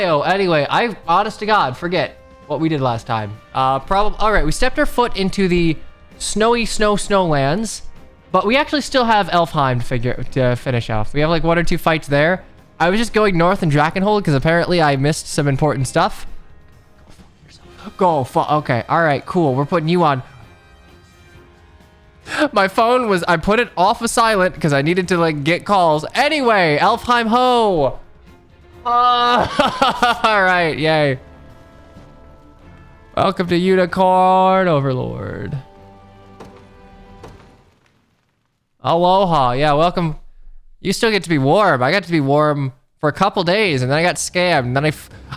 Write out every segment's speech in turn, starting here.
bio. Anyway, I, honest to God, forget what we did last time. All right, we stepped our foot into the snowy snowlands, but we actually still have Elfheim to finish off. We have like 1 or 2 fights there. I was just going north in Drakenhold because apparently I missed some important stuff. Okay, all right, cool. We're putting you on. My phone was, I put it off of silent because I needed to like get calls. Anyway, Elfheim ho. All right, yay. Welcome to Unicorn Overlord. Aloha, yeah, welcome. You still get to be warm. I got to be warm for a couple days and then I got scammed. And then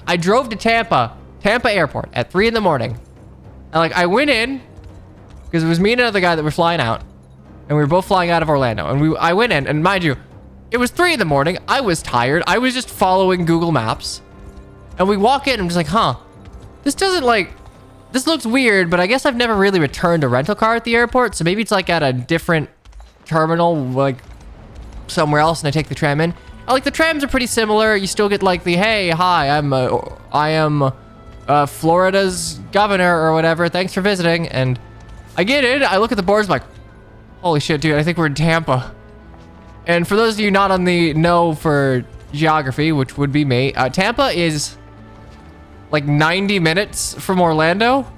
I drove to Tampa Airport at 3 in the morning. And like I went in because it was me and another guy that were flying out and we were both flying out of Orlando. And I went in and mind you, it was 3 in the morning. I was tired. I was just following Google Maps and we walk in and I'm just like, huh, this looks weird, but I guess I've never really returned a rental car at the airport. So maybe it's like at a different terminal, like somewhere else, and I take the tram in. Like the trams are pretty similar. You still get like the, hey, hi, I am Florida's governor or whatever. Thanks for visiting. And I get in, I look at the boards, I'm like, holy shit, dude, I think we're in Tampa. And for those of you not on the know for geography, which would be me, Tampa is like 90 minutes from Orlando.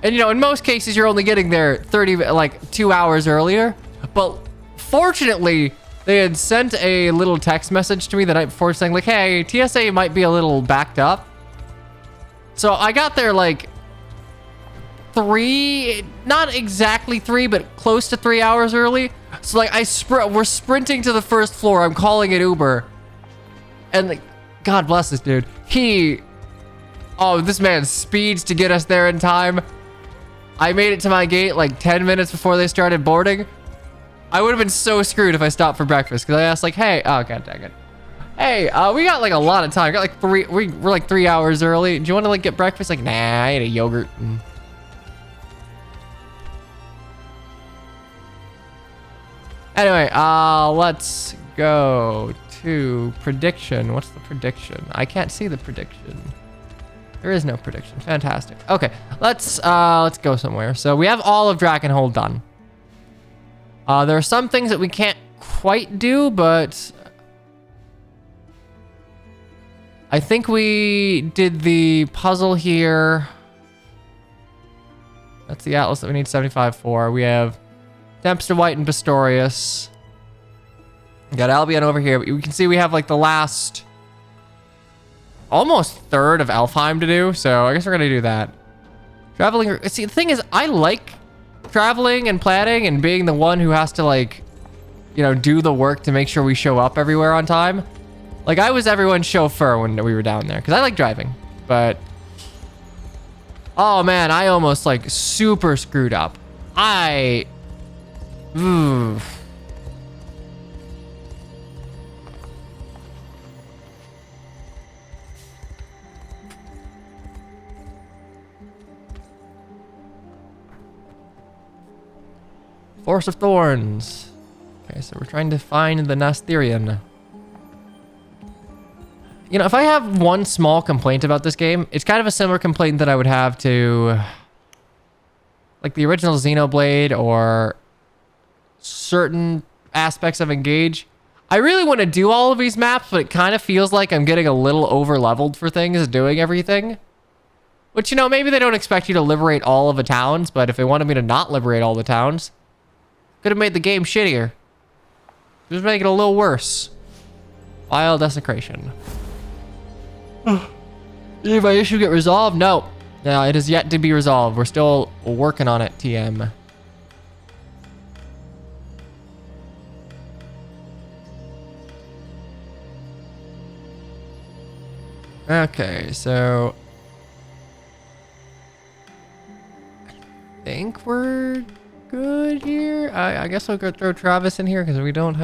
And you know, in most cases, you're only getting there 2 hours earlier. But fortunately, they had sent a little text message to me the night before saying like, hey, TSA might be a little backed up. So I got there like 3, not exactly 3, but close to 3 hours early. So like we're sprinting to the first floor. I'm calling it Uber. And like, God bless this dude. This man speeds to get us there in time. I made it to my gate like 10 minutes before they started boarding. I would have been so screwed if I stopped for breakfast because I asked like, hey, oh, God dang it. Hey, we got like a lot of time. We got like we're like 3 hours early. Do you want to like get breakfast? Like, nah, I ate a yogurt. Anyway, let's go to prediction. What's the prediction? I can't see the prediction. There is no prediction. Fantastic. Okay, let's go somewhere. So we have all of Drakenhold done. There are some things that we can't quite do, but I think we did the puzzle here. That's the atlas that we need 75 for. We have Dempster White and Pistorius. We got Albion over here. We can see we have like the last almost third of Elfheim to do, so I guess we're gonna do that. Traveling. See, the thing is, I like traveling and planning and being the one who has to like, you know, do the work to make sure we show up everywhere on time. Like I was everyone's chauffeur when we were down there because I like driving, but oh man, I almost like super screwed up. Force of Thorns. Okay, so we're trying to find the Nasthirian. You know, if I have one small complaint about this game, it's kind of a similar complaint that I would have to like the original Xenoblade or certain aspects of Engage. I really want to do all of these maps, but it kind of feels like I'm getting a little over leveled for things, doing everything. Which, you know, maybe they don't expect you to liberate all of the towns, but if they wanted me to not liberate all the towns, could have made the game shittier. Just make it a little worse. Vile desecration. Did my issue get resolved? No. No, it is yet to be resolved. We're still working on it, TM. Okay, so I think we're good here. I guess I'll go throw Travis in here because we don't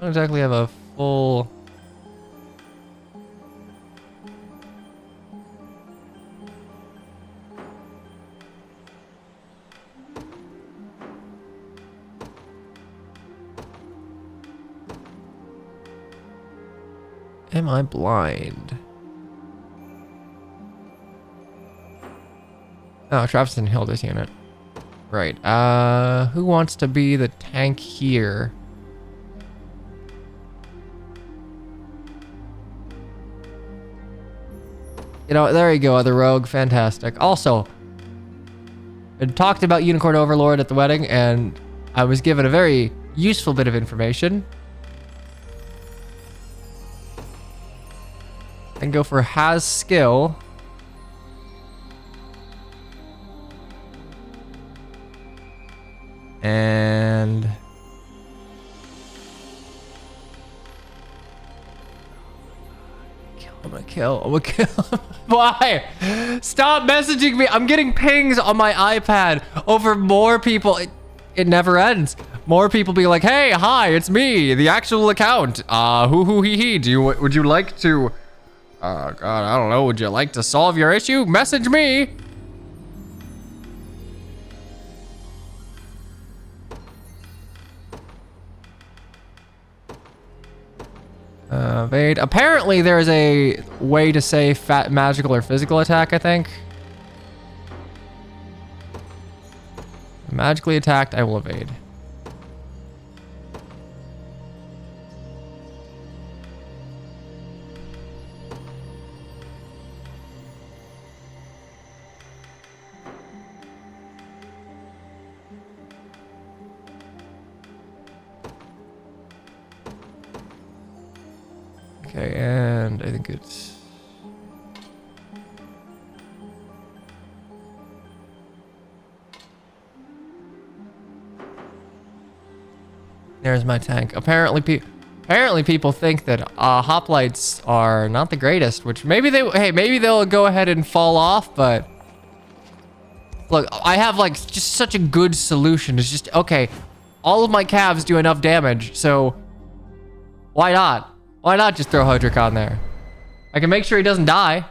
exactly have a full. Am I blind? Oh, Travis and Hilda's unit. Right. Who wants to be the tank here? You know, there you go, other rogue. Fantastic. Also, I talked about Unicorn Overlord at the wedding, and I was given a very useful bit of information. And go for has skill. And I'm gonna kill. Why? Stop messaging me. I'm getting pings on my iPad over more people. It never ends. More people be like, hey, hi, it's me, the actual account. Hoo hee hee. Would you like to, God, I don't know. Would you like to solve your issue? Message me. Evade. Apparently, there's a way to say magical or physical attack, I think. Magically attacked, I will evade. Okay, and I think it's... There's my tank. Apparently people think that hoplites are not the greatest, which maybe they'll go ahead and fall off, but look, I have like just such a good solution. It's just, okay, all of my calves do enough damage, so why not? Why not just throw Hodrick on there? I can make sure he doesn't die.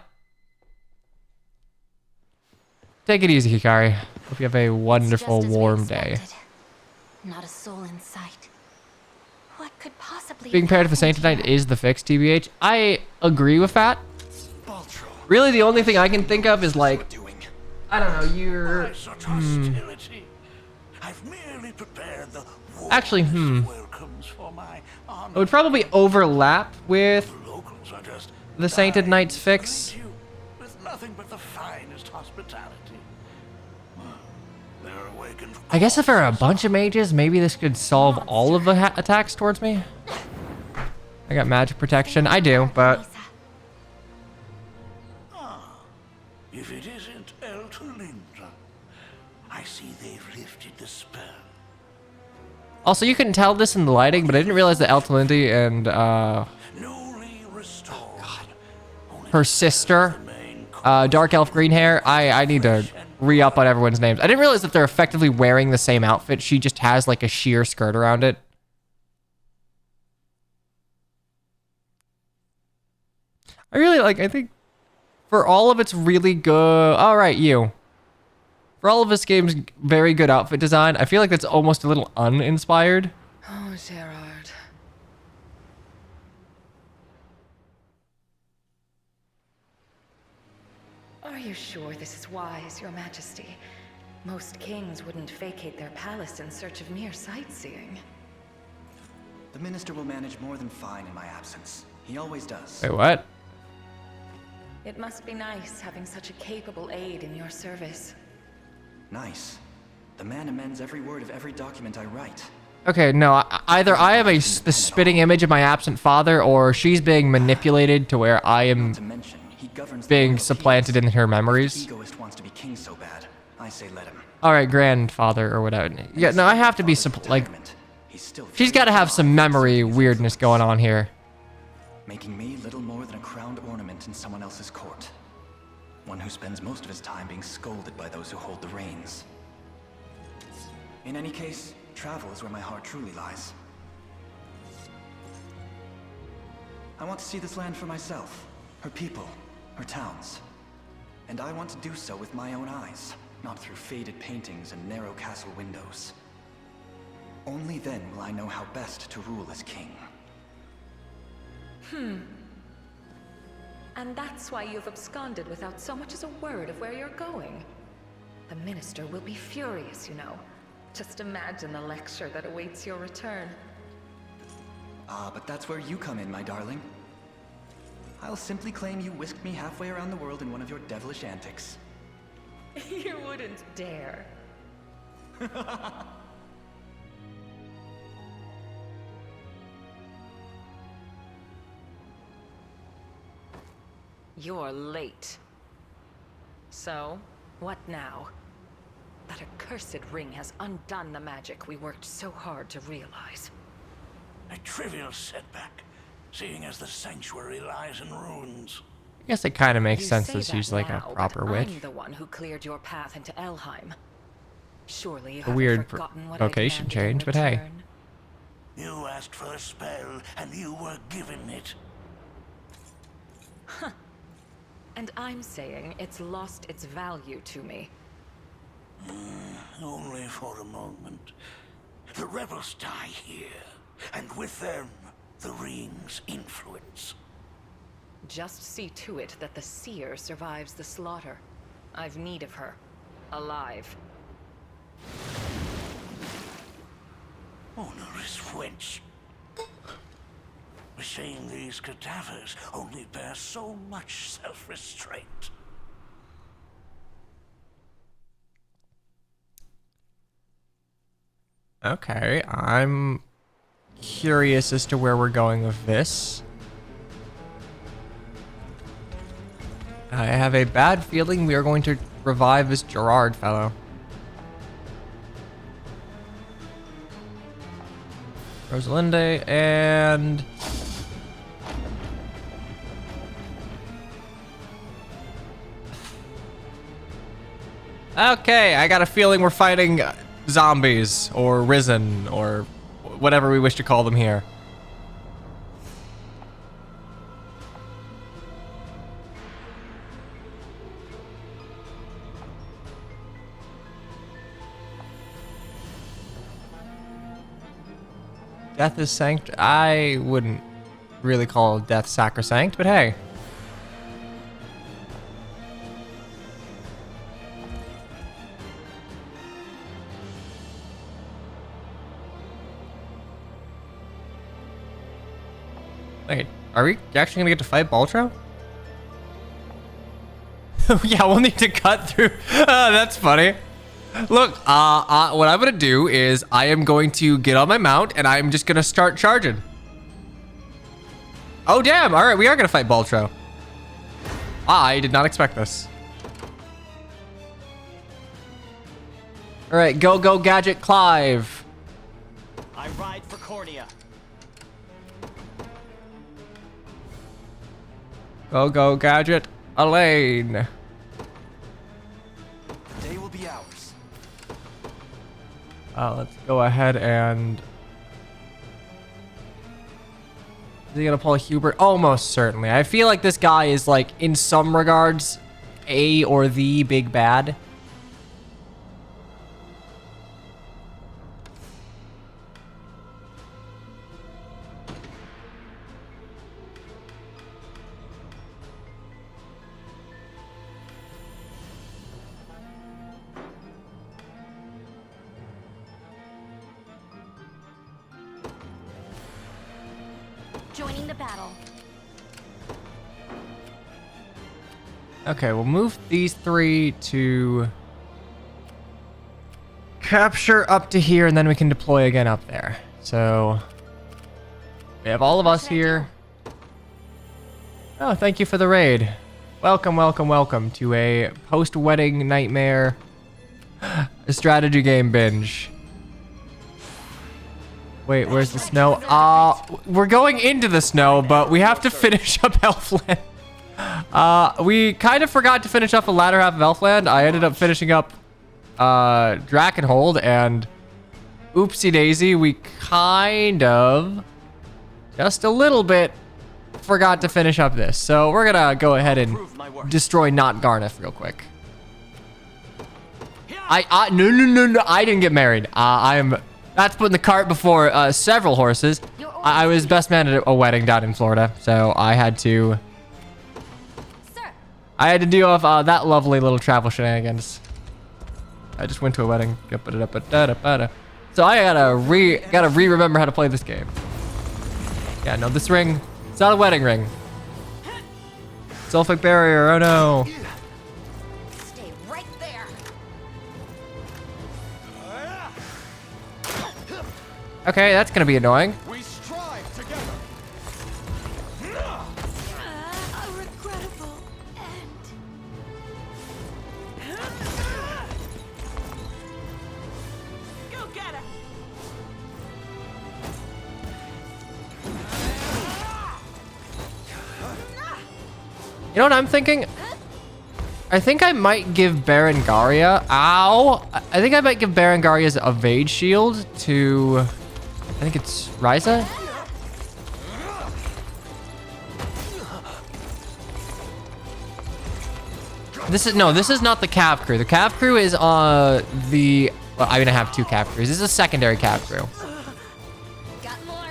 Take it easy, Hikari. Hope you have a wonderful, warm day. Not a soul in sight. What could possibly Being paired with a Saint Knight is the fix, TBH. I agree with that. Really, the only thing I can think of is like, I don't know, you're... Actually, it would probably overlap with the Sainted Knight's fix. I guess if there are a bunch of mages, maybe this could solve all of the attacks towards me. I got magic protection. I do, but... If it isn't Eltelinda, I see they've lifted the spell. Also, you couldn't tell this in the lighting, but I didn't realize that Eltelinda and, her sister, dark elf green hair, I need to re-up on everyone's names. I didn't realize that they're effectively wearing the same outfit. She just has like a sheer skirt around it. I think for all of its really good... Alright, you. For all of this game's very good outfit design, I feel like that's almost a little uninspired. Oh, Gerard. Are you sure this is wise, Your Majesty? Most kings wouldn't vacate their palace in search of mere sightseeing. The minister will manage more than fine in my absence. He always does. Wait, what? It must be nice having such a capable aide in your service. Nice. The man amends every word of every document I write. Okay, no, either I am the spitting image of my absent father, or she's being manipulated to where I am being supplanted in her memories. Egoist wants to be king so bad. I say let him. Alright, grandfather or whatever. Yeah, no, I have to be, like... She's got to have some memory weirdness going on here. Making me little more than a crowned ornament in someone else's court. One who spends most of his time being scolded by those who hold the reins. In any case, travel is where my heart truly lies. I want to see this land for myself, her people, her towns. And I want to do so with my own eyes, not through faded paintings and narrow castle windows. Only then will I know how best to rule as king. And that's why you've absconded without so much as a word of where you're going. The minister will be furious, you know. Just imagine the lecture that awaits your return. Ah, but that's where you come in, my darling. I'll simply claim you whisked me halfway around the world in one of your devilish antics. You wouldn't dare. You're late. So, what now? That accursed ring has undone the magic we worked so hard to realize. A trivial setback, seeing as the sanctuary lies in ruins. I guess it kind of makes You sense say that that she's like a now, proper but witch. I'm the one who cleared your path into Elheim. Surely you A haven't weird forgotten what I vocation demanded in change, but hey. return. You asked for a spell, and you were given it. And I'm saying it's lost its value to me. Only for a moment. The rebels die here, and with them, the ring's influence. Just see to it that the seer survives the slaughter. I've need of her. Alive. Onerous wench. Shame these cadavers only bear so much self-restraint. Okay, I'm curious as to where we're going with this. I have a bad feeling we are going to revive this Gerard fellow. Rosalinde and... Okay, I got a feeling we're fighting zombies, or risen, or whatever we wish to call them here. Death is sanct. I wouldn't really call death sacrosanct, but hey. Wait, are we actually gonna get to fight Baltro? Yeah, we'll need to cut through. That's funny. Look, what I'm gonna do is I am going to get on my mount and I'm just gonna start charging. Oh damn! All right, we are gonna fight Baltro. I did not expect this. All right, go gadget Clive. I ride for Cordia. Go gadget Elaine. The day will be ours. Let's go ahead and... Is he gonna pull a Hubert? Almost certainly. I feel like this guy is like, in some regards, a or the big bad. Joining the battle. Okay, we'll move these three to capture up to here, and then we can deploy again up there. So we have all of us here. Oh, thank you for the raid. Welcome, welcome, welcome to a post-wedding nightmare strategy game binge. Wait, where's the snow? We're going into the snow, but we have to finish up Elfland. We kind of forgot to finish up the latter half of Elfland. I ended up finishing up Drakenhold, and oopsie daisy, we kind of, just a little bit, forgot to finish up this. So we're gonna go ahead and destroy Not Garneth real quick. No, I didn't get married. That's putting the cart before several horses. I was best man at a wedding down in Florida, so I had to... Sir. I had to deal with that lovely little travel shenanigans. I just went to a wedding. So I gotta re-remember how to play this game. Yeah, no, this ring, it's not a wedding ring. Sulfuric barrier, oh no. Stay right there. Okay, that's gonna be annoying. We strive together. A regrettable end. Go get her. You know what I'm thinking? I think I might give Berengaria, I think I might give Berengaria's evade shield to, I think it's Ryza? This is not the Cav crew. The Cav crew is well, I mean, I have two Cav crews. This is a secondary Cav crew. Got more.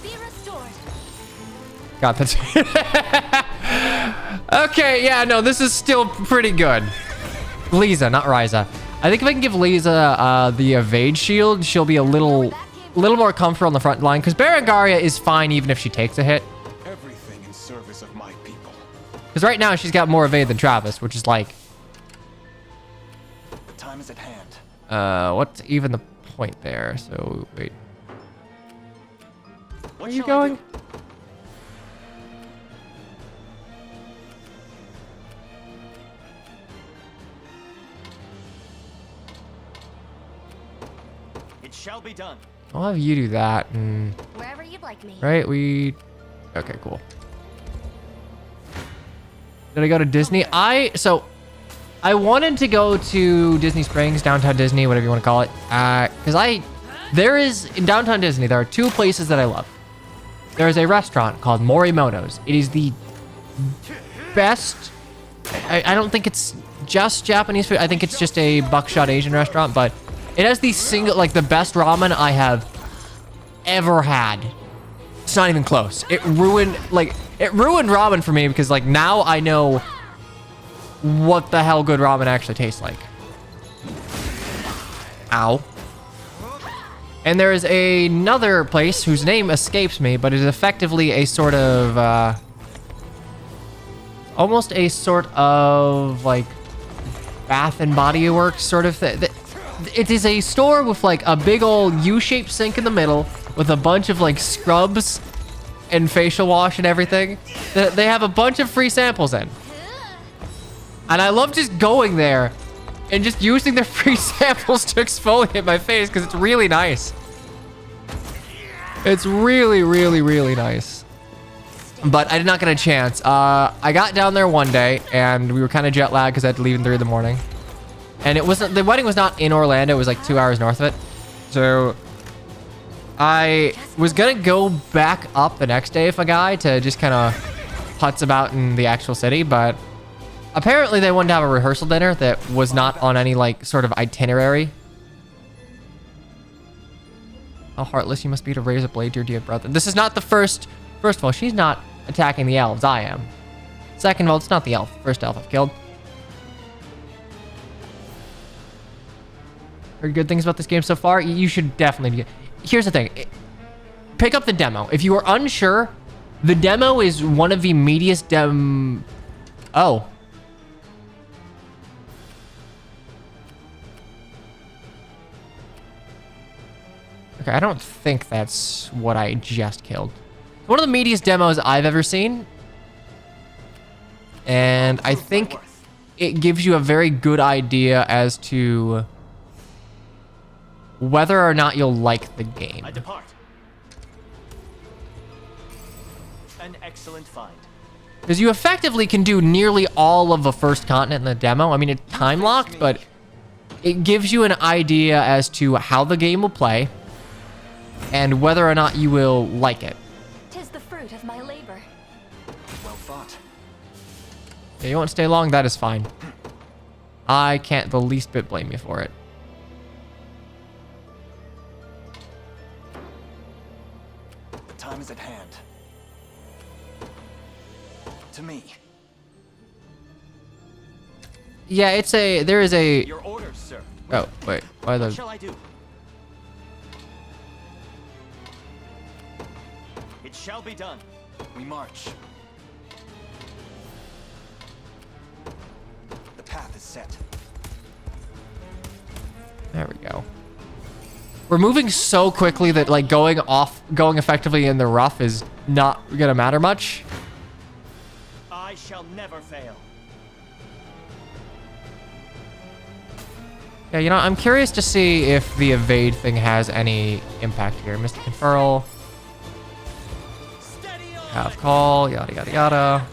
Be restored. Got that. Okay, yeah, no, this is still pretty good. Lisa, not Ryza. I think if I can give Lisa the evade shield, she'll be a little more comfortable on the front line, because Berengaria is fine even if she takes a hit. Everything in service of my people. Because right now she's got more evade than Travis, which is like, The time is at hand. what's even the point there? So wait, where are you shall I going? do? It shall be done. I'll have you do that, and Wherever you'd like me. right, okay, cool. Did I go to Disney? I wanted to go to Disney Springs, Downtown Disney, whatever you want to call it. Because there is, in Downtown Disney, there are two places that I love. There is a restaurant called Morimoto's. It is the best, I don't think it's just Japanese food. I think it's just a buckshot Asian restaurant, but it has the the best ramen I have ever had. It's not even close. It ruined ramen for me, because like now I know what the hell good ramen actually tastes like. Ow. And there is another place whose name escapes me, but it is effectively a sort of almost a sort of like Bath and Body Works sort of thing. It is a store with like a big old U-shaped sink in the middle with a bunch of like scrubs and facial wash and everything. They have a bunch of free samples in. And I love just going there and just using their free samples to exfoliate my face, because it's really nice. It's really, really, really nice. But I did not get a chance. I got down there one day and we were kind of jet lagged because I had to leave at 3 in the morning. And the wedding was not in Orlando. It was like 2 hours north of it. So I was going to go back up the next day if a guy to just kind of putz about in the actual city. But apparently they wanted to have a rehearsal dinner that was not on any like sort of itinerary. How heartless you must be to raise a blade to your dear brother. This is not the first of all, she's not attacking the elves. I am. Second of all, it's not the elf. First elf I've killed. Heard good things about this game so far. You should definitely. Here's the thing. Pick up the demo. If you are unsure, the demo is one of the meatiest Oh. Okay, I don't think that's what I just killed. One of the meatiest demos I've ever seen. And I think it gives you a very good idea as to whether or not you'll like the game. I depart. An excellent find. Because you effectively can do nearly all of the first continent in the demo. I mean, it's time locked, but it gives you an idea as to how the game will play and whether or not you will like it. 'Tis the fruit of my labor. Well thought. If you won't stay long, that is fine. I can't the least bit blame you for it. The time is at hand. to me. Yeah, there is a... Your orders, sir. Oh, wait. Why What the... shall I do? It shall be done. We march. The path is set. There we go. We're moving so quickly that like going effectively in the rough is not gonna matter much. I shall never fail. Yeah, you know, I'm curious to see if the evade thing has any impact here. Mystic Conferral. Steady on. Half call, yada yada yada.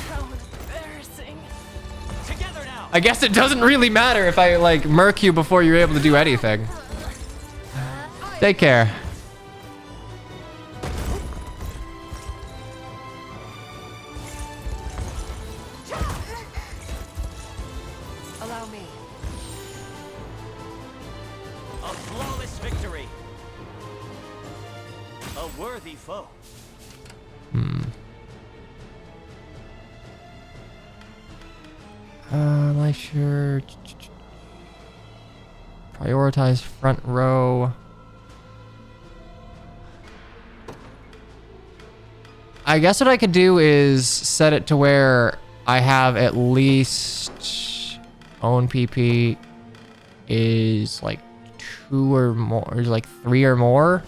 How embarrassing. Together now. I guess it doesn't really matter if I like murk you before you're able to do anything. Take care. Allow me. A flawless victory. A worthy foe. Life sure. Prioritize front row. I guess what I could do is set it to where I have at least own PP is like 2 or more, is like 3 or more.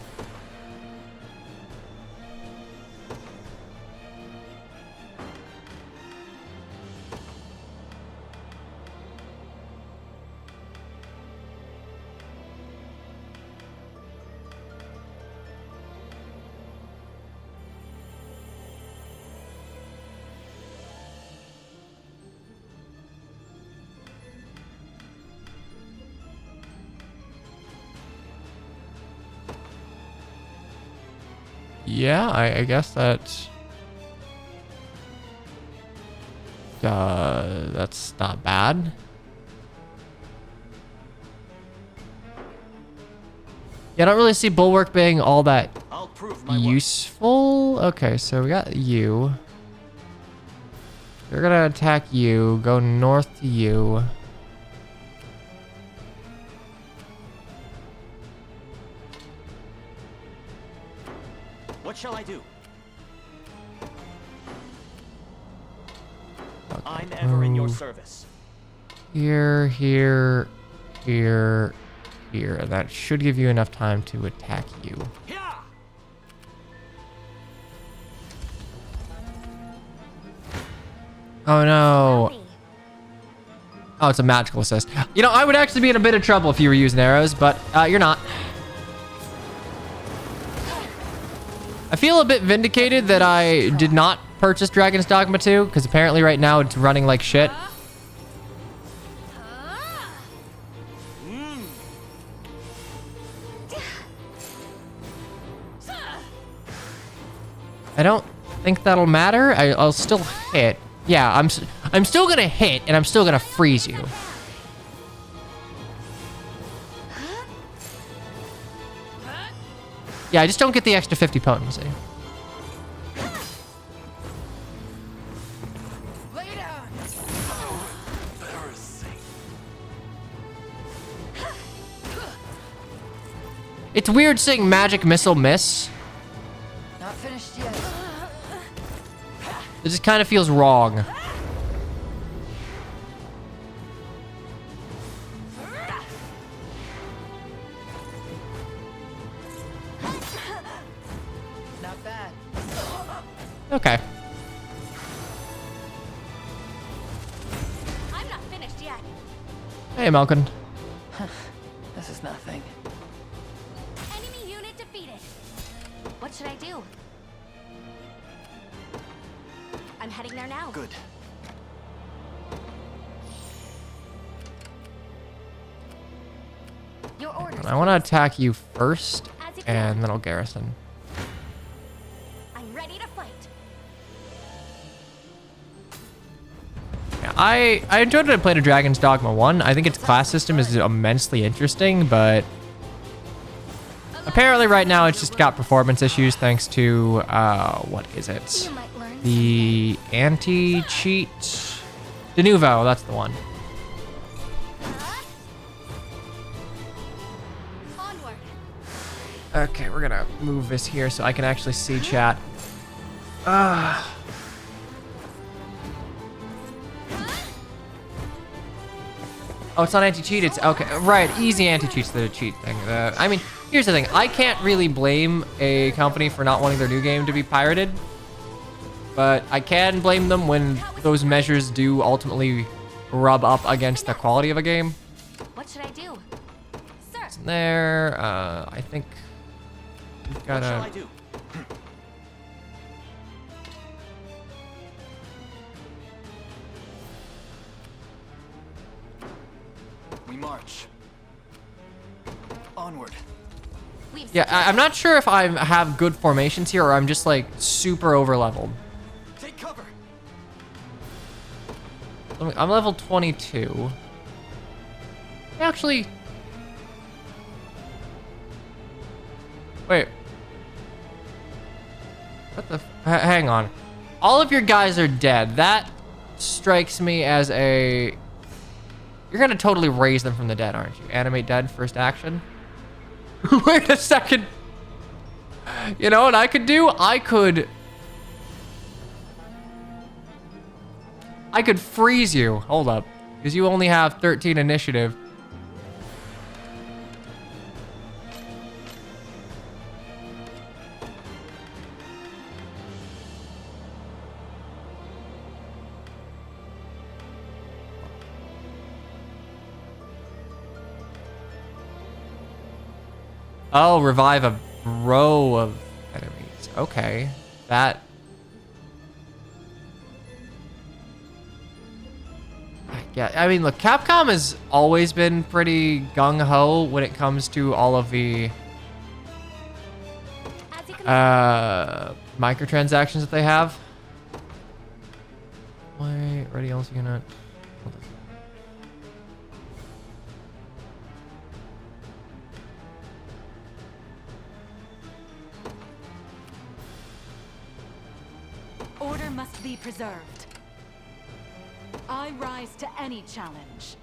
Yeah, I guess that's not bad. Yeah, I don't really see Bulwark being all that I'll prove my worth. useful. Okay, so we got you. They're gonna attack you, go north to you. What shall I do? I'm ever in your service. Here, here, here, here. And that should give you enough time to attack you. Yeah. Oh no. Oh, it's a magical assist. You know, I would actually be in a bit of trouble if you were using arrows, but you're not. I feel a bit vindicated that I did not purchase Dragon's Dogma 2, because apparently right now it's running like shit. I don't think that'll matter. I'll still hit. Yeah, I'm still gonna hit, and I'm still gonna freeze you. Yeah, I just don't get the extra 50 potency. It's weird seeing magic missile miss. Not finished yet. It just kind of feels wrong. Not bad. Okay. I'm not finished yet. Hey, Malkin. This is nothing. Enemy unit defeated. What should I do? I'm heading there now. Good. Your orders. I want to attack you first, As you and can. then I'll garrison. I'm ready to fight. Yeah, I enjoyed when I played a Dragon's Dogma 1. I think its class system is immensely interesting, but apparently right now it's just got performance issues thanks to, what is it? You might learn The anti-cheat. De Nouveau, that's the one. Onward. Okay, we're gonna move this here so I can actually see chat. Oh, it's not anti-cheat, it's okay. Right, easy anti-cheat's the cheat thing. I mean, here's the thing. I can't really blame a company for not wanting their new game to be pirated, but I can blame them when those measures do ultimately rub up against the quality of a game. What should I do? Sir. There, I think we've What shall I gotta... do? We march. Onward. We've Yeah, I'm not sure if I have good formations here or I'm just like super over leveled. Take cover. I'm level 22. Actually, wait. What the? Hang on. All of your guys are dead. That strikes me as a... You're gonna totally raise them from the dead, aren't you? Animate dead, first action. Wait a second. You know what I could do? I could freeze you. Hold up. Because you only have 13 initiative. Oh, revive a row of enemies. Okay. That... Yeah, I mean, look, Capcom has always been pretty gung-ho when it comes to all of the As you can microtransactions that they have. Wait, ready else unit. Hold on. Order must be preserved. I rise to any challenge.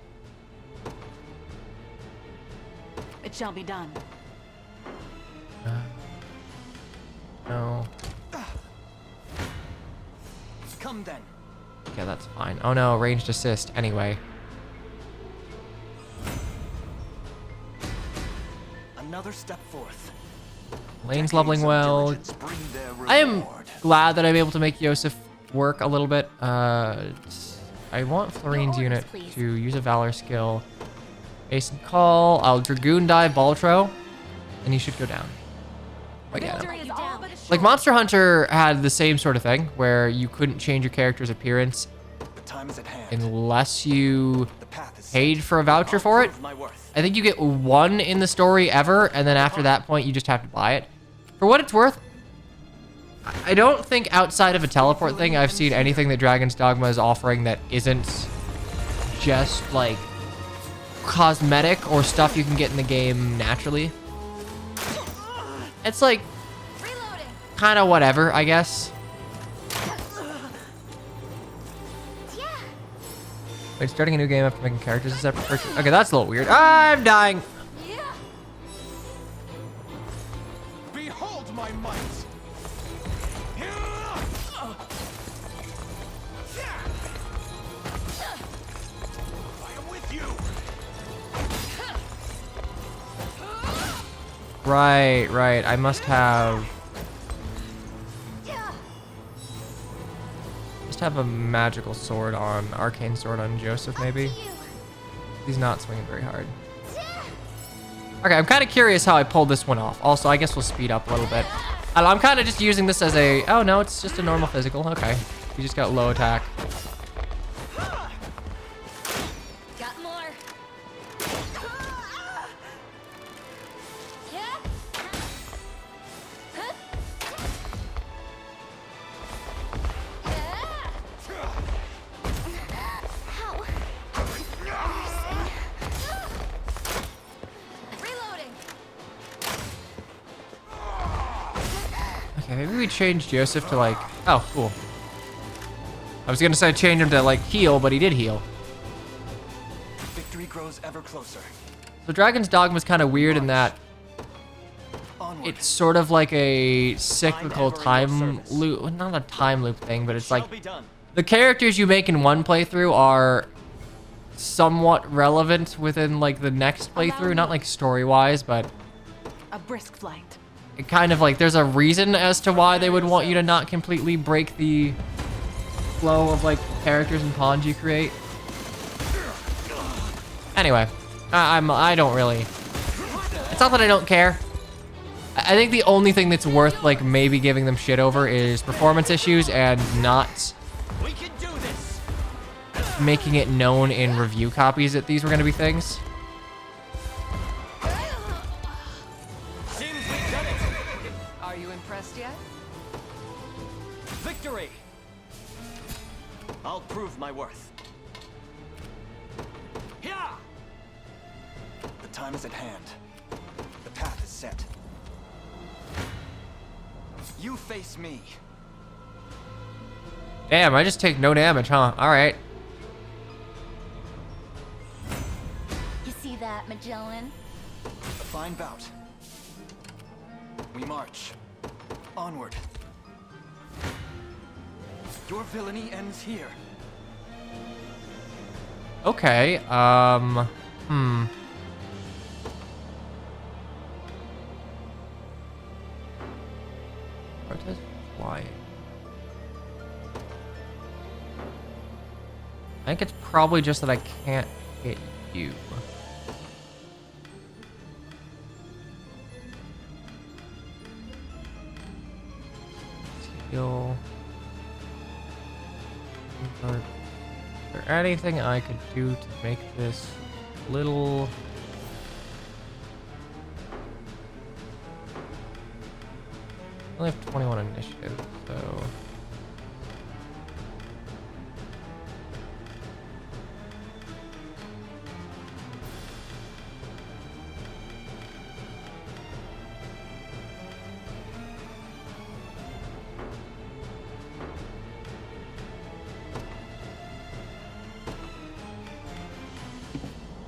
It shall be done. No. Come then. Yeah, that's fine. Oh no, ranged assist. Anyway. Another step forth. Lane's leveling well. Diligence bring their I am reward. glad that I'm able to make Yosef work a little bit. I want Florine's Your unit orders, please. to use a Valor skill. Ace and Call. I'll Dragoon dive Baltro, and he should go down. But yeah, no. Victory is all but assured. Like Monster Hunter had the same sort of thing where you couldn't change your character's appearance The time is at hand. unless you The path is paid for a voucher for it. Prove my worth. I think you get one in the story ever, and then after that point, you just have to buy it. For what it's worth, I don't think outside of a teleport thing, I've seen anything that Dragon's Dogma is offering that isn't just like cosmetic or stuff you can get in the game naturally. It's like Reloading. kind of whatever, I guess. Yeah. Wait, starting a new game after making characters a separate purchase. Okay, that's a little weird. I'm dying. Yeah. Behold my might! I am with you! Right. I must have a magical sword on, arcane sword on Joseph, maybe. You. He's not swinging very hard. Okay, I'm kind of curious how I pulled this one off. Also, I guess we'll speed up a little bit. I'm kind of just using this as a... Oh, no, it's just a normal physical. Okay. You just got low attack. Got more. Yeah. Ow. Reloading. Okay, maybe we change Joseph to like... Oh, cool. I was gonna say change him to like heal, but he did heal. Victory grows ever closer. So Dragon's Dogma is kind of weird in that Onward. it's sort of like a cyclical ever in your time service. loop. Well, not a time loop thing, but it's Shall like be done. the characters you make in one playthrough are somewhat relevant within like the next playthrough. Not like story-wise, but A brisk flight. it kind of like there's a reason as to why they would want you to not completely break the flow of like characters and pawns you create. Anyway, I don't really. It's not that I don't care. I think the only thing that's worth like maybe giving them shit over is performance issues and not We can do this. making it known in review copies that these were going to be things. Seems we've done it. Are you impressed yet? Victory. I'll prove my worth. Yeah. The time is at hand. The path is set. You face me. Damn, I just take no damage, huh? All right. You see that, Magellan? A fine bout. We march. Onward. Your villainy ends here. Okay. What is flying? I think it's probably just that I can't hit you. Heal. Is there anything I could do to make this a little... I only have 21 initiative, so...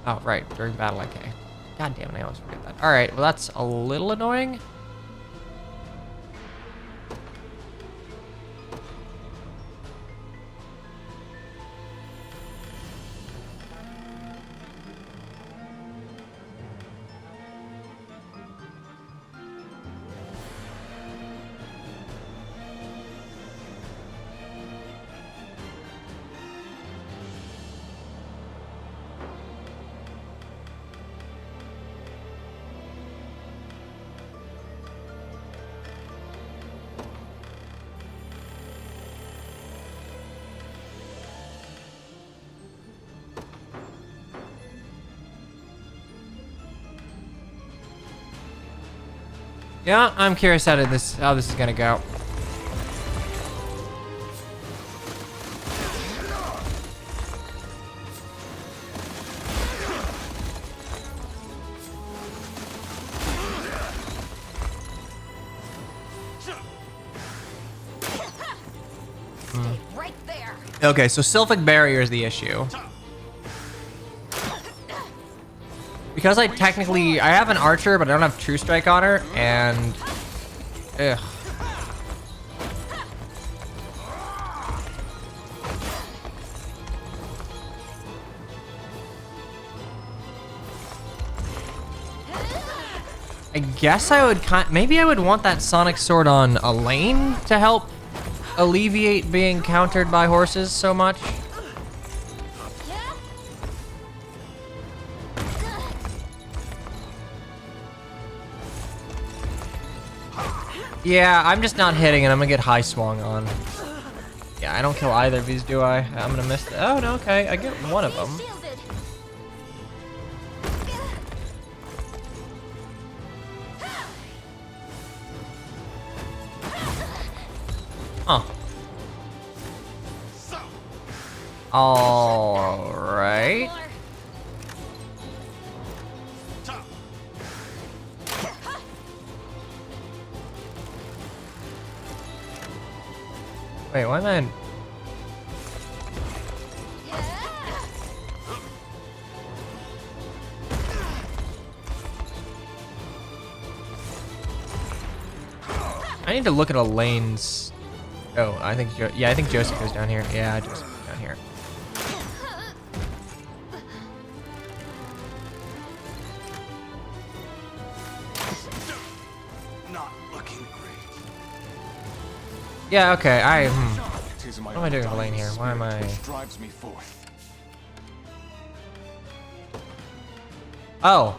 Oh, right, during battle, okay. God damn it, I always forget that. Alright, well that's a little annoying. Yeah, I'm curious how this is gonna go. Right there. Okay, so Sylphic Barrier is the issue. Because I have an archer, but I don't have True Strike on her, and... Ugh. I guess I would maybe I would want that Sonic Sword on Elaine to help alleviate being countered by horses so much. Yeah, I'm just not hitting and I'm gonna get high swung on. Yeah, I don't kill either of these, do I? I'm gonna miss oh, no, okay. I get one of them. Shielded. Huh. Alright. Wait, why am I... I need to look at Elaine's. Oh, I think yeah, I think Joseph goes down here. Yeah, Joseph goes down here. Not looking great. Yeah, okay. Tis my What am I doing with undying Elaine here? Why am spirit I? which drives me forth. Oh.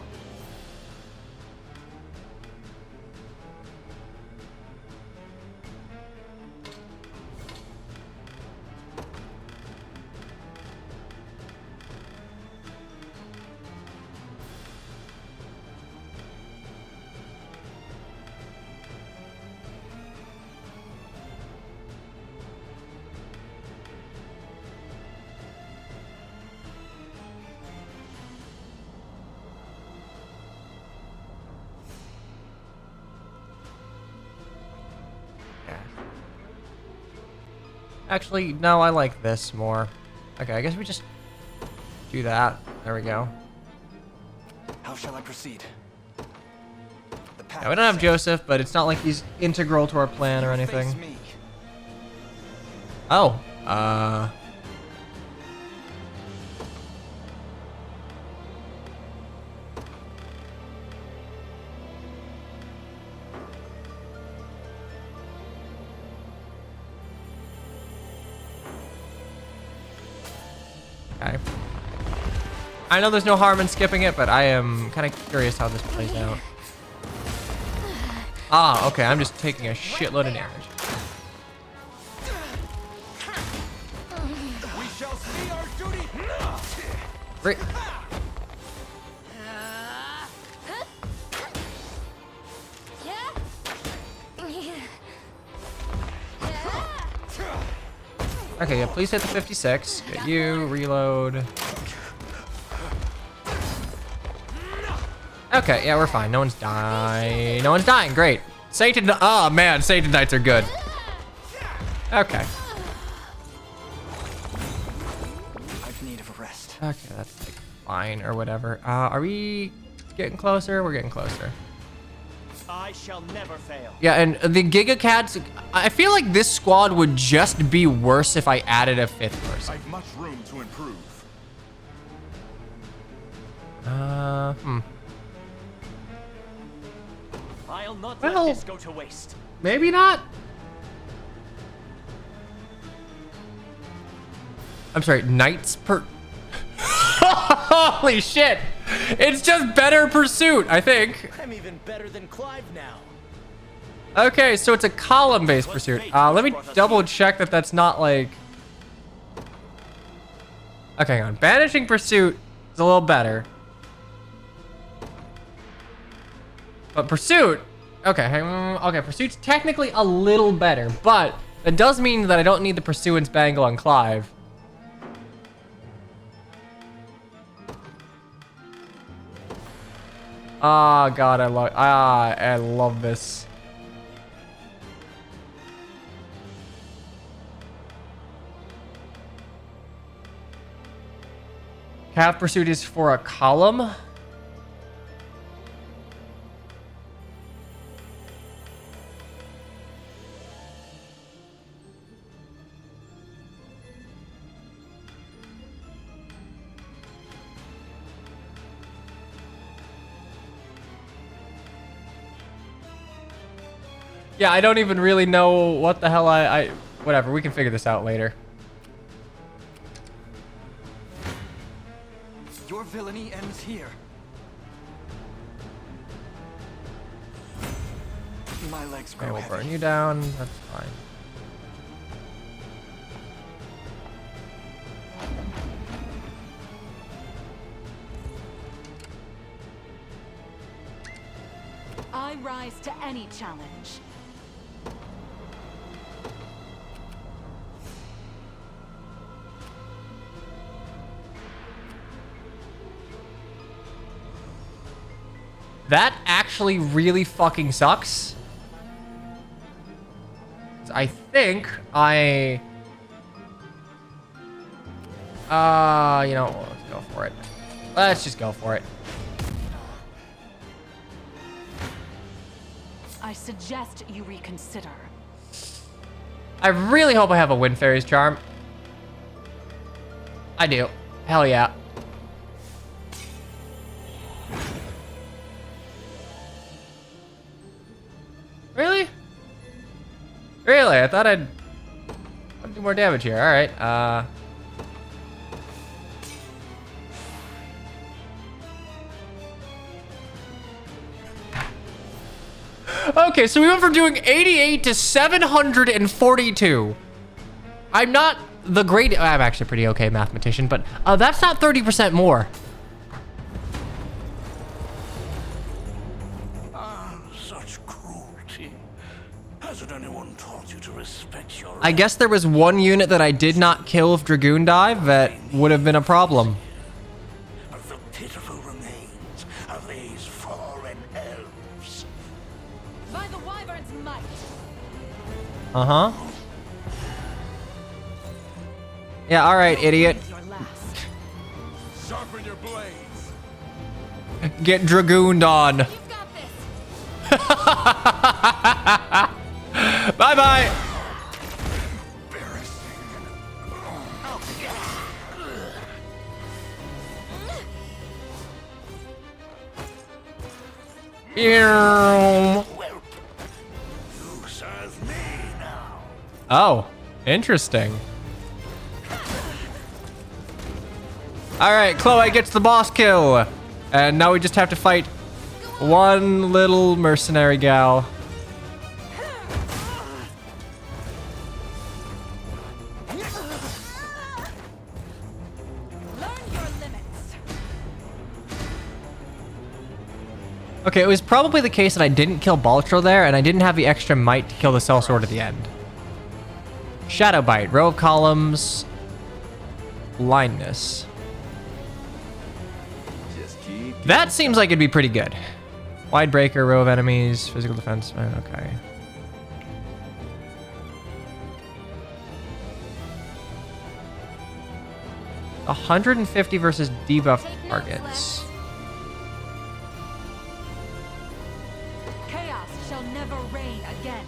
Actually, no, I like this more. Okay, I guess we just do that. There we go. How shall I proceed? The path Yeah, we don't have is set. Joseph, but it's not like he's integral to our plan or anything. Face me. Oh, okay. I know there's no harm in skipping it, but I am kind of curious how this plays out. Ah, okay, I'm just taking a shitload of damage. We shall see our duty. Great. Okay, yeah, please hit the 56. Get you, reload. Okay, yeah, we're fine. No one's dying. No one's dying. Great. Satan. Oh man, Satan Knights are good. Okay. I've need of a rest. Okay, that's like fine or whatever. Are we getting closer? We're getting closer. I shall never fail. Yeah, and the Giga Cats. I feel like this squad would just be worse if I added a 5th person. I've much room to improve. I'll not Well- let this go to waste. Maybe not. I'm sorry, Knights per. Holy shit! It's just better pursuit, I think. I'm even better than Clive now. Okay, so it's a column-based pursuit. Let me double check that that's not like. Okay, hang on. Banishing pursuit is a little better. But pursuit, okay, okay, pursuit's technically a little better, but it does mean that I don't need the pursuance bangle on Clive. Ah, God, I love this. Cav pursuit is for a column. Yeah, I don't even really know what the hell whatever, we can figure this out later. Your villainy ends here. My legs Okay, grow we'll heavy. burn you down, that's fine. I rise to any challenge. That actually really fucking sucks. I think you know, let's go for it. Let's just go for it. I suggest you reconsider. I really hope I have a Wind Fairy's Charm. I do. Hell yeah. Really? Really? I thought I'd do more damage here. All right. Okay, so we went from doing 88 to 742. I'm not the great. I'm actually a pretty okay mathematician, but that's not 30% more. Such cruelty. Hasn't anyone taught you to respect your I guess there was one unit that I did not kill with Dragoon Dive that would have been a problem. of the pitiful remains of these fallen elves? By the Wyvern's might. Uh-huh. Yeah, all right, idiot. Your last. Sharpen your blades. Get Dragooned on. You've got this. Bye-bye. Well, you serve me now. Oh, interesting. All right, Chloe gets the boss kill. And now we just have to fight one little mercenary gal. Learn your limits. Okay, it was probably the case that I didn't kill Baltro there, and I didn't have the extra might to kill the sellsword at the end. Shadow Bite, row of columns, blindness. Just keep. That seems like it'd be pretty good. Wide breaker, row of enemies, physical defense, okay. $150 versus debuff targets. Chaos shall never reign again.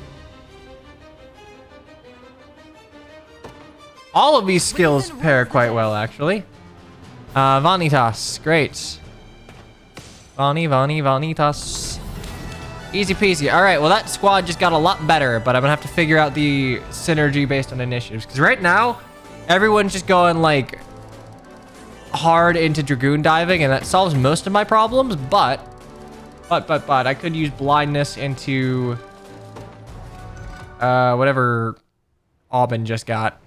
All of these skills pair quite well, actually. Vanitas, great. Vanitas. Easy peasy. All right, well, that squad just got a lot better, but I'm gonna have to figure out the synergy based on initiatives. Because right now, everyone's just going, like, hard into Dragoon diving, and that solves most of my problems, but I could use blindness into whatever Aubin just got.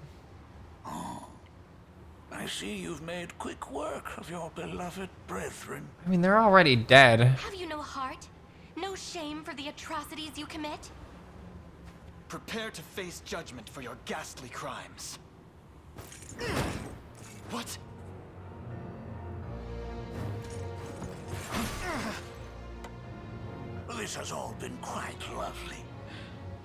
I see you've made quick work of your beloved brethren. I mean, they're already dead. Have you no heart? No shame for the atrocities you commit? Prepare to face judgment for your ghastly crimes. What? This has all been quite lovely,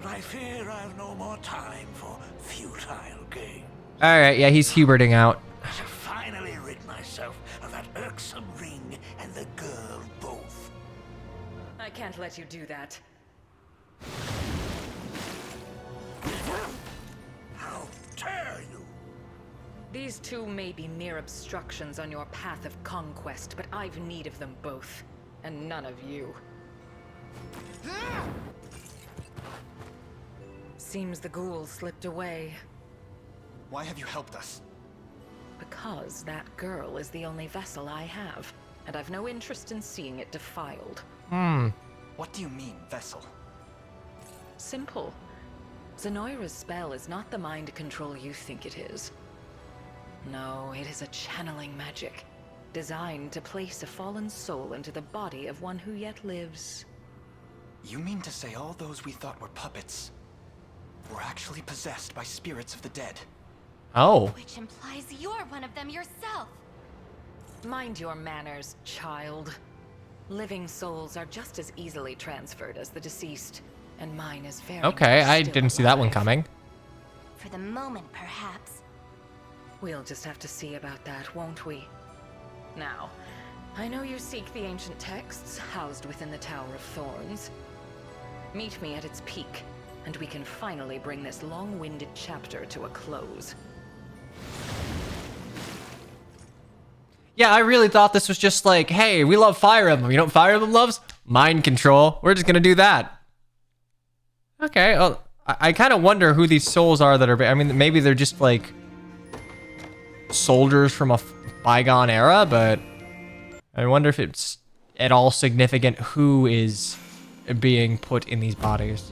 but I fear I've no more time for futile games. All right, yeah, he's Huberting out. I shall finally rid myself of that irksome ring and the girl both. I can't let you do that. How dare you! These two may be mere obstructions on your path of conquest, but I've need of them both, and none of you. Seems the ghoul slipped away. Why have you helped us? Because that girl is the only vessel I have, and I've no interest in seeing it defiled. What do you mean, vessel? Simple. Zenoira's spell is not the mind control you think it is. No, it is a channeling magic, designed to place a fallen soul into the body of one who yet lives. You mean to say all those we thought were puppets were actually possessed by spirits of the dead? Oh. Which implies you're one of them yourself. Mind your manners, child. Living souls are just as easily transferred as the deceased, and mine is very Okay, much I still didn't see that one alive. coming. For the moment, perhaps. We'll just have to see about that, won't we? Now, I know you seek the ancient texts housed within the Tower of Thorns. Meet me at its peak, and we can finally bring this long-winded chapter to a close. Yeah, I really thought this was just like, hey, we love Fire Emblem. You know what Fire Emblem loves? Mind control. We're just gonna do that. Okay, well, I kind of wonder who these souls are that are... I mean, maybe they're just like soldiers from a bygone era, but I wonder if it's at all significant who is being put in these bodies.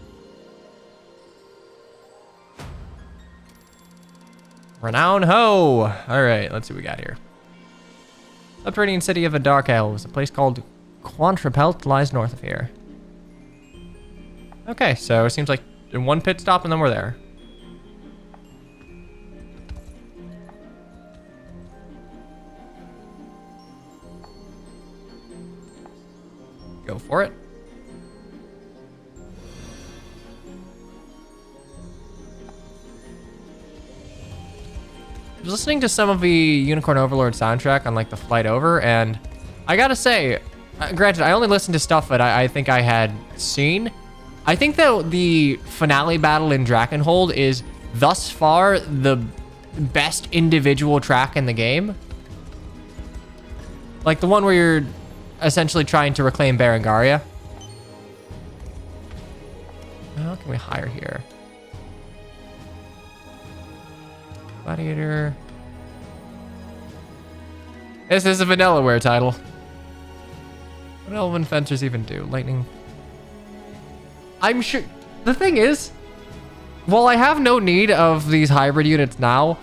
Renown Ho! Alright, let's see what we got here. Subterranean city of the Dark Elves. A place called Quantrapelt lies north of here. Okay, so it seems like in one pit stop and then we're there. Go for it. I was listening to some of the Unicorn Overlord soundtrack on like the flight over, and I gotta say, granted, I only listened to stuff that I think I had seen. I think that the finale battle in Drakkenhold is thus far the best individual track in the game. Like the one where you're essentially trying to reclaim Berengaria. How can we hire here? Gladiator. This is a Vanillaware title. What do Elven fencers even do? Lightning. I'm sure. The thing is, while I have no need of these hybrid units now,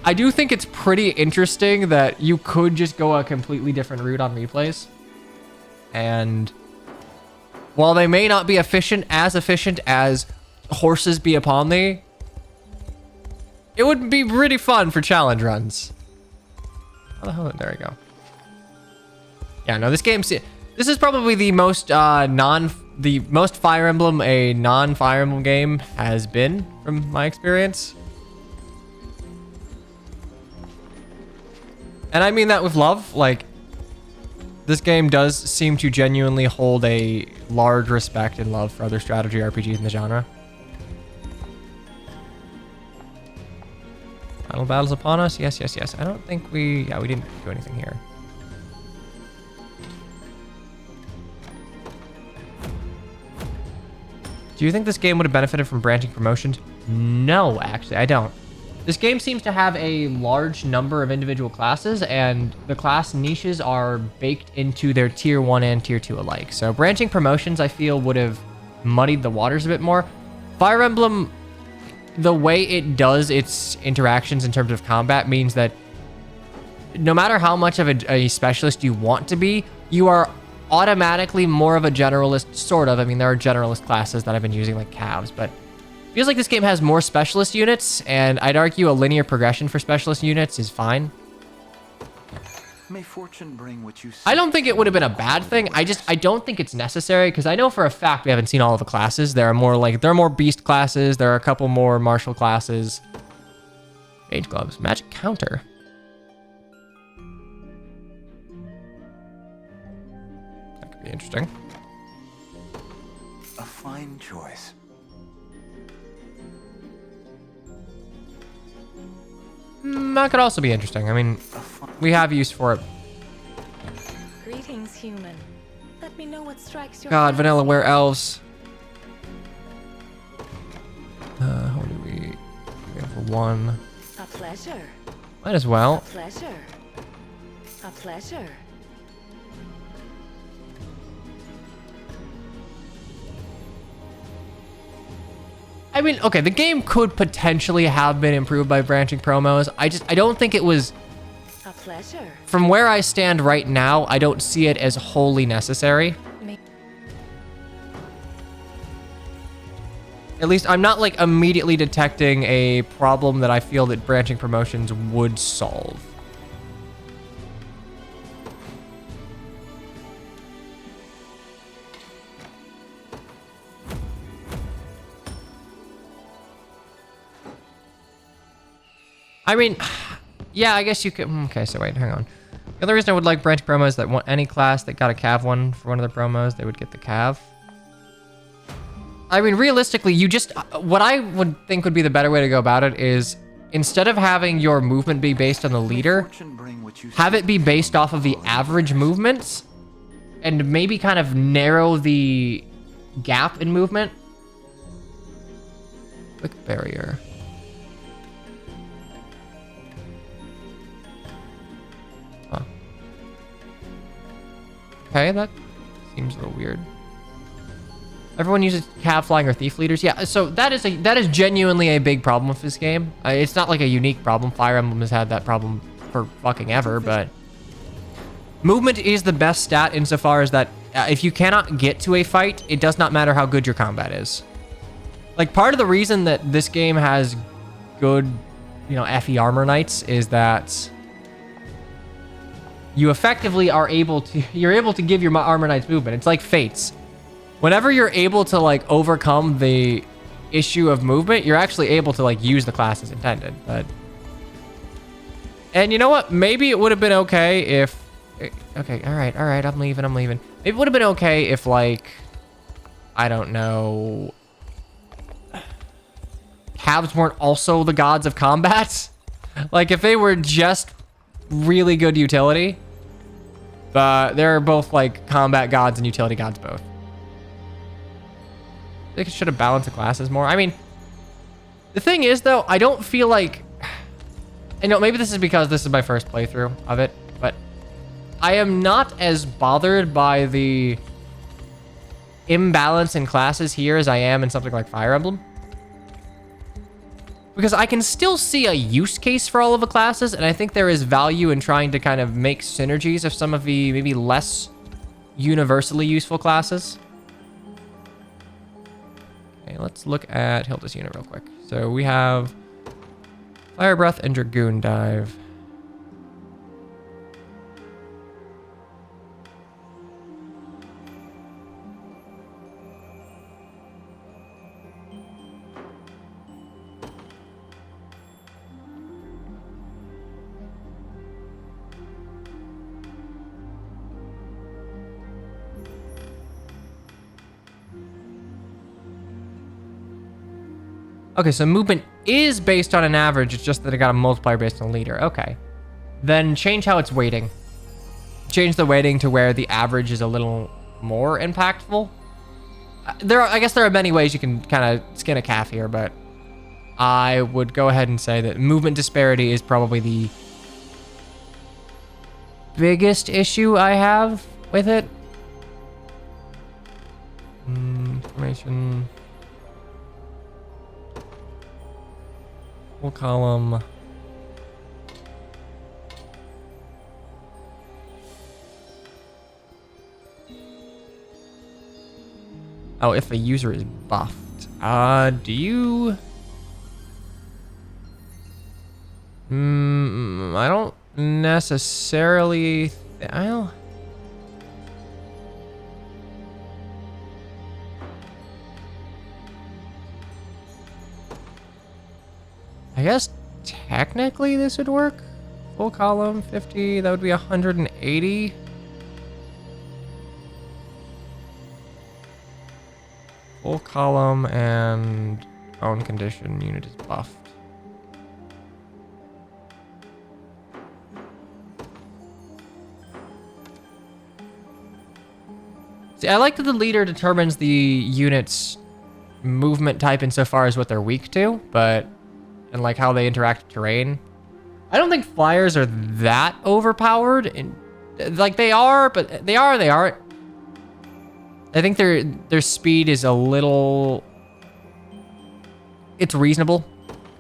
I do think it's pretty interesting that you could just go a completely different route on replays. And while they may not be efficient as horses be upon thee, it would be pretty fun for challenge runs. How the hell? There we go. Yeah, no, this is probably the most most Fire Emblem a non-Fire Emblem game has been, from my experience. And I mean that with love. Like, this game does seem to genuinely hold a large respect and love for other strategy RPGs in the genre. Final battles upon us? Yes, yes, yes. I don't think we didn't do anything here. Do you think this game would have benefited from branching promotions? No, actually, I don't. This game seems to have a large number of individual classes, and the class niches are baked into their tier 1 and tier 2 alike. So branching promotions, I feel, would have muddied the waters a bit more. Fire Emblem, the way it does its interactions in terms of combat means that no matter how much of a specialist you want to be, you are automatically more of a generalist, sort of. I mean, there are generalist classes that I've been using, like calves, but it feels like this game has more specialist units, and I'd argue a linear progression for specialist units is fine. May fortune bring what you I don't think it would have been a bad thing. I don't think it's necessary, because I know for a fact we haven't seen all of the classes. There are more beast classes. There are a couple more martial classes. Mage gloves, magic counter. That could be interesting. A fine choice. That could also be interesting. I mean, we have use for it. Greetings, human. Let me know what strikes your God, fancy. Vanillaware elves. How do we have one? A pleasure. Might as well. A pleasure. A pleasure. I mean, okay, the game could potentially have been improved by branching promos. I don't think it was. A pleasure. From where I stand right now, I don't see it as wholly necessary. At least I'm not like immediately detecting a problem that I feel that branching promotions would solve. I mean, yeah, I guess you could. Okay, so wait, hang on. The other reason I would like branch promos is that any class that got a cav one for one of their promos, they would get the cav. I mean, realistically, you just... What I would think would be the better way to go about it is, instead of having your movement be based on the leader, have it be based off of the average movements, and maybe kind of narrow the gap in movement. Quick barrier. Huh. Okay, that seems a little weird. Everyone uses cav flying or thief leaders. Yeah, so that is genuinely a big problem with this game. It's not like a unique problem. Fire Emblem has had that problem for fucking ever, but movement is the best stat insofar as that if you cannot get to a fight, it does not matter how good your combat is. Like, part of the reason that this game has good, you know, FE armor knights is that you effectively are able to, you're able to give your armor knights movement. It's like Fates. Whenever you're able to, like, overcome the issue of movement, you're actually able to, like, use the class as intended. But, and you know what? Maybe it would have been okay if, okay, all right, I'm leaving. Maybe it would have been okay if, like, I don't know, Cavs weren't also the gods of combat. Like, if they were just really good utility, but they're both, like, combat gods and utility gods both. They should have balanced the classes more. I mean, the thing is, though, I don't feel like... I know, maybe this is because this is my first playthrough of it, but I am not as bothered by the imbalance in classes here as I am in something like Fire Emblem. Because I can still see a use case for all of the classes, and I think there is value in trying to kind of make synergies of some of the maybe less universally useful classes. Okay, let's look at Hilda's unit real quick. So we have Fire Breath and Dragoon Dive. Okay, so movement is based on an average. It's just that it got a multiplier based on a leader. Okay. Then change how it's weighting. Change the weighting to where the average is a little more impactful. I guess there are many ways you can kind of skin a calf here, but I would go ahead and say that movement disparity is probably the biggest issue I have with it. Information. Full column. Oh, if a user is buffed. Do you... I don't necessarily... I guess technically this would work. Full column, 50, that would be 180. Full column and own condition unit is buffed. See, I like that the leader determines the unit's movement type insofar as what they're weak to, but and like how they interact with terrain. I don't think flyers are that overpowered, and like they are, but they aren't. I think their speed is a little, it's reasonable.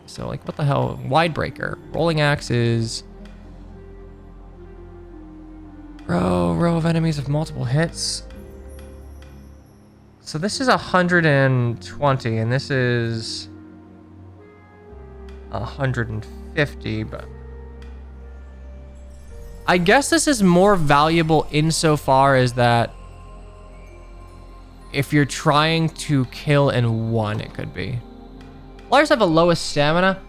So like, what the hell? Wide breaker, rolling axe is row of enemies with multiple hits. So this is 120, and this is 150, but I guess this is more valuable insofar as that if you're trying to kill in one, it could be. Flyers have the lowest stamina.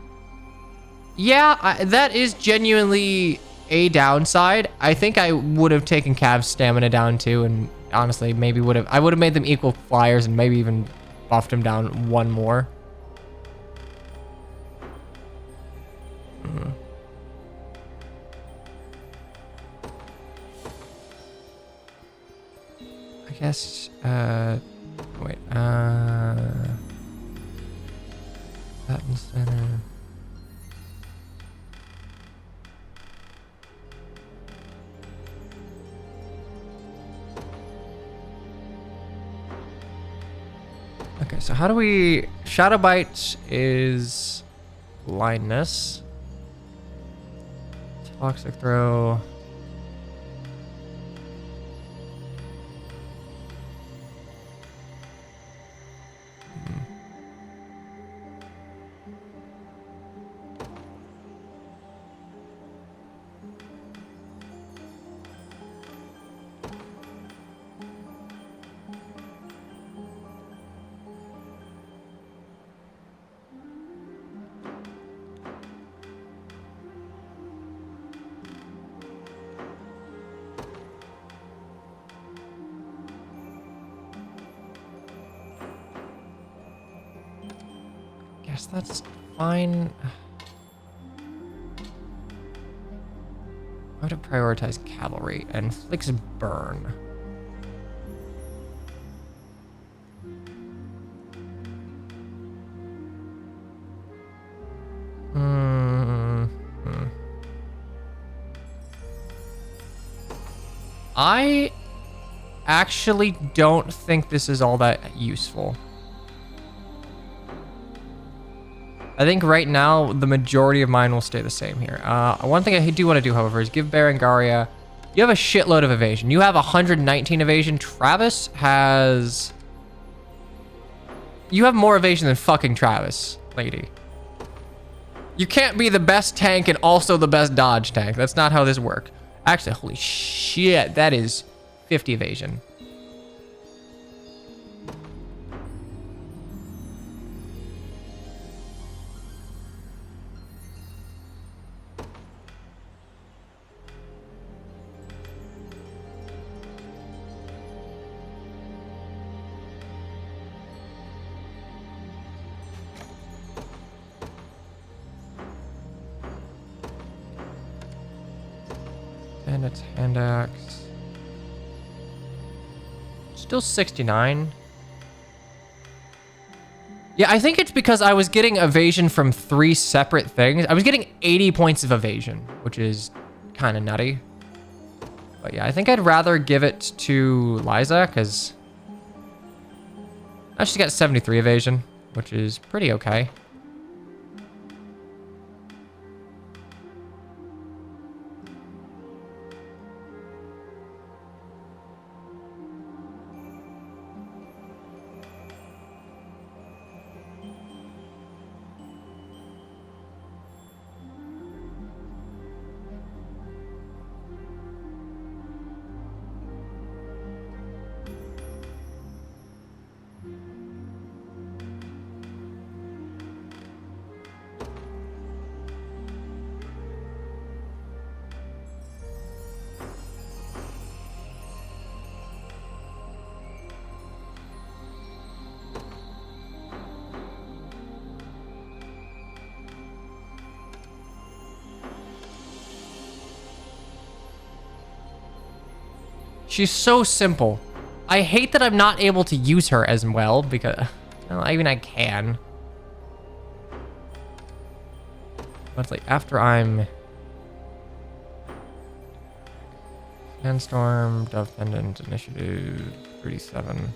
Yeah, that is genuinely a downside. I think I would have taken Cav's stamina down too, and honestly, maybe I would have made them equal flyers and maybe even buffed him down one more. I guess, wait, that in center. Okay, so how do we... Shadow Bite is blindness. Toxic Throw. Guess that's fine. I have to prioritize cavalry and Flicks burn. I actually don't think this is all that useful. I think right now, the majority of mine will stay the same here. One thing I do want to do, however, is give Berengaria... You have a shitload of evasion. You have 119 evasion. Travis has... You have more evasion than fucking Travis, lady. You can't be the best tank and also the best dodge tank. That's not how this works. Actually, holy shit, that is 50 evasion. And it's hand axe. Still 69. Yeah, I think it's because I was getting evasion from 3 separate things. I was getting 80 points of evasion, which is kind of nutty. But yeah, I think I'd rather give it to Liza, because she's got 73 evasion, which is pretty okay. She's so simple. I hate that I'm not able to use her as well because, well, I mean, I can. But it's like after I'm Sandstorm, Dove Pendant, Initiative 37.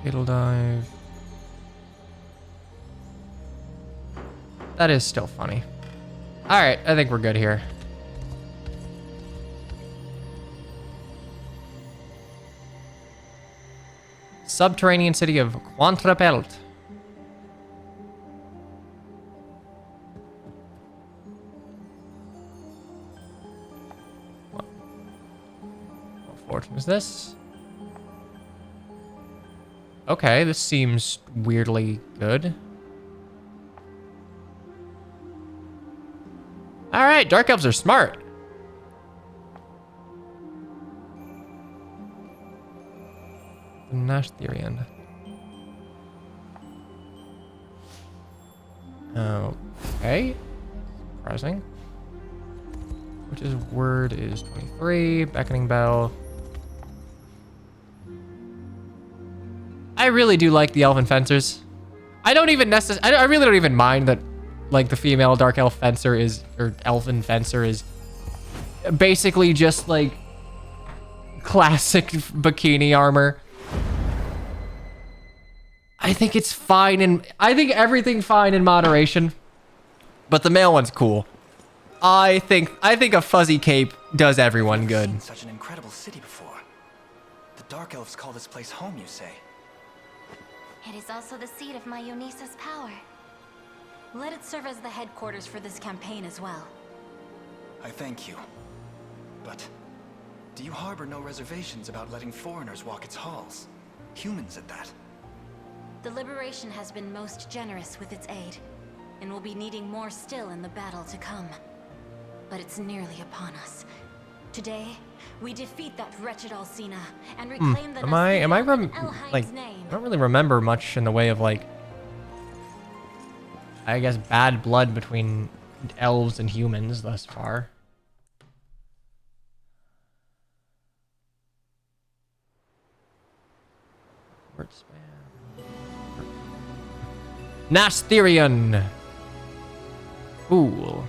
Fatal Dive. That is still funny. Alright, I think we're good here. Subterranean city of Quantrapelt. What fortune is this? Okay, this seems weirdly good. All right, dark elves are smart. The Nasthirian. Okay. Surprising. Which is word is 23. Beckoning bell. I really do like the elven fencers. I don't even necessarily. I really don't even mind that, like, the female dark elf fencer is, or elven fencer is, basically just like classic bikini armor. I think it's fine, and I think everything fine in moderation. But the male one's cool. I think a fuzzy cape does everyone good. I've seen such an incredible city before. The Dark Elves call this place home, you say? It is also the seat of my Eunice's power. Let it serve as the headquarters for this campaign as well. I thank you. But do you harbor no reservations about letting foreigners walk its halls? Humans at that. The Liberation has been most generous with its aid, and will be needing more still in the battle to come. But it's nearly upon us. Today, we defeat that wretched Alcina and reclaim the Am I like, I don't really remember much in the way of, like, I guess, bad blood between elves and humans thus far. Word spam. Nasthirian. Cool.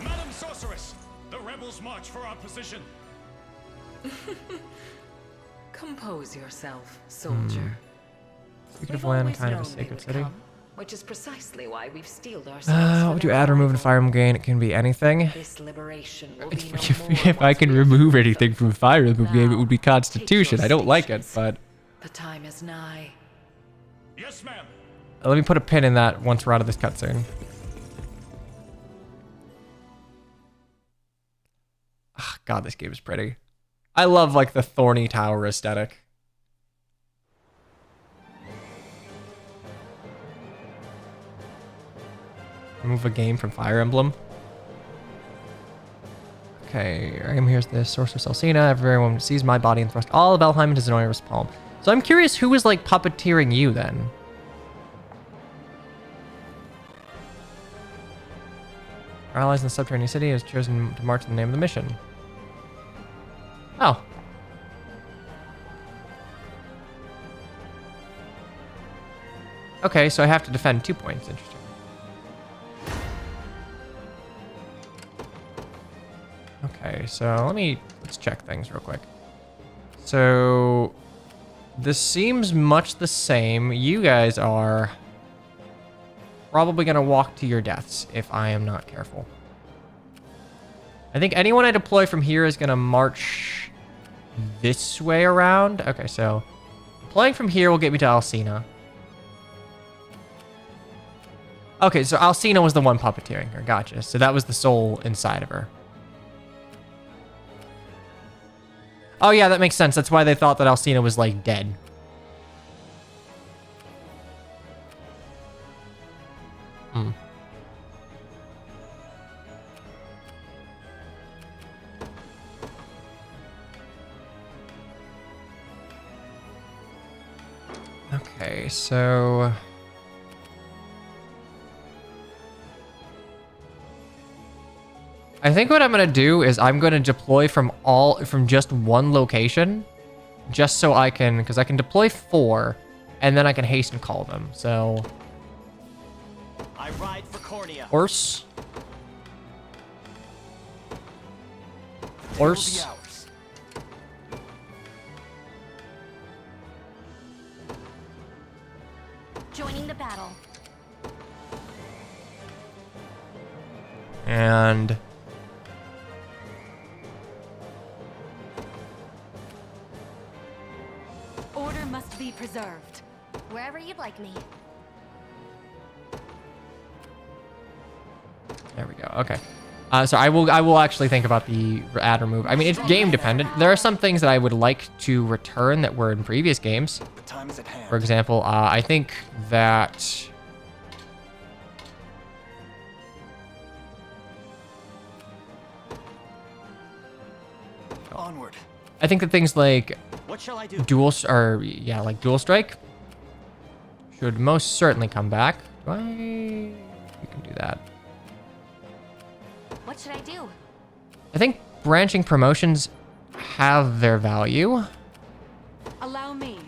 Madam Sorceress, the rebels march for our position. Compose yourself, soldier. Speaking of We've land, always kind of a known they sacred would city. come, which is precisely why we've steeled ourselves. What would you add or remove in Fire Emblem game? It can be anything. This liberation will be no If I could remove anything from Fire Emblem game, it would be Constitution. I don't like it, but the time is nigh. Yes, ma'am. let me put a pin in that once we're out of this cutscene. Oh, God, this game is pretty. I love, like, the thorny tower aesthetic. Remove a game from Fire Emblem. Okay, I am here's the Sorceress Alcina. Everyone sees my body and thrust all of Elheim into Zenoira's palm. So I'm curious who was, like, puppeteering you then? Our allies in the subterranean city has chosen to march in the name of the mission. Oh. Okay, so I have to defend 2 points. Interesting. Okay, so let's check things real quick. So this seems much the same. You guys are probably gonna walk to your deaths if I am not careful. I think anyone I deploy from here is gonna march this way around. Okay, so deploying from here will get me to Alcina. Okay, so Alcina was the one puppeteering her. Gotcha. So that was the soul inside of her. Oh yeah, that makes sense. That's why they thought that Alcina was, like, dead. Okay, so I think what I'm gonna do is I'm gonna deploy from just one location, just so I can, because I can deploy 4, and then I can hasten call them. So I ride for Cornea. horse, horse. Joining the battle. And Order must be preserved. Wherever you'd like me. there we go. Okay. So I will actually think about the add remove. I mean, it's game dependent. There are some things that I would like to return that were in previous games. The time is at hand. For example, I think that... Onward. I think that things like What shall I do? dual strike should most certainly come back. Do I? We can do that. What should I do? I think branching promotions have their value. Allow me.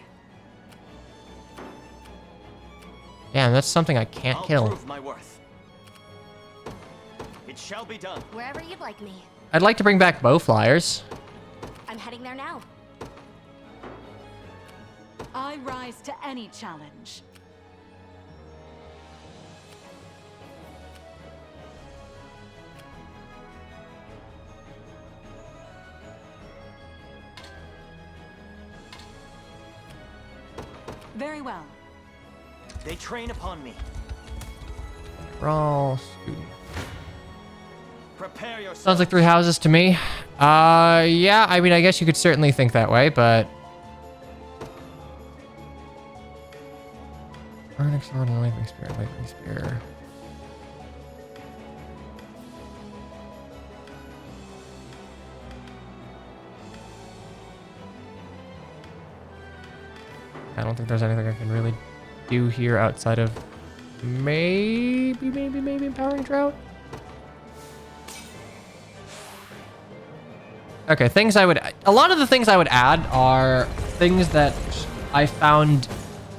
Damn, that's something I can't I'll kill. prove my worth. It shall be done. Wherever you'd like me. I'd like to bring back bow flyers. I'm heading there now. I rise to any challenge. Very well. They train upon me. Raw student. Prepare yourself. Sounds like 3 houses to me. Yeah, I mean, I guess you could certainly think that way, but... Burning sword and lightning spear. I don't think there's anything I can really do here outside of maybe empowering drought. Okay, a lot of the things I would add are things that I found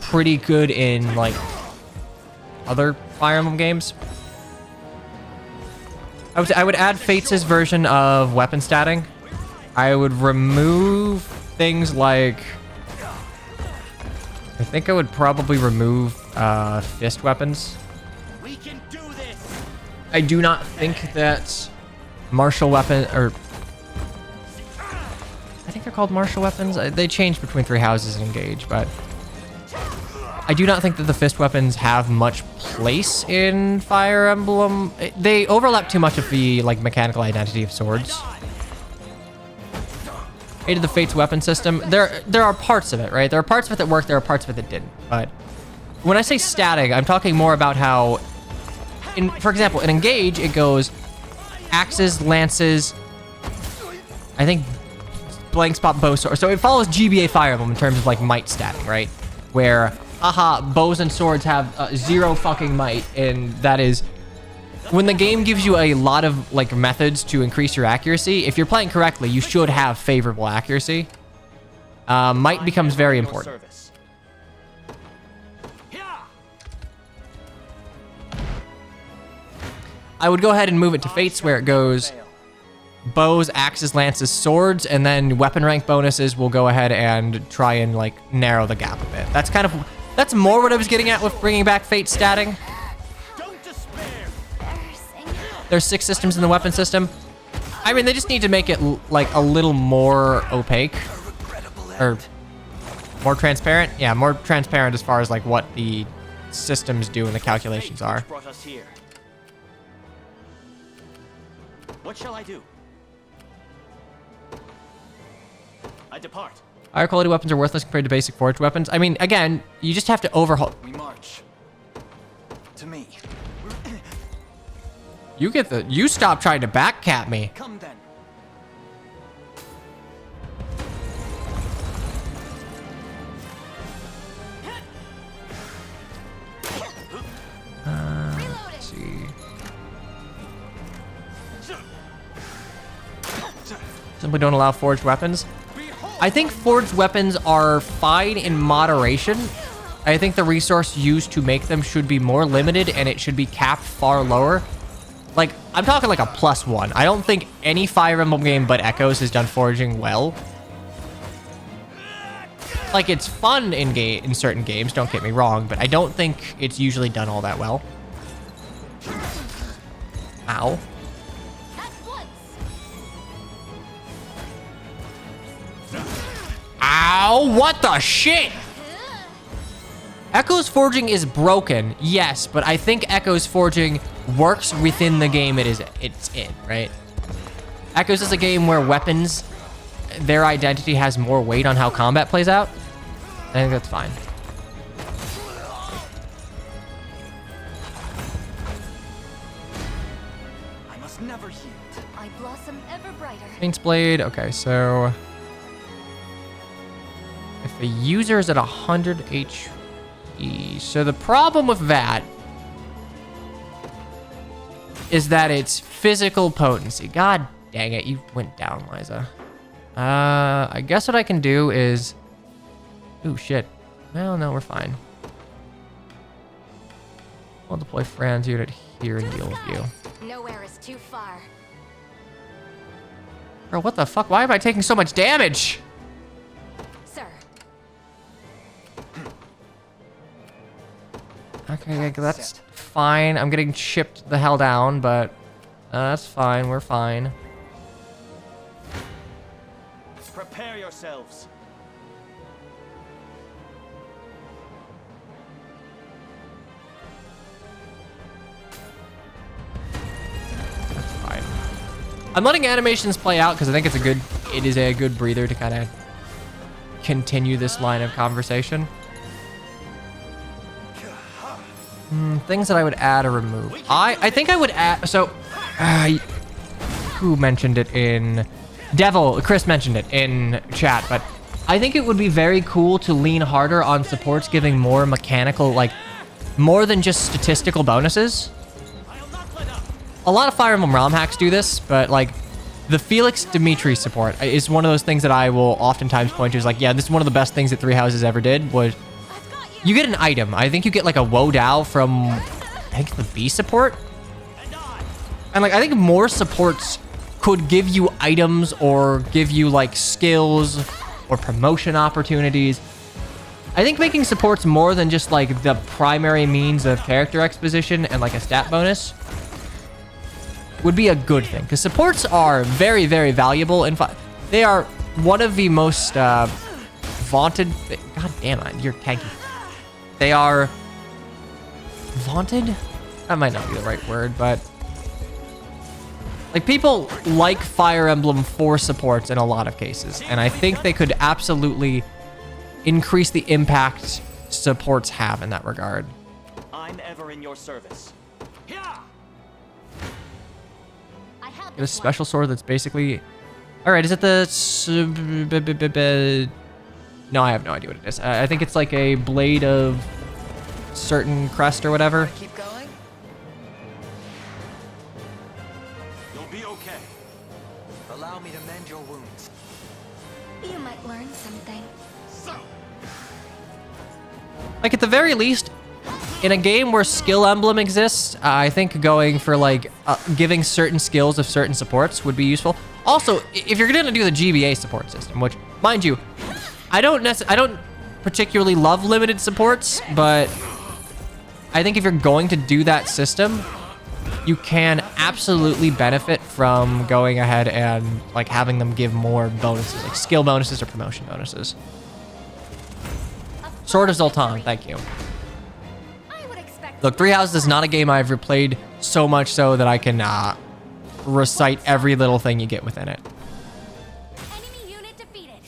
pretty good in like other Fire Emblem games. I would add Fates' version of weapon statting. I would remove things like, I think I would probably remove fist weapons. We can do this. I do not think that martial weapon, or I think they're called martial weapons. They change between 3 houses and engage, but I do not think that the fist weapons have much place in Fire Emblem. They overlap too much of the like mechanical identity of swords. Hated the Fates weapon system. There are parts of it, right? There are parts of it that worked, there are parts of it that didn't. But when I say static, I'm talking more about how, for example, in Engage, it goes axes, lances, I think blank spot bow sword. So it follows GBA Fire Emblem in terms of like might statting, right? Where, bows and swords have 0 fucking might, and that is when the game gives you a lot of like methods to increase your accuracy. If you're playing correctly, you should have favorable accuracy. Might becomes very important. I would go ahead and move it to Fates, where it goes bows, axes, lances, swords, and then weapon rank bonuses will go ahead and try and like narrow the gap a bit. That's more what I was getting at with bringing back Fate statting. Don't despair. There's 6 systems in the weapon system. I mean, they just need to make it like a little more opaque or more transparent. Yeah, more transparent as far as like what the systems do and the calculations are. Brought us here. What shall I do? I depart. Higher quality weapons are worthless compared to basic forged weapons. I mean, again, you just have to overhaul. We march. To me. You stop trying to backcat me. Come then. Let's see. Simply don't allow forged weapons. I think forged weapons are fine in moderation. I think the resource used to make them should be more limited, and it should be capped far lower. Like, I'm talking like a +1. I don't think any Fire Emblem game but Echoes has done forging well. Like, it's fun in certain games, don't get me wrong, but I don't think it's usually done all that well. Ow. Ow, what the shit? Echo's Forging is broken, yes, but I think Echo's Forging works within the game it's in, right? Echoes is a game where weapons, their identity has more weight on how combat plays out. I think that's fine. I must never yield. I blossom ever brighter. Saint's Blade, okay, so if a user is at 100 HP, so the problem with that is that it's physical potency. God dang it, you went down, Liza. I guess what I can do is, ooh, shit. Well, no, we're fine. I'll deploy Fran's unit here and deal with you. Nowhere is too far. Bro, what the fuck? Why am I taking so much damage? Sir. Okay, that's fine. I'm getting chipped the hell down, but that's fine. We're fine. Prepare yourselves. That's fine. I'm letting animations play out because I think it is a good breather to kind of continue this line of conversation. Things that I would add or remove. I think I would add, so who mentioned it in Chris mentioned it in chat, but I think it would be very cool to lean harder on supports giving more mechanical, like more than just statistical bonuses. A lot of Fire Emblem ROM hacks do this, but like the Felix Dimitri support is one of those things that I will oftentimes point to as like, yeah, this is one of the best things that Three Houses ever did was you get an item. I think you get like a Wodow from, I think the B support. And like, I think more supports could give you items or give you like skills or promotion opportunities. I think making supports more than just like the primary means of character exposition and like a stat bonus would be a good thing. Because supports are very, very valuable. They are one of the most vaunted, god damn it, you're tanky. They are vaunted? That might not be the right word, but like people like Fire Emblem for supports in a lot of cases. And I think they could absolutely increase the impact supports have in that regard. I'm ever in your service. Get a special sword that's basically... Alright, is it the... No, I have no idea what it is. I think it's like a blade of certain crest or whatever. Keep going. You'll be okay. Allow me to mend your wounds. You might learn something. Like at the very least, in a game where skill emblem exists, I think going for like giving certain skills of certain supports would be useful. Also, if you're gonna do the GBA support system, which, mind you, I don't particularly love limited supports, but I think if you're going to do that system, you can absolutely benefit from going ahead and like having them give more bonuses, like skill bonuses or promotion bonuses. Sword of Zoltan, thank you. Look, Three Houses is not a game I've replayed so much so that I can recite every little thing you get within it. Enemy unit defeated.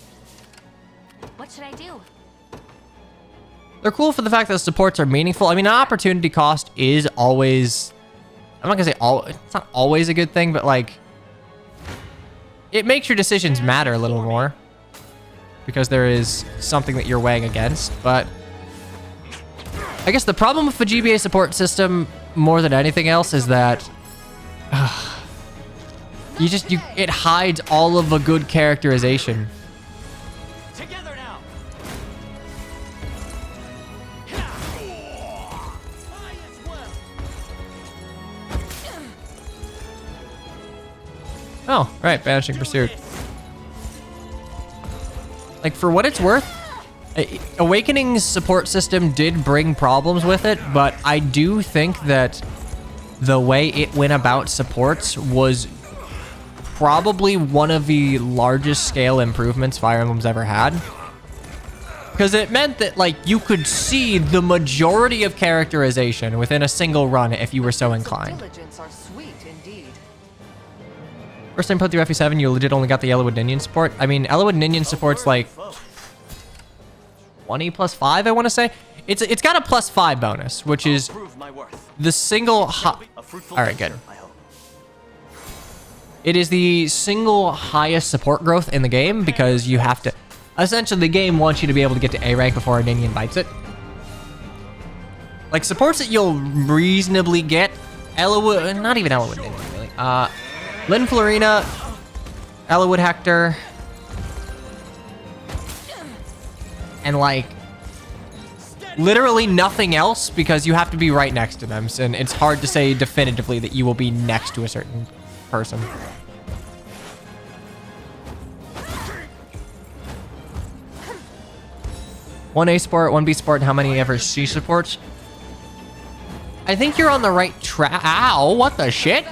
What should I do? They're cool for the fact that the supports are meaningful. I mean, an opportunity cost is always... I'm not gonna say it's not always a good thing, but like... It makes your decisions matter a little more. Because there is something that you're weighing against, but... I guess the problem with the GBA support system, more than anything else, is that... it hides all of the good characterization. Together now. Oh, right, Banishing Pursuit. Like, for what it's worth, Awakening's support system did bring problems with it, but I do think that the way it went about supports was probably one of the largest scale improvements Fire Emblem's ever had. because it meant that like you could see the majority of characterization within a single run if you were so inclined. Diligence are sweet indeed. First time put through FE7, you legit only got the Yellowwood Ninian support. I mean, Yellowwood Ninian support's like 20 plus 5, I want to say. It's got a plus 5 bonus, which is the single all right, good. It is the single highest support growth in the game because you have to... Essentially, the game wants you to be able to get to A rank before a Ninian bites it. Like, supports that you'll reasonably get... Yellowwood... Not even Yellowwood Ninian, really. Lyn Florina, Yellowwood Hector... And, like... literally nothing else because you have to be right next to them. And it's hard to say definitively that you will be next to a certain person. One A support, one B support, and how many ever C supports? I think you're on the right track. Ow, what the shit?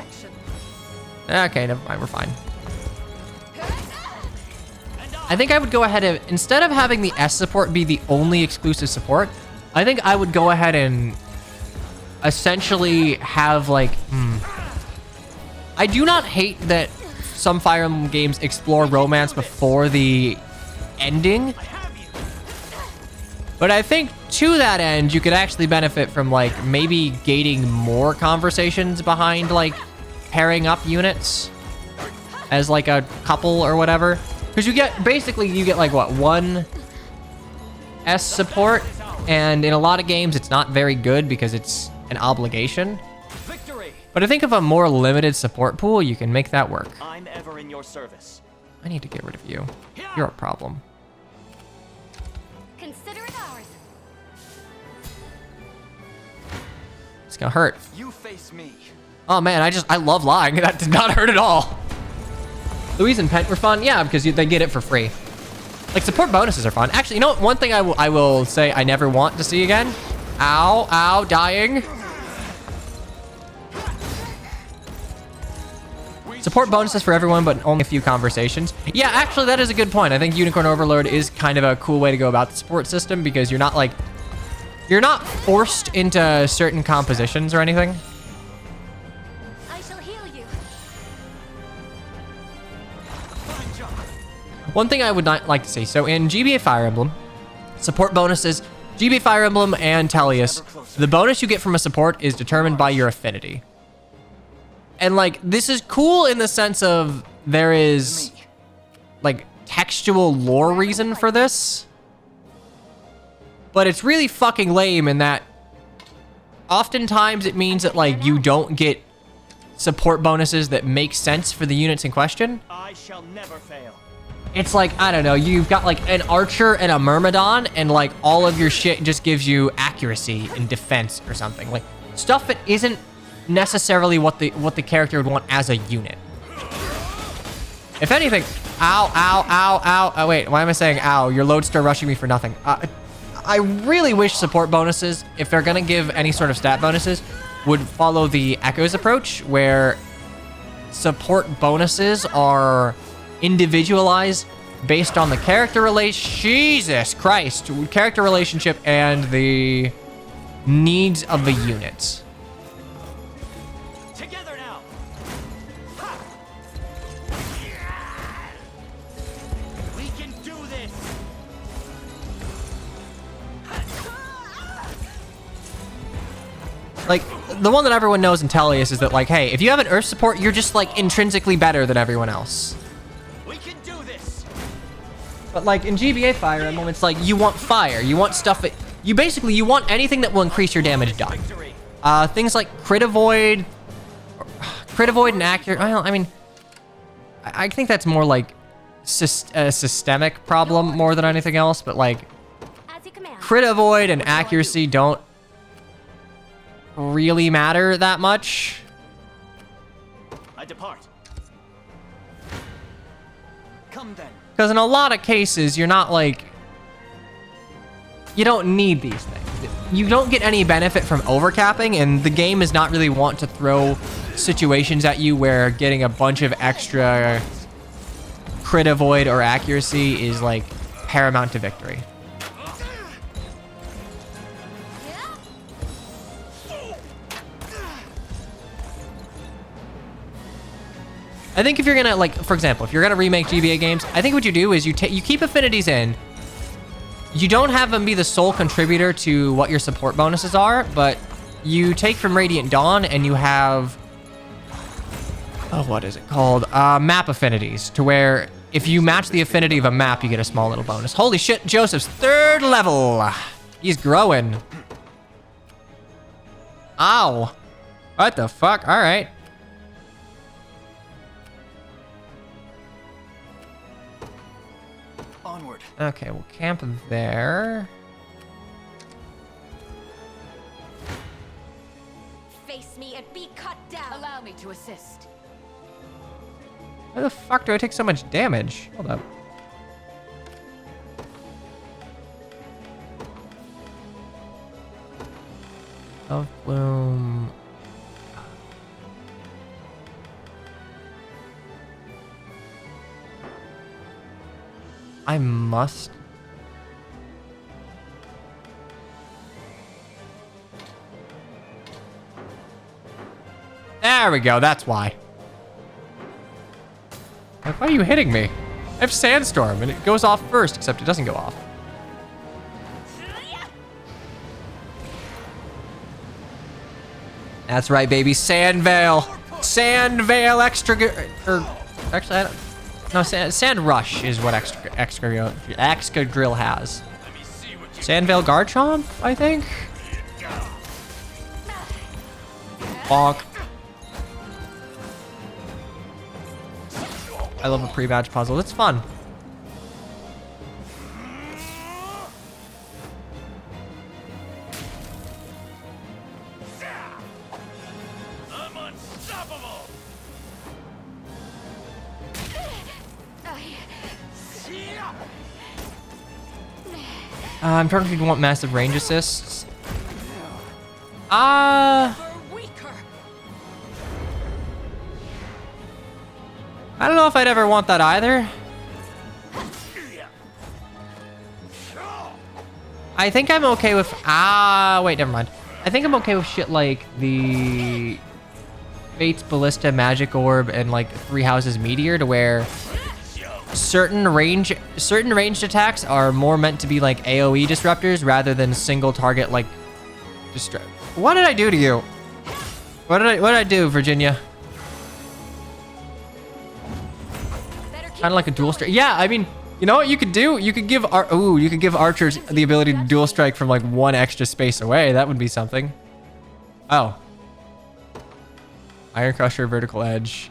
Okay, never mind, we're fine. I think I would go ahead and, instead of having the S support be the only exclusive support, I think I would go ahead and essentially have like, I do not hate that some Fire Emblem games explore romance before the ending, but I think to that end, you could actually benefit from like maybe gating more conversations behind like pairing up units as like a couple or whatever. Because you get, basically you get like what, one S support, and in a lot of games it's not very good because it's an obligation. Victory. But I think of a more limited support pool, you can make that work. I'm ever in your service. I need to get rid of you. You're a problem. Consider it ours. It's gonna hurt. You face me. Oh man, I love lying. That did not hurt at all. Louise and Pent were fun. Yeah, because they get it for free. Like, support bonuses are fun. Actually, you know what? One thing I will say I never want to see again. Ow, ow, dying. Support bonuses for everyone, but only a few conversations. Yeah, actually, that is a good point. I think Unicorn Overlord is kind of a cool way to go about the support system because you're not like... You're not forced into certain compositions or anything. I shall heal you. One thing I would not like to see, so in GBA Fire Emblem, support bonuses, GBA Fire Emblem and Tellius, the bonus you get from a support is determined by your affinity. And like, this is cool in the sense of there is like textual lore reason for this, but it's really fucking lame in that oftentimes it means that like you don't get support bonuses that make sense for the units in question. I shall never fail. It's like, I don't know, you've got like an archer and a myrmidon and like all of your shit just gives you accuracy and defense or something. Like stuff that isn't necessarily what the character would want as a unit. If anything, ow, ow, ow, ow. Oh wait, why am I saying ow? Your lodestar rushing me for nothing. I really wish support bonuses, if they're gonna give any sort of stat bonuses, would follow the Echoes approach, where support bonuses are individualized based on the character character relationship and the needs of the units. Together now. We can do this. Like, the one that everyone knows in Tellius is that, like, hey, if you have an Earth support, you're just, like, intrinsically better than everyone else. We can do this. But, like, in GBA Fire Emblem, it's like, you want fire. You want stuff that... You want anything that will increase your damage done. Things like Crit Avoid and Accurate... Well, I mean... I think that's more, like, a systemic problem more than anything else, but, like... As you command. Crit Avoid and Accuracy don't really matter that much. I depart. Come then. Because in a lot of cases, you're not like... You don't need these things. You don't get any benefit from overcapping, and the game is not really want to throw situations at you where getting a bunch of extra crit avoid or accuracy is like paramount to victory. I think if you're gonna, like, for example, if you're gonna remake GBA games, I think what you do is you keep affinities in. You don't have them be the sole contributor to what your support bonuses are, but you take from Radiant Dawn and you have, oh, what is it called? Map affinities, to where if you match the affinity of a map, you get a small little bonus. Holy shit, Joseph's 3rd level. He's growing. Ow. What the fuck? All right. Onward. Okay, we'll camp there. Face me and be cut down. Allow me to assist. Why the fuck do I take so much damage? Hold up. Of Bloom. I must. There we go. That's why. Like, why are you hitting me? I have Sandstorm, and it goes off first, except it doesn't go off. That's right, baby. Sand Veil. Sand Veil extra... Or, actually, I don't... No, Sand Rush is what Excadrill has. Sand Veil Garchomp, I think? Bonk. I love a pre-match puzzle. It's fun. I'm unstoppable. I'm trying to think if you want massive range assists. I don't know if I'd ever want that either. I think I'm okay with... wait, never mind. I think I'm okay with shit like the Fate's Ballista, Magic Orb, and like Three Houses Meteor, to where certain ranged attacks are more meant to be like AoE disruptors rather than single target like What did I do to you? What did I do, Virginia? Kind of like a dual strike. Yeah, I mean, you know what you could do? You could give archers the ability to dual strike from like one extra space away. That would be something. Oh. Iron Crusher, Vertical Edge.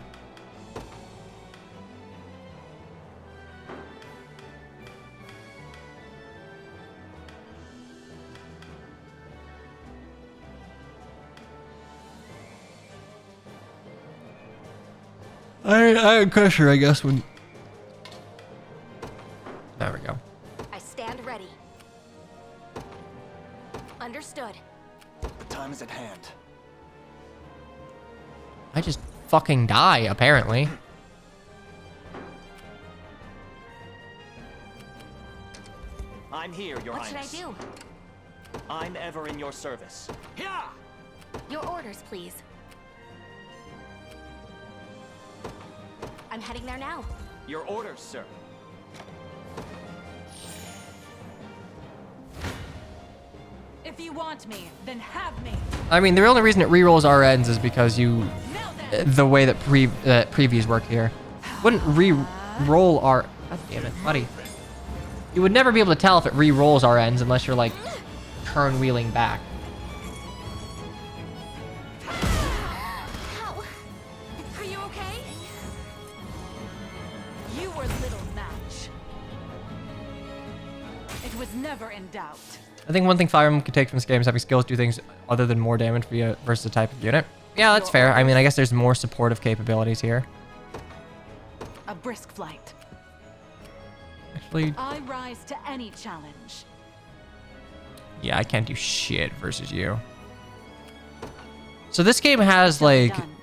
Iron Crusher, I guess, would... There we go. I stand ready. Understood. The time is at hand. I just fucking die, apparently. I'm here, Your What should I Highness. do? I'm ever in your service. Yeah. Your orders, please. I'm heading there now. Your orders, sir. If you want me, then have me. I mean, the only reason it rerolls RNs is because you... Now then. The way that previews work here. Wouldn't re-roll R... God damn it, buddy. You would never be able to tell if it re-rolls RNs unless you're, like, turn-wheeling back. Ow. Are you okay? You were little match. It was never in doubt. I think one thing Fire Emblem can take from this game is having skills do things other than more damage versus the type of unit. Yeah, that's fair. I mean, I guess there's more supportive capabilities here. A brisk flight. Actually, I rise to any challenge. yeah, I can't do shit versus you. So this game has, like, Done.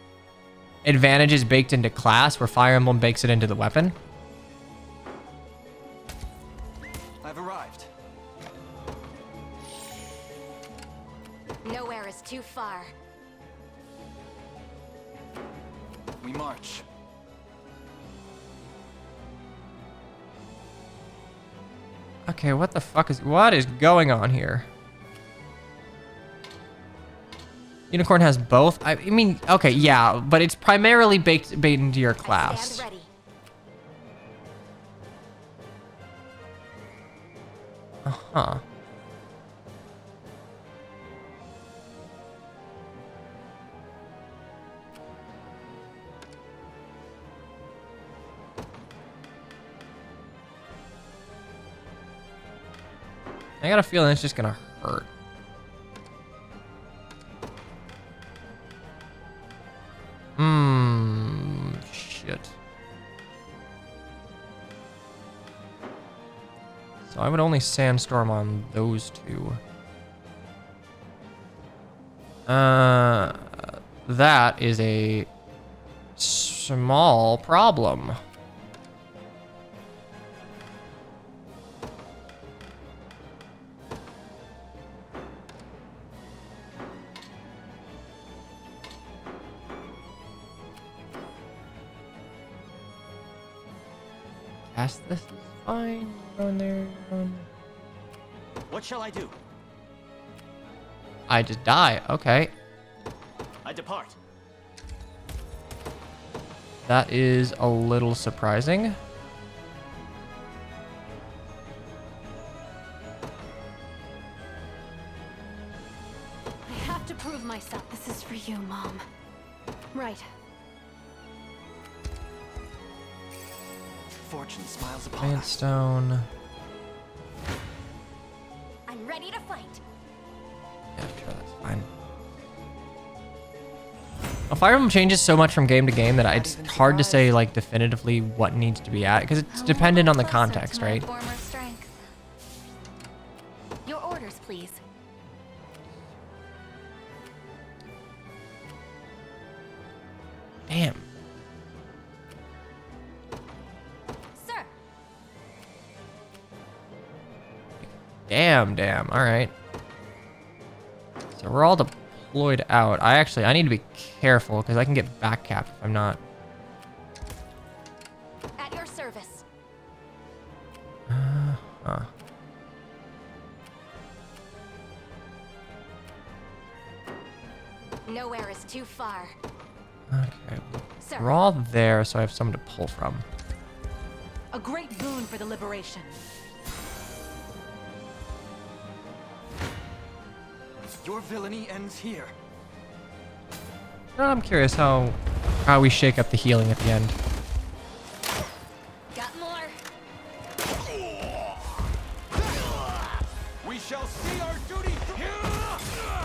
advantages baked into class where Fire Emblem bakes it into the weapon. I've arrived. Nowhere is too far. We march. Okay, what is going on here? Unicorn has both. I mean, okay, yeah, but it's primarily baked into your class. Stand ready. Uh-huh. I got a feeling it's just gonna hurt. Shit. So I would only sandstorm on those two. That is a small problem. Cast this is fine. On there. What shall I do? I just die. Okay. I depart. That is a little surprising. I have to prove myself. This is for you, Mom. Right. Fortune smiles upon us. Stone. I'm ready to fight. Yeah, sure, that's fine. Well, Fire Emblem changes so much from game to game that it's hard to say like definitively what needs to be at because it's dependent on the context, right? Former strength. Your orders, please. Damn. Sir. Damn. All right. So we're all deployed out. I need to be careful because I can get back capped if I'm not. At your service. Huh. Nowhere is too far. Okay. Sir. We're all there, so I have someone to pull from. A great boon for the liberation. Your villainy ends here. I'm curious how we shake up the healing at the end. Got more. We shall see our duty through.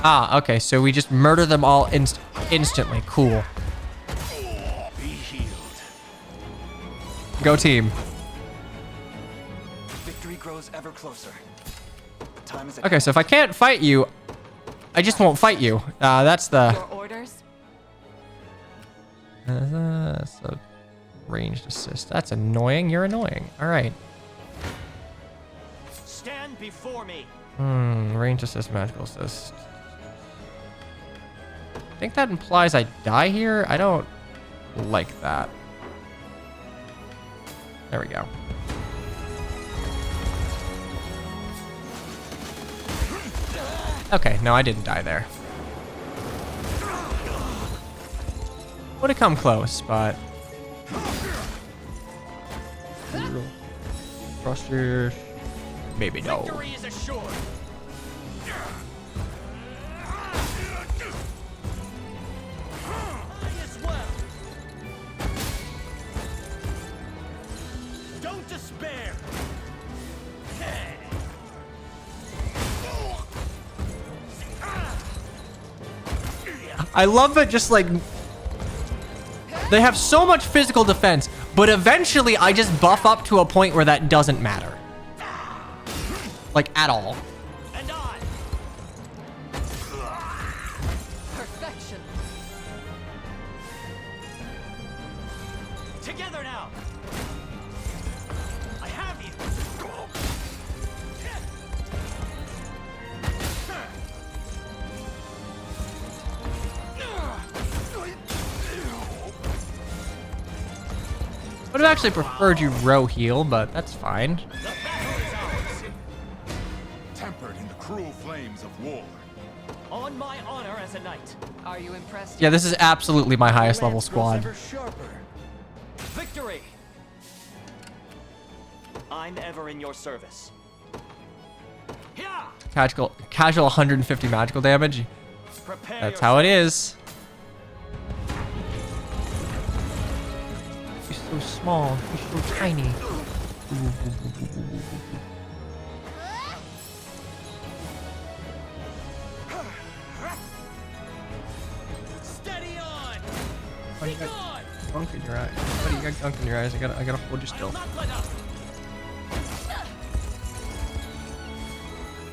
Ah, okay. So we just murder them all instantly. Cool. Be healed. Go team. Victory grows ever closer. The time is at Okay, so if I can't fight you, I just won't fight you. That's the... Your orders? That's a ranged assist. That's annoying. You're annoying. All right. Stand before me. Ranged assist, magical assist. I think that implies I die here. I don't like that. There we go. Okay, no, I didn't die there. Would have come close, but... Thrusters. Maybe no. Victory is assured. Might as well. Don't despair. I love that just like... They have so much physical defense, but eventually I just buff up to a point where that doesn't matter. Like, at all. And I. Perfection. Together now. I have you. Would have actually preferred you row heal, but that's fine. The battle is ours. tempered in the cruel flames of war. On my honor as a knight. Are you impressed? Yeah, this is absolutely my highest level Lance grows squad. ever sharper. Victory! I'm ever in your service. Yeah! Casual 150 magical damage. Prepare That's how it is. He's so small. He's so tiny. Steady on! Oh, you Be got gone! gunk in your eye. Buddy, you got gunk in your eyes. I gotta hold you still. I'll not let up!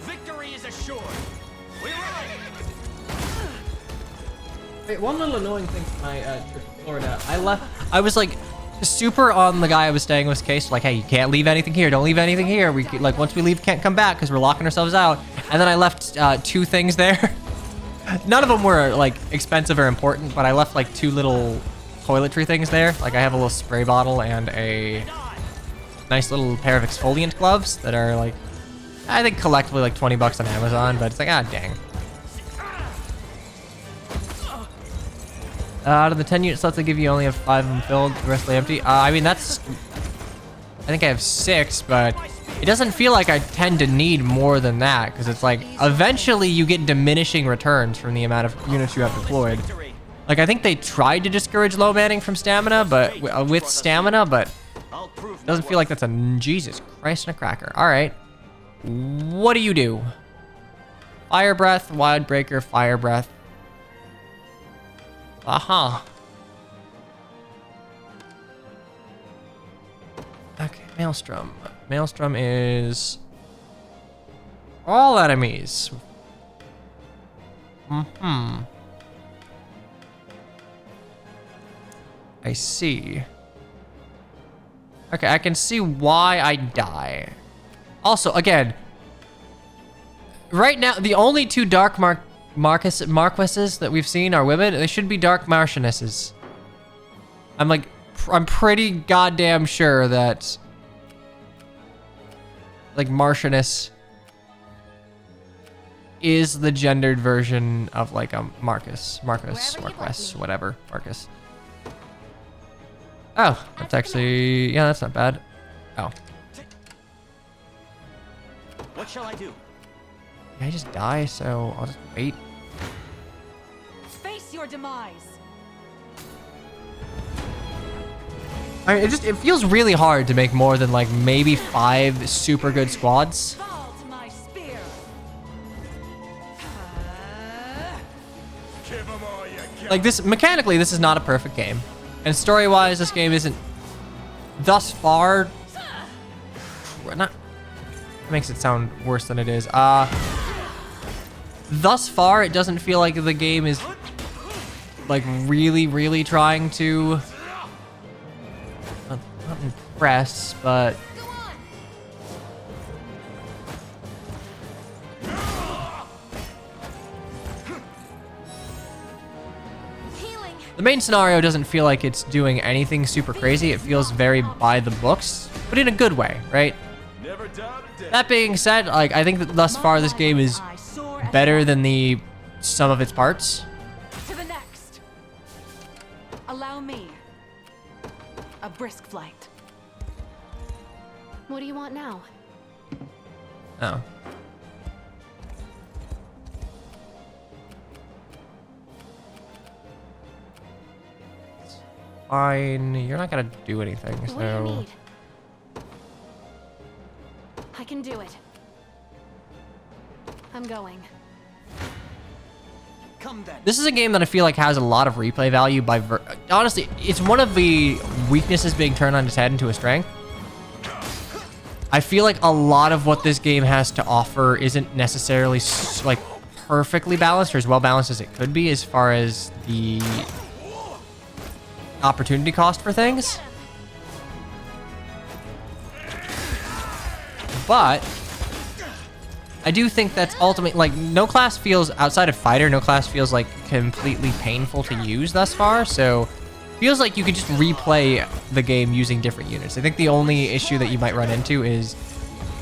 Victory is assured! We ride! Wait, one little annoying thing for my trip to Florida. I was like super on the guy I was staying with case, like, hey, you can't leave anything here. Don't leave anything here. We like once we leave, can't come back because we're locking ourselves out. And then I left 2 things there. None of them were like expensive or important, but I left like 2 little toiletry things there. Like I have a little spray bottle and a nice little pair of exfoliant gloves that are like, I think collectively like 20 bucks on Amazon, but it's like, ah, dang. Out of the 10 unit slots they give you, only have 5 of them filled, the rest are empty. I mean, that's, I think I have 6, but it doesn't feel like I tend to need more than that, because it's like, eventually you get diminishing returns from the amount of units you have deployed. Like, I think they tried to discourage low manning from stamina, but with stamina, but it doesn't feel like that's a, Jesus Christ and a cracker. All right. What do you do? Fire breath, wild breaker, fire breath. Aha. Okay, Maelstrom. Maelstrom is all enemies. I see. Okay, I can see why I die. Also, again, right now, the only 2 Dark Marquises that we've seen are women. They should be Dark Marchionesses. I'm pretty goddamn sure that, like, Marchioness is the gendered version of, like, a Marcus, whatever, Marcus. Oh, that's actually, yeah, that's not bad. Oh. What shall I do? I just die, so I'll just wait. Face your demise. I mean, it feels really hard to make more than like maybe 5 super good squads. Fall to my spear. Give 'em all you got. Like this, mechanically, this is not a perfect game. And story-wise, this game isn't, thus far, not, it makes it sound worse than it is. Thus far, it doesn't feel like the game is like really trying to not impress, but the main scenario doesn't feel like it's doing anything super crazy. It feels very by the books, but in a good way, right? Never doubt a day. That being said, like, I think that thus far this game is better than the sum of its parts. To the next. Allow me a brisk flight. What do you want now? Oh. Fine, you're not gonna do anything, What do you so... need? I can do it. I'm going. Come then. This is a game that I feel like has a lot of replay value by... Honestly, it's one of the weaknesses being turned on its head into a strength. I feel like a lot of what this game has to offer isn't necessarily like perfectly balanced or as well balanced as it could be as far as the opportunity cost for things. But I do think that's ultimately, like, no class feels, outside of fighter, no class feels like completely painful to use thus far, so feels like you could just replay the game using different units. I think the only issue that you might run into is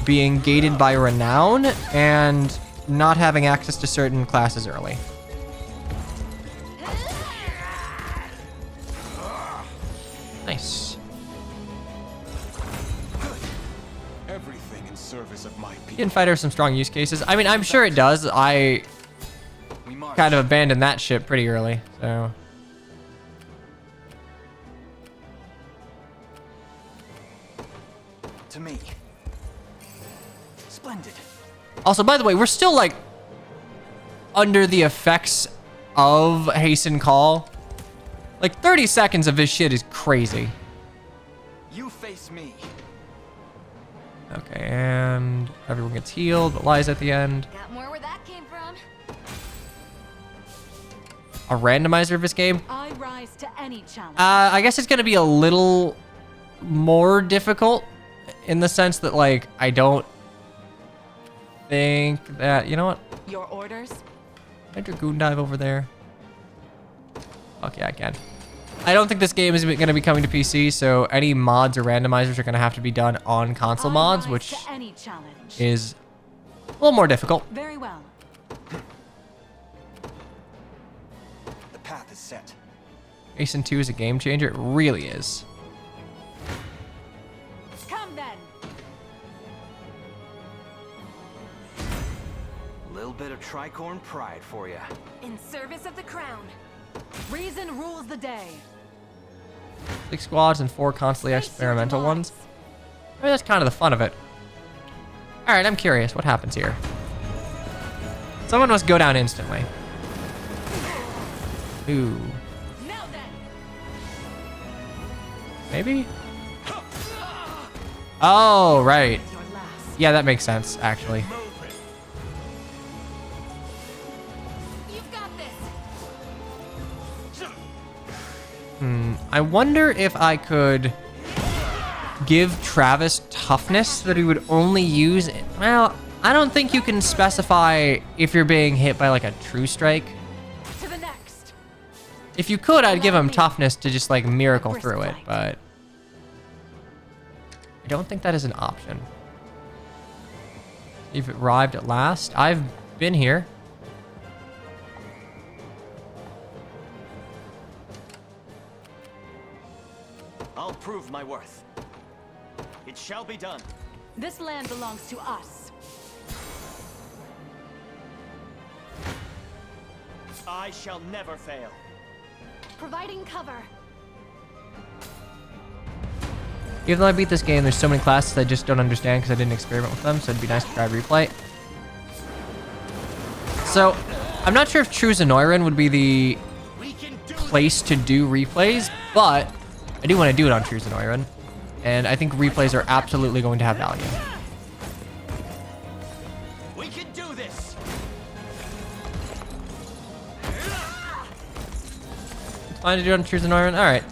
being gated by renown and not having access to certain classes early. Nice. Everything in service of my people. Infighter has some strong use cases. I mean, I'm sure it does. I We march. kind of abandoned that ship pretty early, so. To me. Splendid. Also, by the way, we're still like under the effects of Hasten Call. Like 30 seconds of this shit is crazy. You face me. Okay, and everyone gets healed, but Lies at the end. Got more where that came from. A randomizer of this game. I rise to any challenge. I guess it's gonna be a little more difficult in the sense that like I don't think that, you know what? Your orders? Can I Dragoon dive over there? Okay, I can. I don't think this game is going to be coming to PC, so any mods or randomizers are going to have to be done on console mods, I rise which to any challenge. is a little more difficult. Very well. The path is set. Hasten 2 is a game changer. It really is. Come then. Little bit of tricorn pride for you. In service of the crown. Reason rules the day. 6 squads and 4 constantly experimental ones. I mean, that's kind of the fun of it. All right, I'm curious. What happens here? Someone must go down instantly. Ooh. Now then. Maybe? Oh, right. Your last. Yeah, that makes sense, actually. You've got this. I wonder if I could give Travis toughness that he would only use. Well, I don't think you can specify if you're being hit by like a true strike. To the next. If you could, I'd give him toughness to just like miracle through it, but I don't think that is an option. You've arrived at last. I've been here. I'll prove my worth. It shall be done. This land belongs to us. I shall never fail. Providing cover. Even though I beat this game, there's so many classes I just don't understand because I didn't experiment with them, so it'd be nice to try a replay. So, I'm not sure if True Zenoiran would be the place to do replays, but I do want to do it on True Zenoiran, and I think replays are absolutely going to have value. We can do this. It's fine to do it on True Zenoiran? Alright.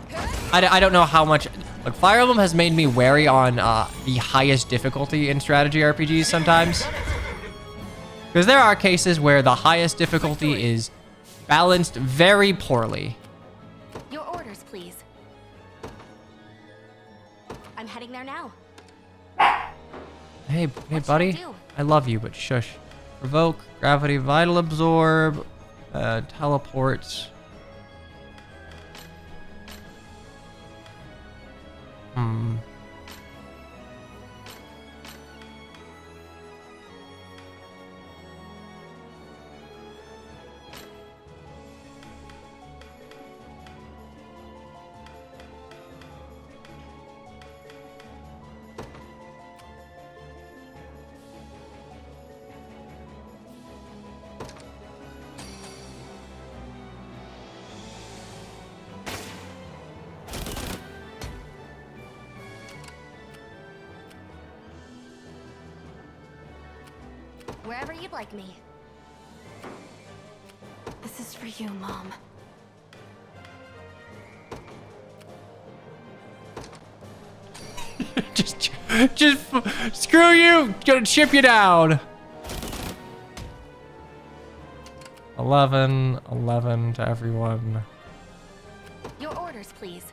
I don't know how much... Look, Fire Emblem has made me wary on the highest difficulty in strategy RPGs sometimes. Because there are cases where the highest difficulty is balanced very poorly. Your orders, please. I'm heading there now. Hey should I buddy. do? I love you, but shush. Provoke, Gravity, Vital Absorb, Teleport. Wherever you'd like me. This is for you, Mom. just screw you. Gonna chip you down. 11 to everyone. Your orders, please.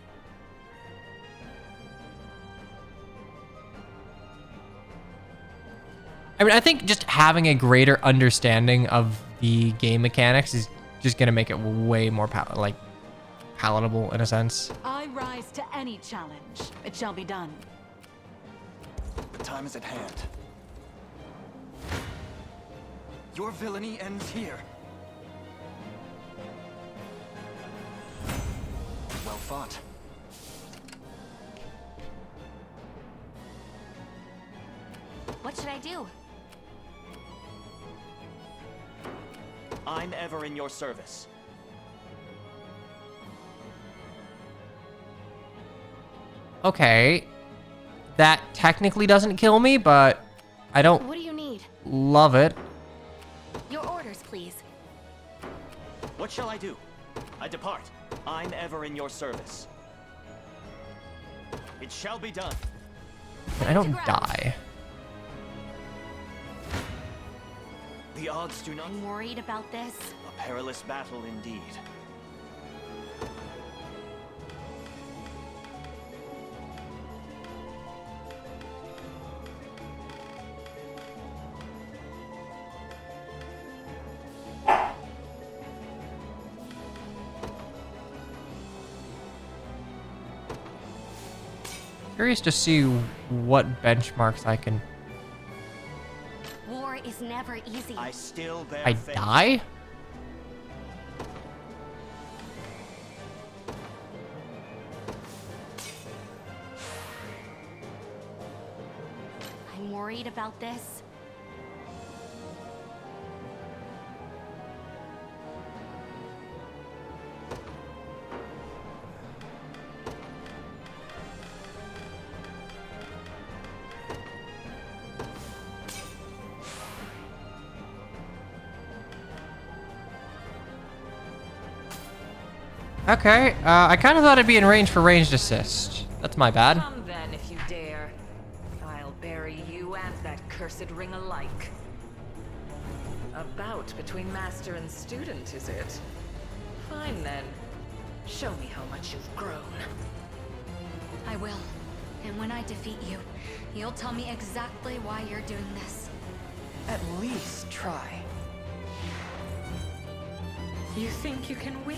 I mean, I think just having a greater understanding of the game mechanics is just gonna make it way more palatable in a sense. I rise to any challenge. It shall be done. The time is at hand. Your villainy ends here. Well fought. What should I do? I'm ever in your service. Okay. That technically doesn't kill me, but I don't What do you need? love it. Your orders, please. What shall I do? I depart. I'm ever in your service. It shall be done. I don't die. The odds do not... I'm worried about this. A perilous battle indeed. Curious to see what benchmarks I can... War is never easy. I still bear I faith. die? I'm worried about this. Okay, I kind of thought I'd be in range for ranged assist. That's my bad. Come then, if you dare. I'll bury you and that cursed ring alike. A bout between master and student, is it? Fine then. Show me how much you've grown. I will. And when I defeat you, you'll tell me exactly why you're doing this. At least try. You think you can win?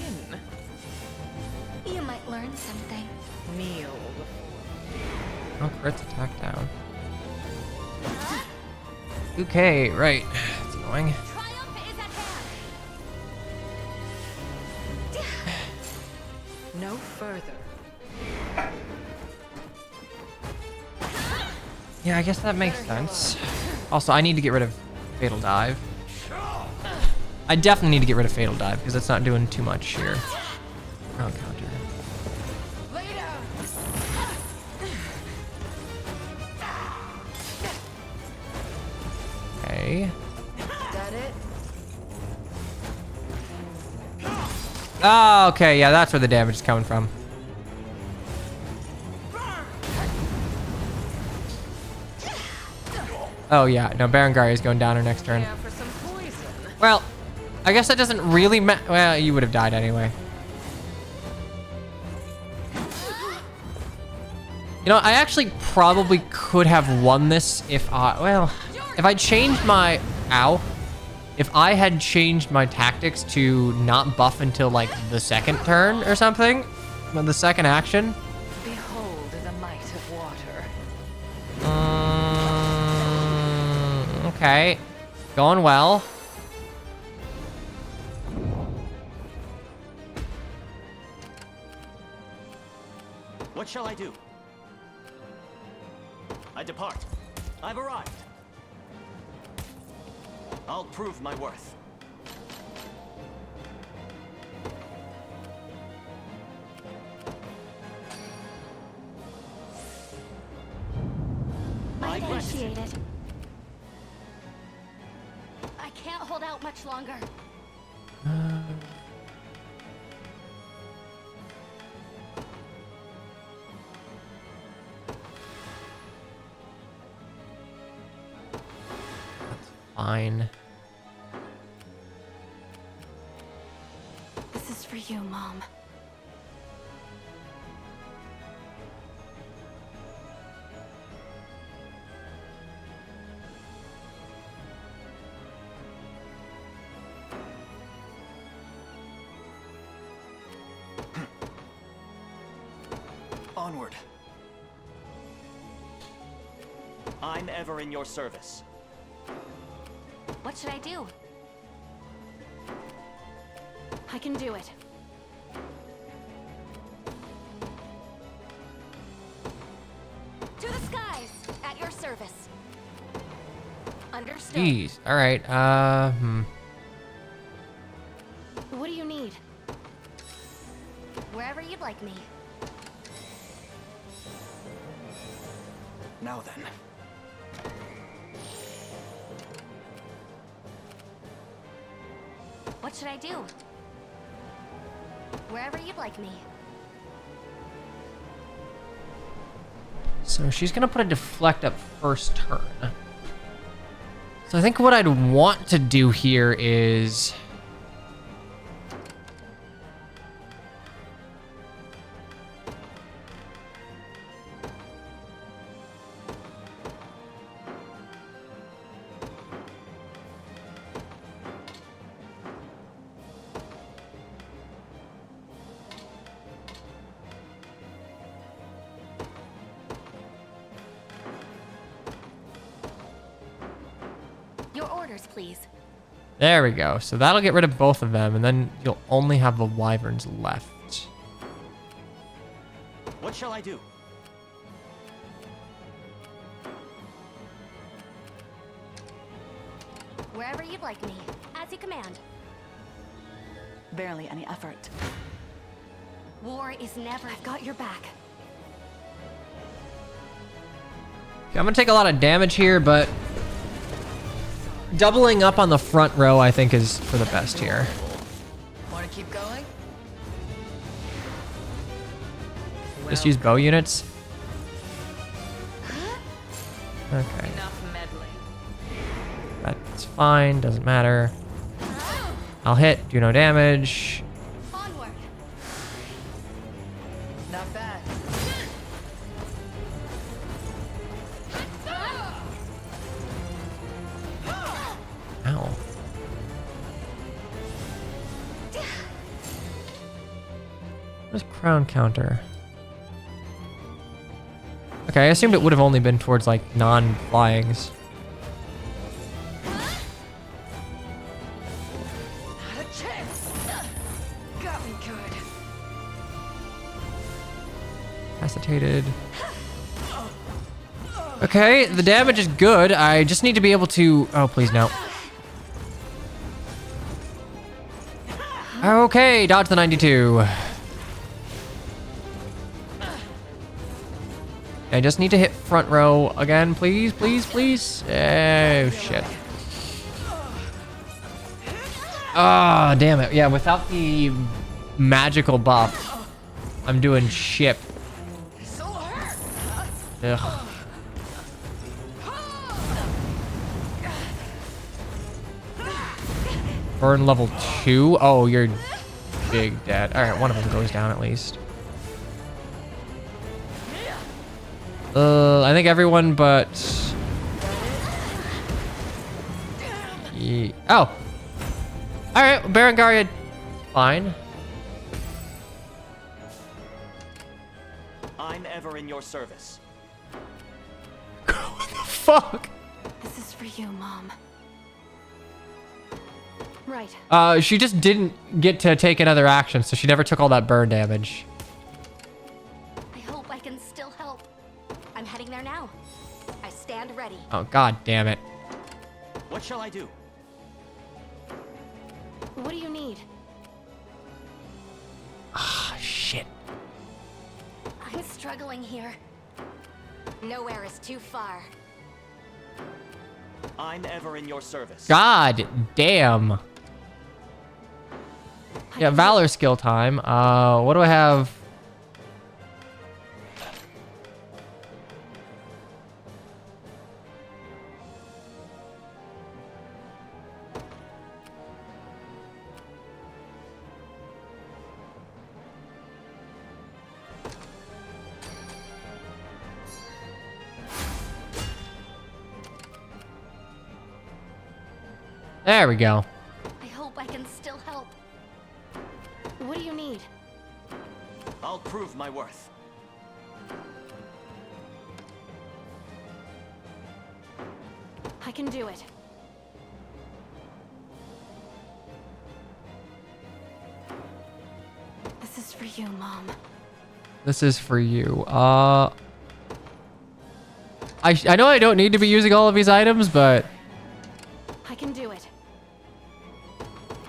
You might learn something. Kneel. Oh, crit's attack down. Okay, right. It's annoying. Triumph is at hand! No further. Yeah, I guess that makes sense. Also, I need to get rid of Fatal Dive. I definitely need to get rid of Fatal Dive because it's not doing too much here. Oh, counter. Okay. That it? Oh, okay, yeah, that's where the damage is coming from. Oh yeah, no, Berengar is going down her next turn. Yeah, for some poison. Well, I guess that doesn't really well, you would have died anyway. You know, I actually probably could have won this if I changed my... Ow. If I had changed my tactics to not buff until, like, the second turn or something, the second action. Behold the might of water. Okay. Going well. What shall I do? I depart. I've arrived. I'll prove my worth. Might I rest. initiate it. I can't hold out much longer. Fine. This is for you, Mom. Onward. I'm ever in your service. What should I do? I can do it. To the skies! At your service. Understood. Jeez. All right. What do you need? Wherever you'd like me. Now then. What should I do? Wherever you'd like me. So she's gonna put a deflect up first turn. So I think what I'd want to do here is... Your orders, please. There we go. So that'll get rid of both of them, and then you'll only have the wyverns left. What shall I do? Wherever you'd like me. As you command. Barely any effort. War is never... I've got your back. Okay, I'm gonna take a lot of damage here, but doubling up on the front row, I think, is for the best here. Want to keep going? Just use bow units. Okay, Enough meddling. that's fine. Doesn't matter. I'll hit. Do no damage. Onward. Not bad. Ow. What is crown counter? Okay, I assumed it would have only been towards like non-flyings. Not a chance. Got me good. Incapacitated. Okay, the damage is good. I just need to be able to... Oh, please, no. Okay, dodge the 92. I just need to hit front row again, please, please, please. Oh, shit. Ah, damn it. Yeah, without the magical buff, I'm doing shit. Ugh. Burn level 2? Oh, you're big dead. Alright, one of them goes down at least. I think everyone but... Oh! Alright, Berengaria, fine. I'm ever in your service. What the fuck? This is for you, Mom. Right. She just didn't get to take another action, so she never took all that burn damage. I hope I can still help. I'm heading there now. I stand ready. Oh, god damn it. What shall I do? What do you need? Ah, shit. I'm struggling here. Nowhere is too far. I'm ever in your service. God damn. Yeah, Valor skill time. What do I have? There we go. I hope I can still help. What do you need? I'll prove my worth. I can do it. This is for you, Mom. This is for you. I know I don't need to be using all of these items, but I can do it.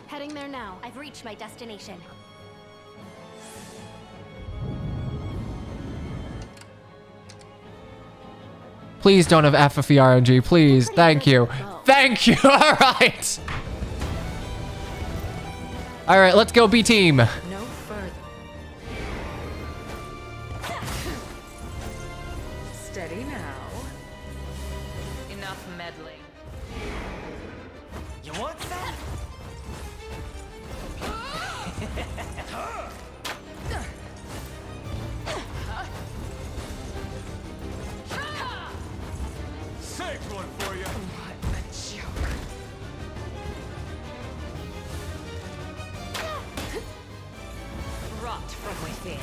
Heading there now. I've reached my destination. please don't have FFE RNG, please. Thank you. Thank you. All right. All right, let's go B team. No further. Steady now. Enough meddling. You want that? Saved one for you. What a joke. Rot from within.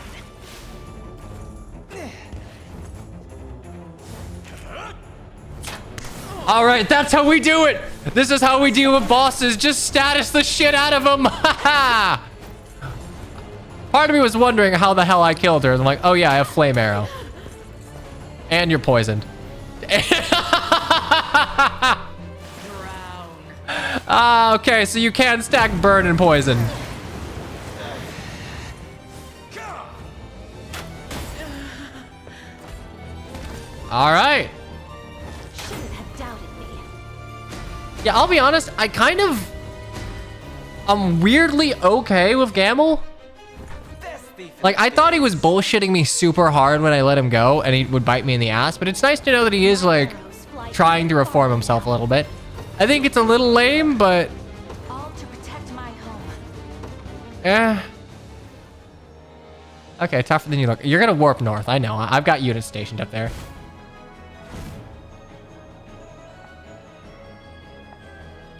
All right, that's how we do it. This is how we deal with bosses. Just status the shit out of them. Part of me was wondering how the hell I killed her. I'm like, oh yeah, I have flame arrow. And you're poisoned. Ah, okay, so you can stack burn and poison. All right. Shouldn't have doubted me. Yeah, I'll be honest, I'm weirdly okay with Gamel. Like, I thought he was bullshitting me super hard when I let him go and he would bite me in the ass, but it's nice to know that he is, like, trying to reform himself a little bit. I think it's a little lame, but All to protect my home. Okay, tougher than you look. You're gonna warp north, I know. I've got units stationed up there.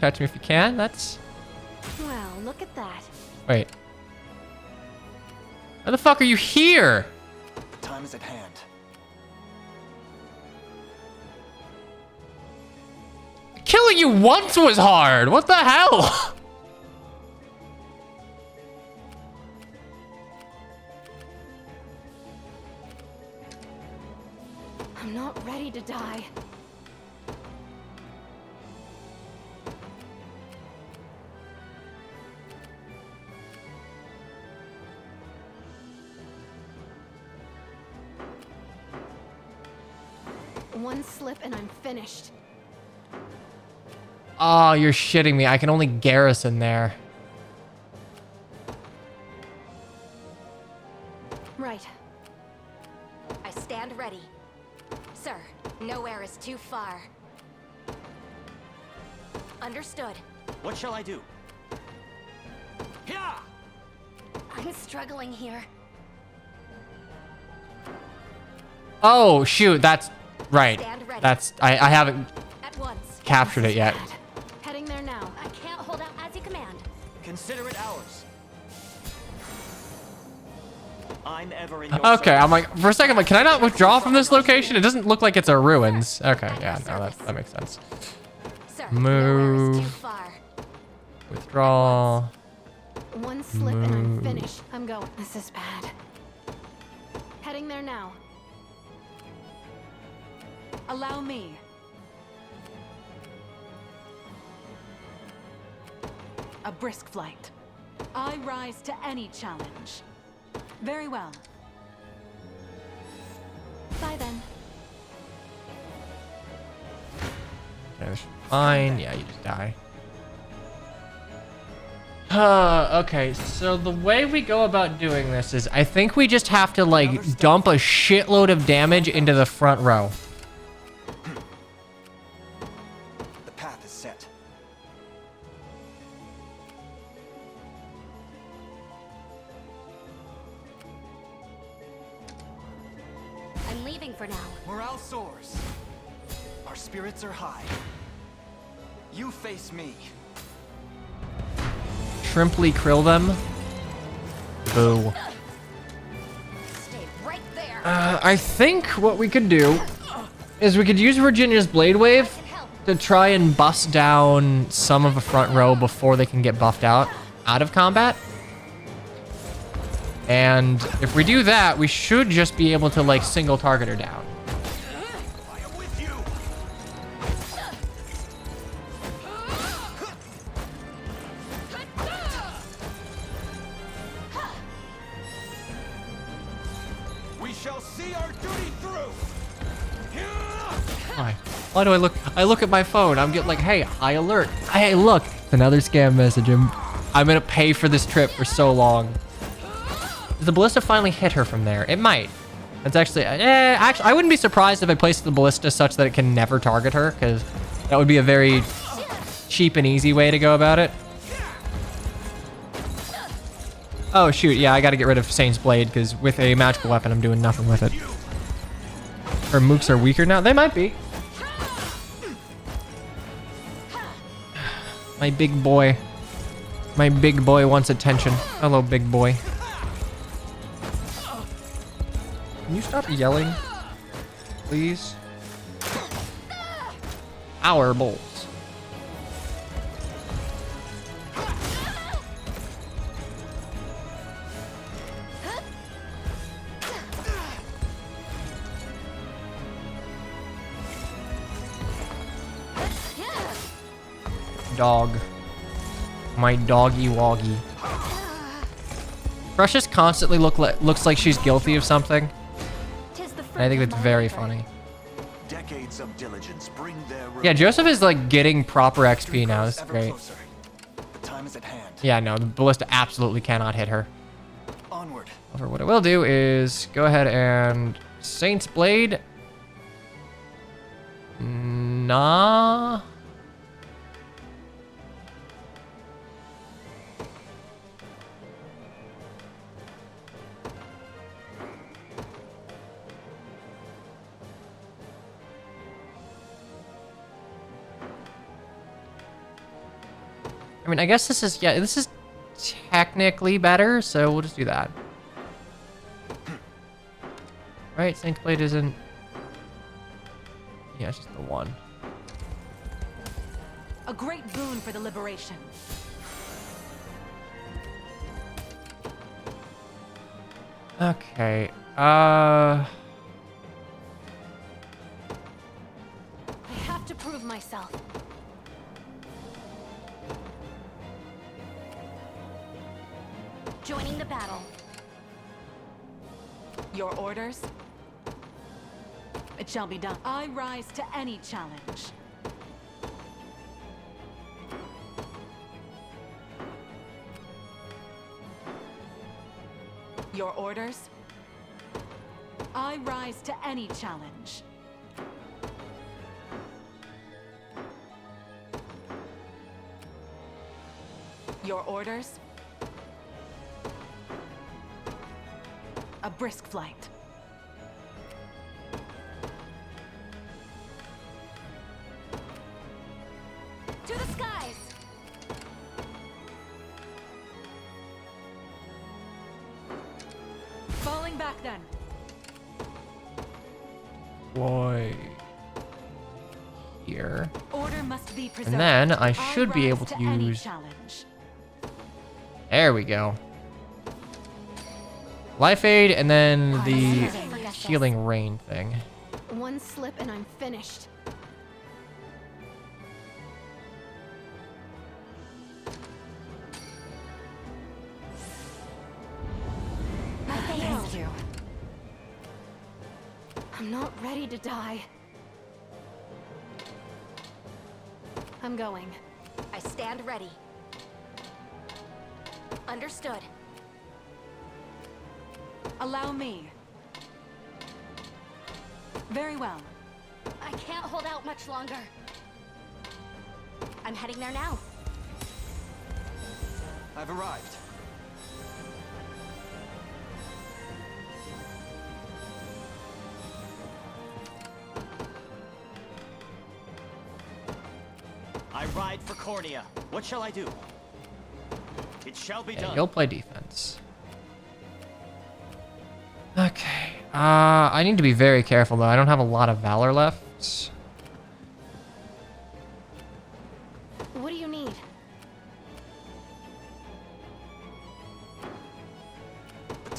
Catch me if you can, that's... Well, look at that. Wait. How the fuck are you here? The time is at hand. Killing you once was hard. What the hell? I'm not ready to die. One slip and I'm finished. Oh, you're shitting me. I can only garrison there. Right. I stand ready. Sir, nowhere is too far. Understood. What shall I do? Yeah! I'm struggling here. Oh, shoot. That's right. Stand ready. That's... I haven't At once. captured it yet. Heading there now. I can't hold out as you command. Consider it ours. I'm ever in your Okay, service. I'm like... For a second, I'm like, can I not withdraw from this location? It doesn't look like it's a ruins. Okay, yeah, no, that makes sense. Sir, Move. nowhere is too far. Withdraw. One slip and I'm finished. I'm going. This is bad. Heading there now. Allow me. A brisk flight. I rise to any challenge. Very well. Bye then. Okay, this should be fine. Yeah, you just die. Okay, so the way we go about doing this is I think we just have to, like, dump a shitload of damage into the front row. The path is set. I'm leaving for now. Morale soars. Our spirits are high. You face me. Shrimply krill them. Boo. Stay right there. I think what we could do is we could use Virginia's Blade Wave to try and bust down some of the front row before they can get buffed out of combat. And if we do that, we should just be able to like single target her down. I am with you. We shall see our duty through. Why? Why do I look? I look at my phone. I'm getting like, hey, high alert. Hey, look, another scam message. I'm gonna pay for this trip for so long. Does the ballista finally hit her from there? It might. It's actually, actually, I wouldn't be surprised if I placed the ballista such that it can never target her, because that would be a very cheap and easy way to go about it. Oh shoot, yeah, I gotta get rid of Saint's Blade, because with a magical weapon, I'm doing nothing with it. Her mooks are weaker now? They might be. My big boy. My big boy wants attention. Hello, big boy. Can you stop yelling, please? Our bolts. Dog. My doggy woggy. Precious constantly looks like she's guilty of something. And I think that's very funny. Decades of diligence bring their Yeah, Joseph is like getting proper XP now. This is great. The time is at hand. Yeah, no, the ballista absolutely cannot hit her. Onward. However, what I will do is go ahead and Saint's Blade. Nah. I mean, I guess this is, yeah, this is technically better, so we'll just do that. Right, Saint's Blade isn't... Yeah, it's just the one. A great boon for the liberation. Okay, I have to prove myself. Joining the battle. Your orders? It shall be done. I rise to any challenge. Your orders? I rise to any challenge. Your orders? A brisk flight. To the skies! Falling back then. boy. Here. Order must be preserved. And then I should be able to use... There we go. Life Aid, and then the healing rain thing. One slip and I'm finished. Thank you. I'm not ready to die. I'm going. I stand ready. Understood. Allow me. Very well. I can't hold out much longer. I'm heading there now. I've arrived. I ride for Cornea. What shall I do? It shall be done. You'll play defense. Okay. I need to be very careful though. I don't have a lot of valor left.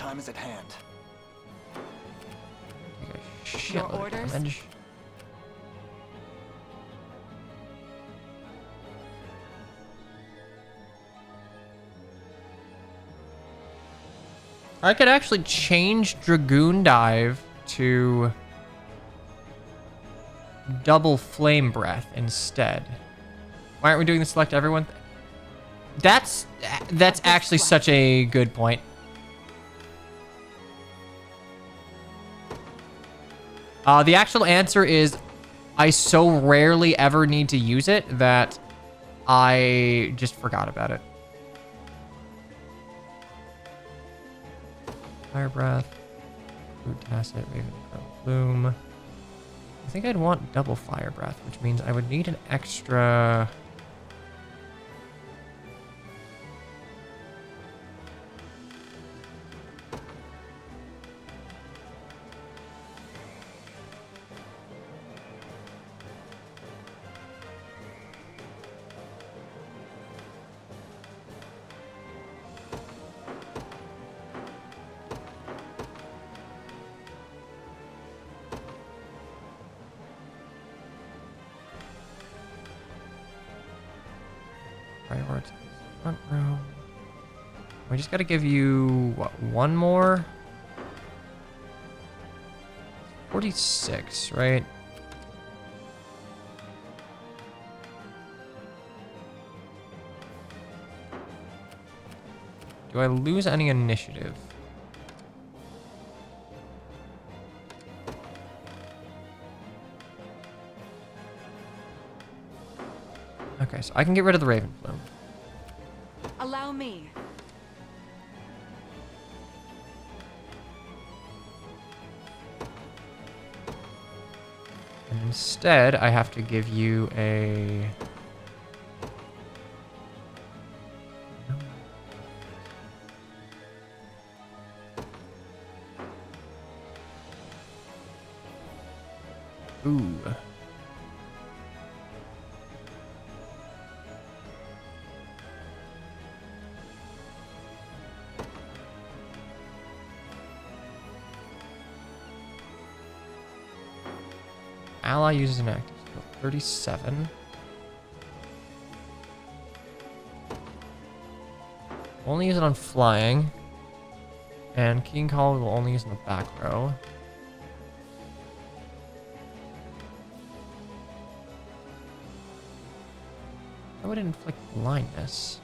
time is at hand. Shit. orders? I could actually change Dragoon Dive to double Flame Breath instead. Why aren't we doing the select everyone? That's actually such a good point. The actual answer is I so rarely ever need to use it that I just forgot about it. Fire Breath, Food Tacit, Raven Plume. I think I'd want double Fire Breath, which means I would need an extra... Prioritize front row. We just gotta give you, what, one more? 46, right? Do I lose any initiative? Okay, so I can get rid of the Raven Plume. Allow me. And instead, I have to give you a... Ooh. Ally uses an active skill. 37. Only use it on flying. And King Call will only use in the back row. I would inflict blindness.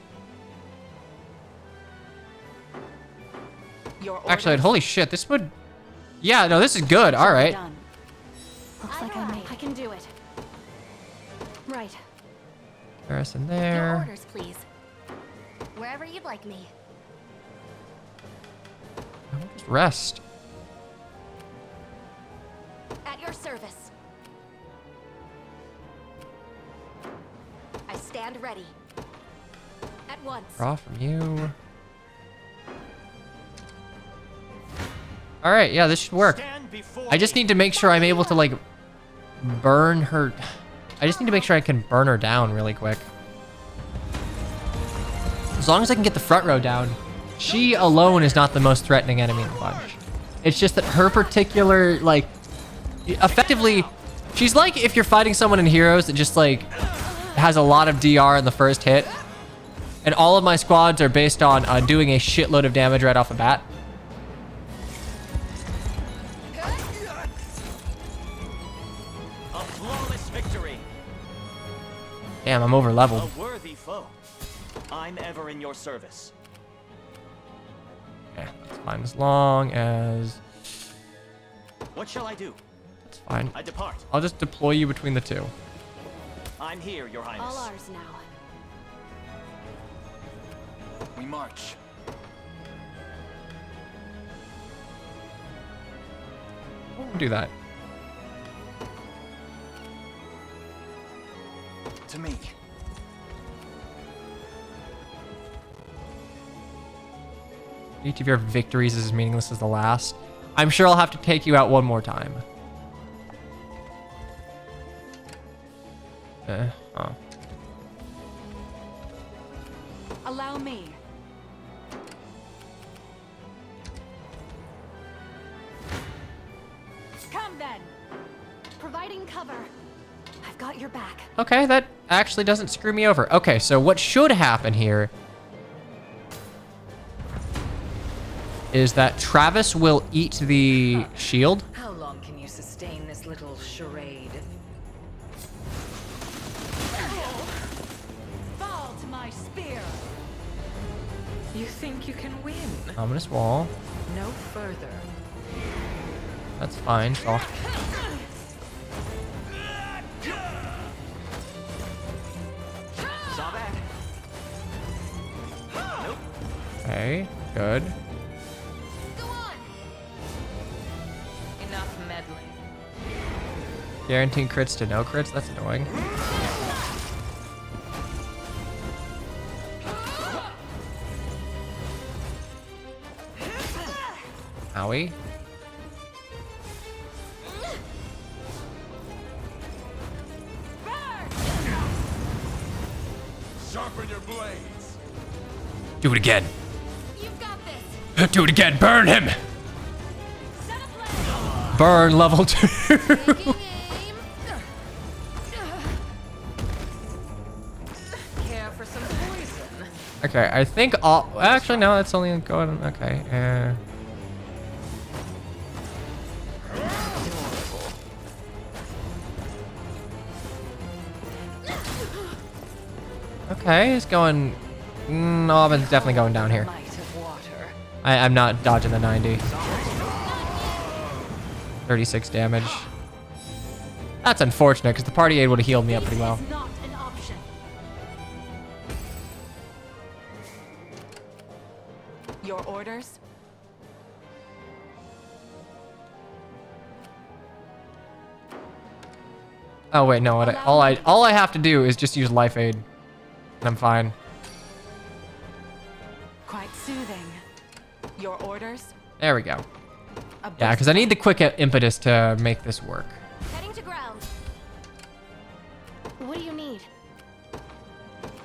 Actually, holy shit, this would... Yeah, no, this is good. All right. Done. Looks like I can do it. Right. Garrison Your there. orders, please. Wherever you'd like me. I'll just rest. At your service. I stand ready. At once. Draw from you. All right, yeah, this should work. I just need to make sure I'm able to, like, burn her. I just need to make sure I can burn her down really quick. As long as I can get the front row down, she alone is not the most threatening enemy in the bunch. It's just that her particular, like, effectively, she's like if you're fighting someone in Heroes that just, like, has a lot of DR in the first hit. And all of my squads are based on doing a shitload of damage right off the bat. Damn, I'm over leveled. A worthy foe. I'm ever in your service. Yeah, that's fine as long as... What shall I do? That's fine. I depart. I'll just deploy you between the two. I'm here, Your Highness. All ours now. We march. We'll do that. To me. Each of your victories is as meaningless as the last. I'm sure I'll have to take you out one more time. Huh. Allow me. cover. I've got your back. Okay, that actually doesn't screw me over. Okay, so what should happen here is that Travis will eat the shield. How long can you sustain this little charade? Fall to my spear. You think you can win? Ominous wall. No further. That's fine. So Saw that. Nope. okay, good. Enough meddling. Guaranteeing crits to no crits. That's annoying. Owie. Sharpen your blades. Do it again. You've got this. Do it again. Burn him. Set a plan. Burn level 2. Taking aim. Care for some poison? Okay, I think all. Actually, no. That's only going. Okay. Okay, he's going. Alvin's definitely going down here. Might of water. I'm not dodging the 90. 36 damage. That's unfortunate because the party aid would have healed me up pretty well. This is not an option. Your orders? Oh wait, no. All I have to do is just use life aid, and I'm fine. Quite soothing. Your orders? There we go. A Yeah, because I need the quick impetus to make this work. Heading to ground. What do you need?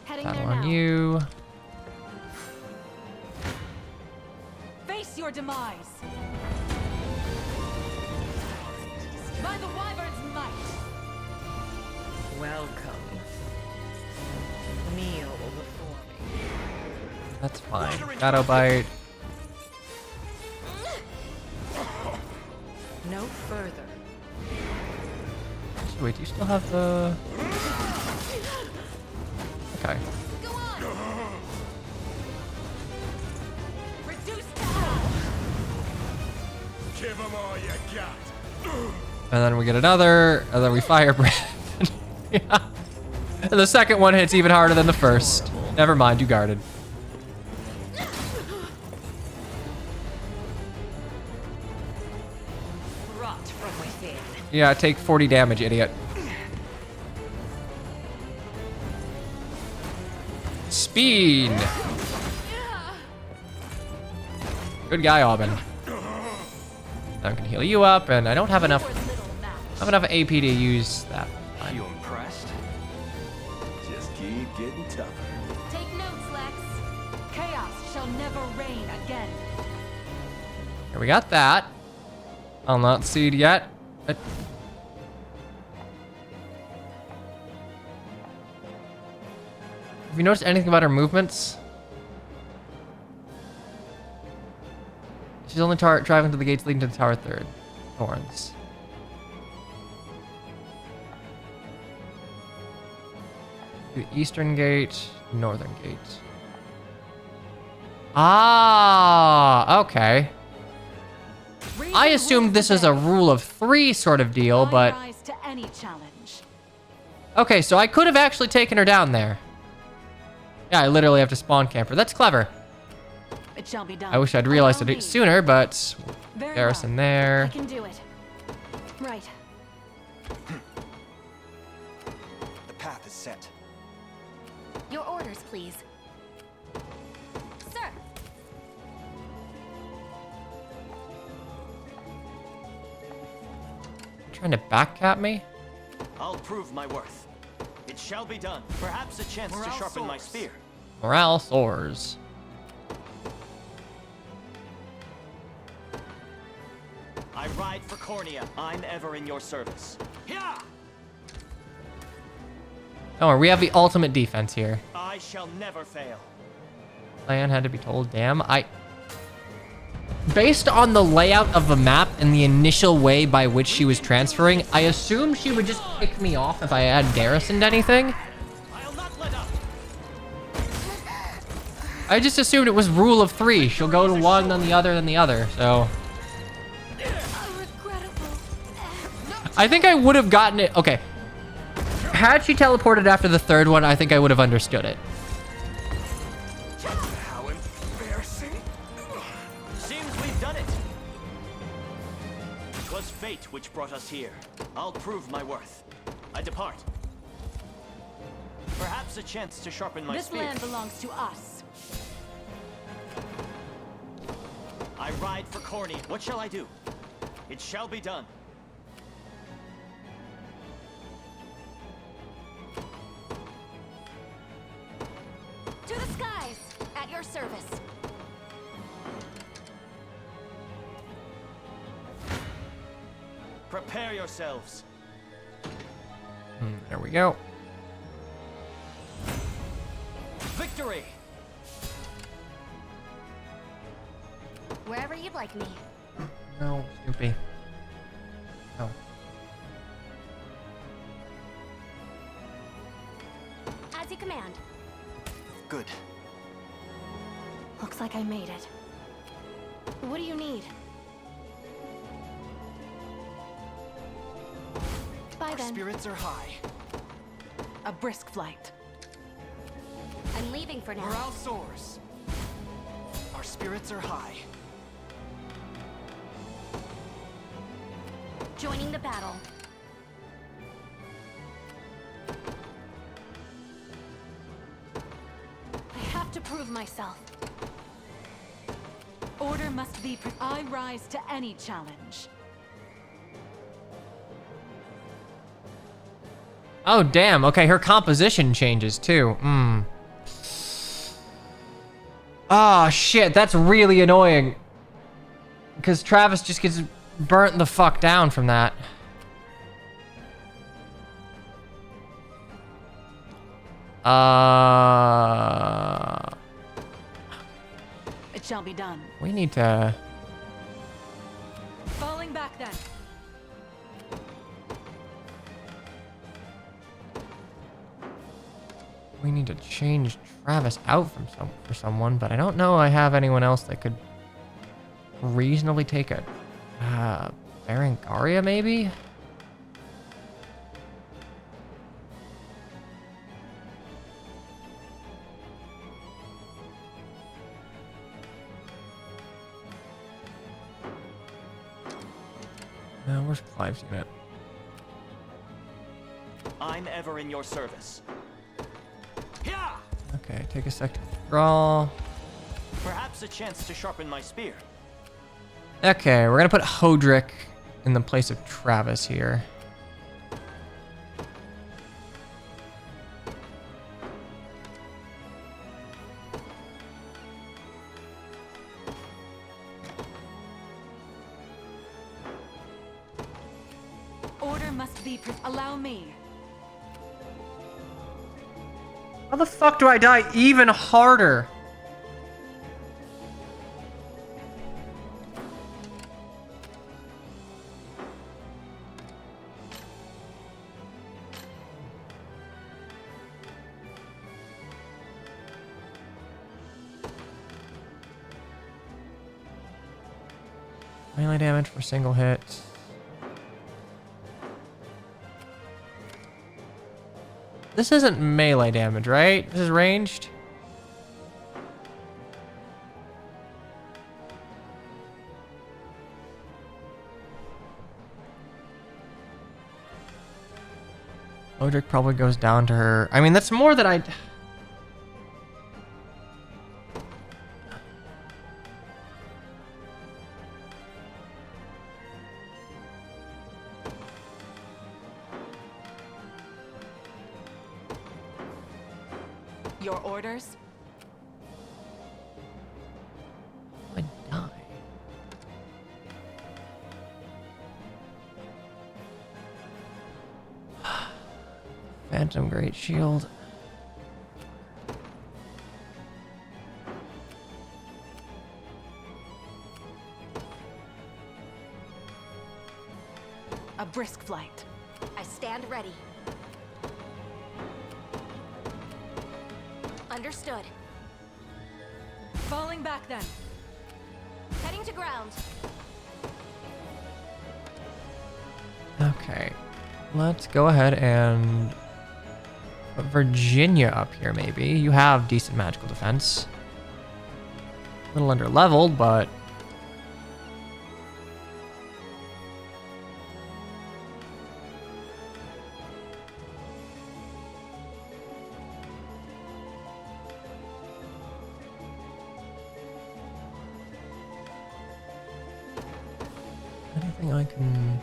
Heading Battle there on now. you. Face your demise. By the wyvern's might. Welcome. Kneel before me. That's fine. Shadow bite. No further. Wait, do you still have the? Okay. Go on. Reduce to half. Give them all you got. And then we get another, and then we fire breath. Yeah. And the second one hits even harder than the first. Never mind, you guarded. Rot from within. Yeah, take 40 damage, idiot. Speed. Good guy, Aubin. I can heal you up, and I don't have enough. I have enough AP to use that. You impressed? Just keep getting tougher. Take notes, Lex. Chaos shall never reign again. Here we got that. I'll not seed yet. Have you noticed anything about her movements? She's only driving to the gates leading to the Tower Third. Thorns. The Eastern Gate, Northern Gate. Ah, okay. I assumed this is a rule of 3 sort of deal, but... I rise to any challenge. Okay, so I could have actually taken her down there. Yeah, I literally have to spawn camper. That's clever. It shall be done. I wish I'd realized Allow it me. sooner, but... Very Garrison well. I there. can do it. Right. The path is set. Your orders, please. Sir. Trying to backcap me? I'll prove my worth. It shall be done. Perhaps a chance to sharpen my spear. Morale soars. I ride for Cornea. I'm ever in your service. Yeah! Don't worry, we have the ultimate defense here. I shall never fail. Plan had to be told. Damn, based on the layout of the map and the initial way by which she was transferring, I assumed she would just pick me off if I had garrisoned anything. I'll not let up. I just assumed it was rule of 3. She'll go to one, then the other, then the other. So I think I would have gotten it. Okay. Had she teleported after the third one, I think I would have understood it. How embarrassing. Seems we've done it. 'Twas fate which brought us here. I'll prove my worth. I depart. Perhaps a chance to sharpen my This spear. land belongs to us. I ride for Corny. What shall I do? It shall be done. To the skies, at your service. Prepare yourselves. There we go. Victory! Wherever you'd like me. No, Snoopy. No. As you command. Good. Looks like I made it. What do you need? Bye Our then. spirits are high. A brisk flight. I'm leaving for now. Morale soars. Our spirits are high. Joining the battle. I have to prove myself. Order must be I rise to any challenge. Oh, damn. Okay, her composition changes too. Oh, shit. That's really annoying. Because Travis just gets burnt the fuck down from that. It shall be done. We need to... Falling back then. We need to change Travis out from for someone, but I don't know I have anyone else that could reasonably take it. Berengaria, maybe? No, where's Clive's unit? I'm ever in your service. Yeah! Okay, take a sec to draw. Perhaps a chance to sharpen my spear. Okay, we're gonna put Hodrick in the place of Travis here. Order must be allow me. How the fuck do I die even harder? Melee damage for single hit. This isn't melee damage, right? This is ranged. Odric probably goes down to her. I mean, that's more than I... Your orders? I die. Phantom Great Shield. A brisk flight. I stand ready. Understood. Falling back then. Heading to ground. Okay. Let's go ahead and put Virginia up here, maybe. You have decent magical defense. A little under leveled, but anything I can...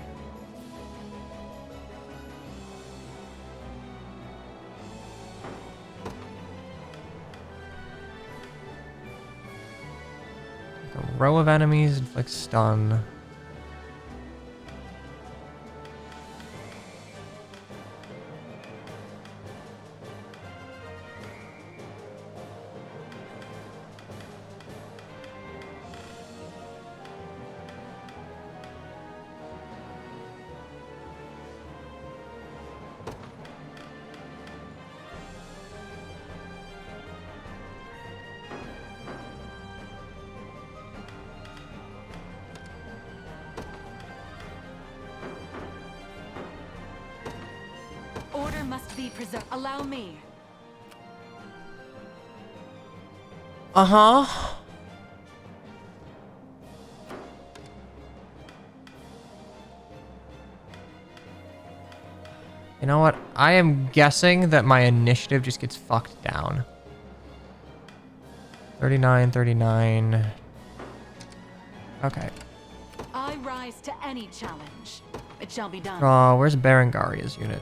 A row of enemies inflict stun. Order must be preserved. Allow me. Uh-huh. You know what? I am guessing that my initiative just gets fucked down. 39, 39. Okay. I rise to any challenge. It shall be done. Where's Berengaria's unit?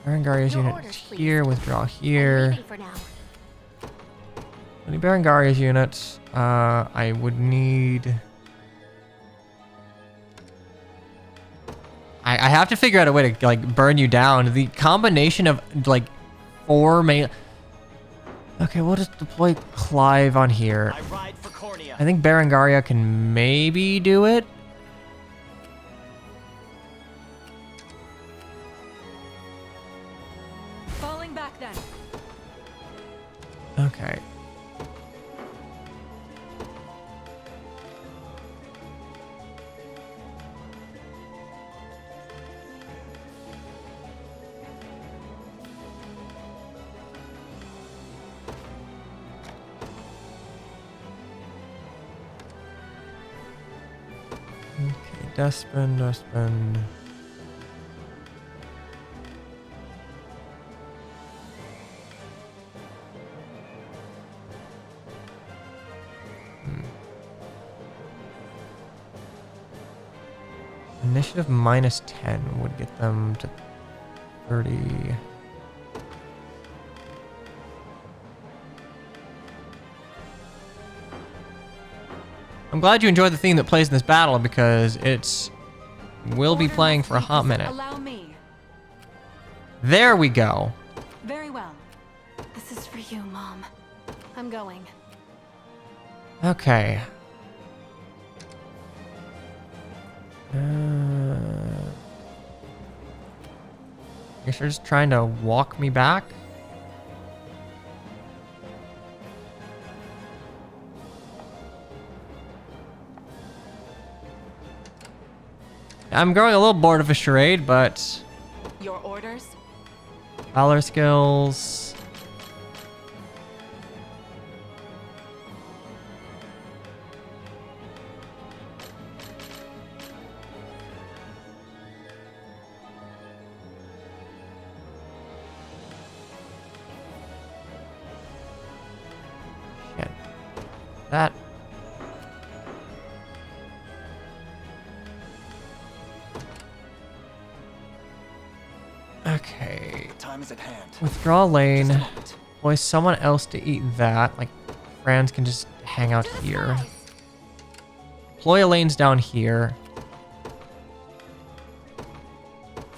Berengaria's Your unit orders, is please. here. Withdraw I'm here. leaving for now. Any Berengaria's units? I would need... I have to figure out a way to, like, burn you down. The combination of, like, 4 main... Okay, we'll just deploy Clive on here. I ride for Cornea. I think Berengaria can maybe do it. Falling back then. Okay. Okay, Dustbin. Initiative -10 would get them to 30. I'm glad you enjoyed the theme that plays in this battle because we'll be Order playing must for a be hot preserved. minute. Allow me. There we go. Very well. This is for you, Mom. I'm going. Okay. Guess you're just trying to walk me back? I'm growing a little bored of a charade, but Your orders? valor skills. Shit. That. Okay. Time is at hand. Withdraw lane. Just a moment. Boy, someone else to eat that. Like, Franz can just hang out here. Deploy lanes down here.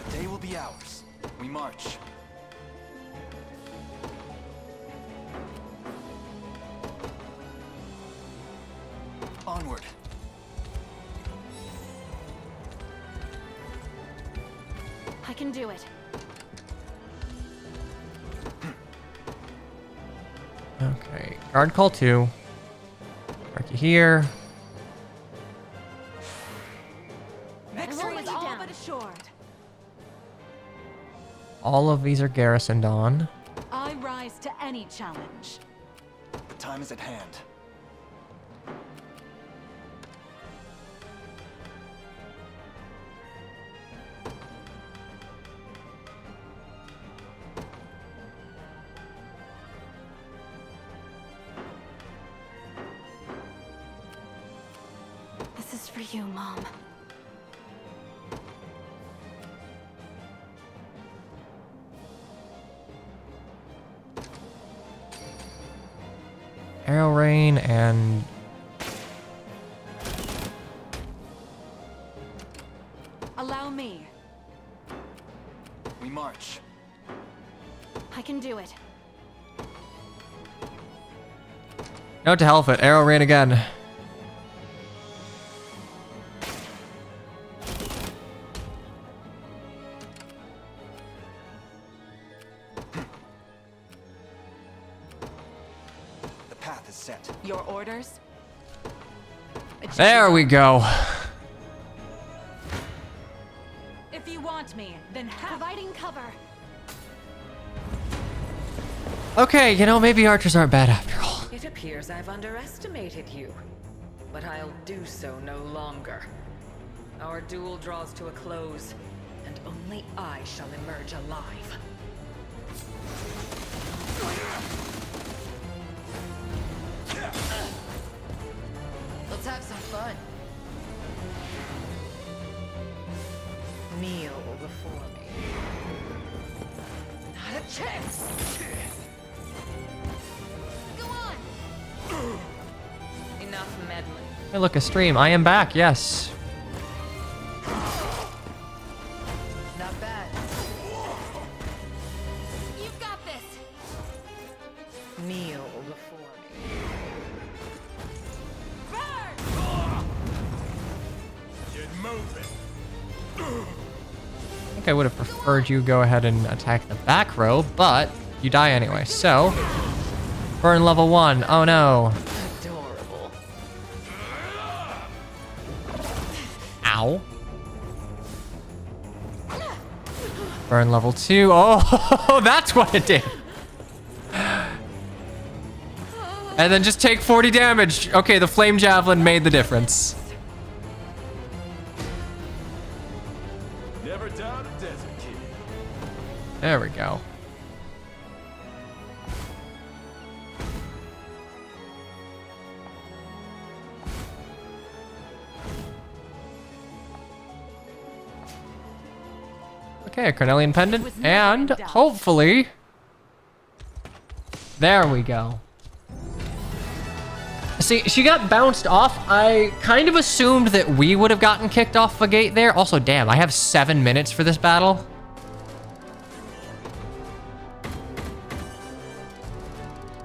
The day will be ours. We march. Onward. I can do it. Okay, guard call 2. Mark you here. Victory is all but assured. All of these are garrisoned on. I rise to any challenge. The time is at hand. This is for you, Mom. Arrow rain and Allow me. We march. I can do it. no to hell with it. Arrow rain again. The path is set. Your orders? There we go. If you want me, then providing cover. Okay, you know, maybe archers aren't bad after all. It appears I've underestimated you. But I'll do so no longer. Our duel draws to a close, and only I shall emerge alive. Let's have some fun. Kneel before me. Not a chance! Go on! Enough meddling. Hey, look, a stream. I am back, yes. Not bad. You've got this! Kneel before me. Get moving. I think I would have preferred you go ahead and attack the back row, but you die anyway. So, burn level 1. Oh no. Adorable. Ow. Burn level 2. Oh, that's what it did. And then just take 40 damage. Okay, the flame javelin made the difference. Never doubt a desert kid. There we go. Okay, a Cornelian pendant, and hopefully, there we go. See, she got bounced off. I kind of assumed that we would have gotten kicked off a gate there. Also, damn, I have 7 minutes for this battle.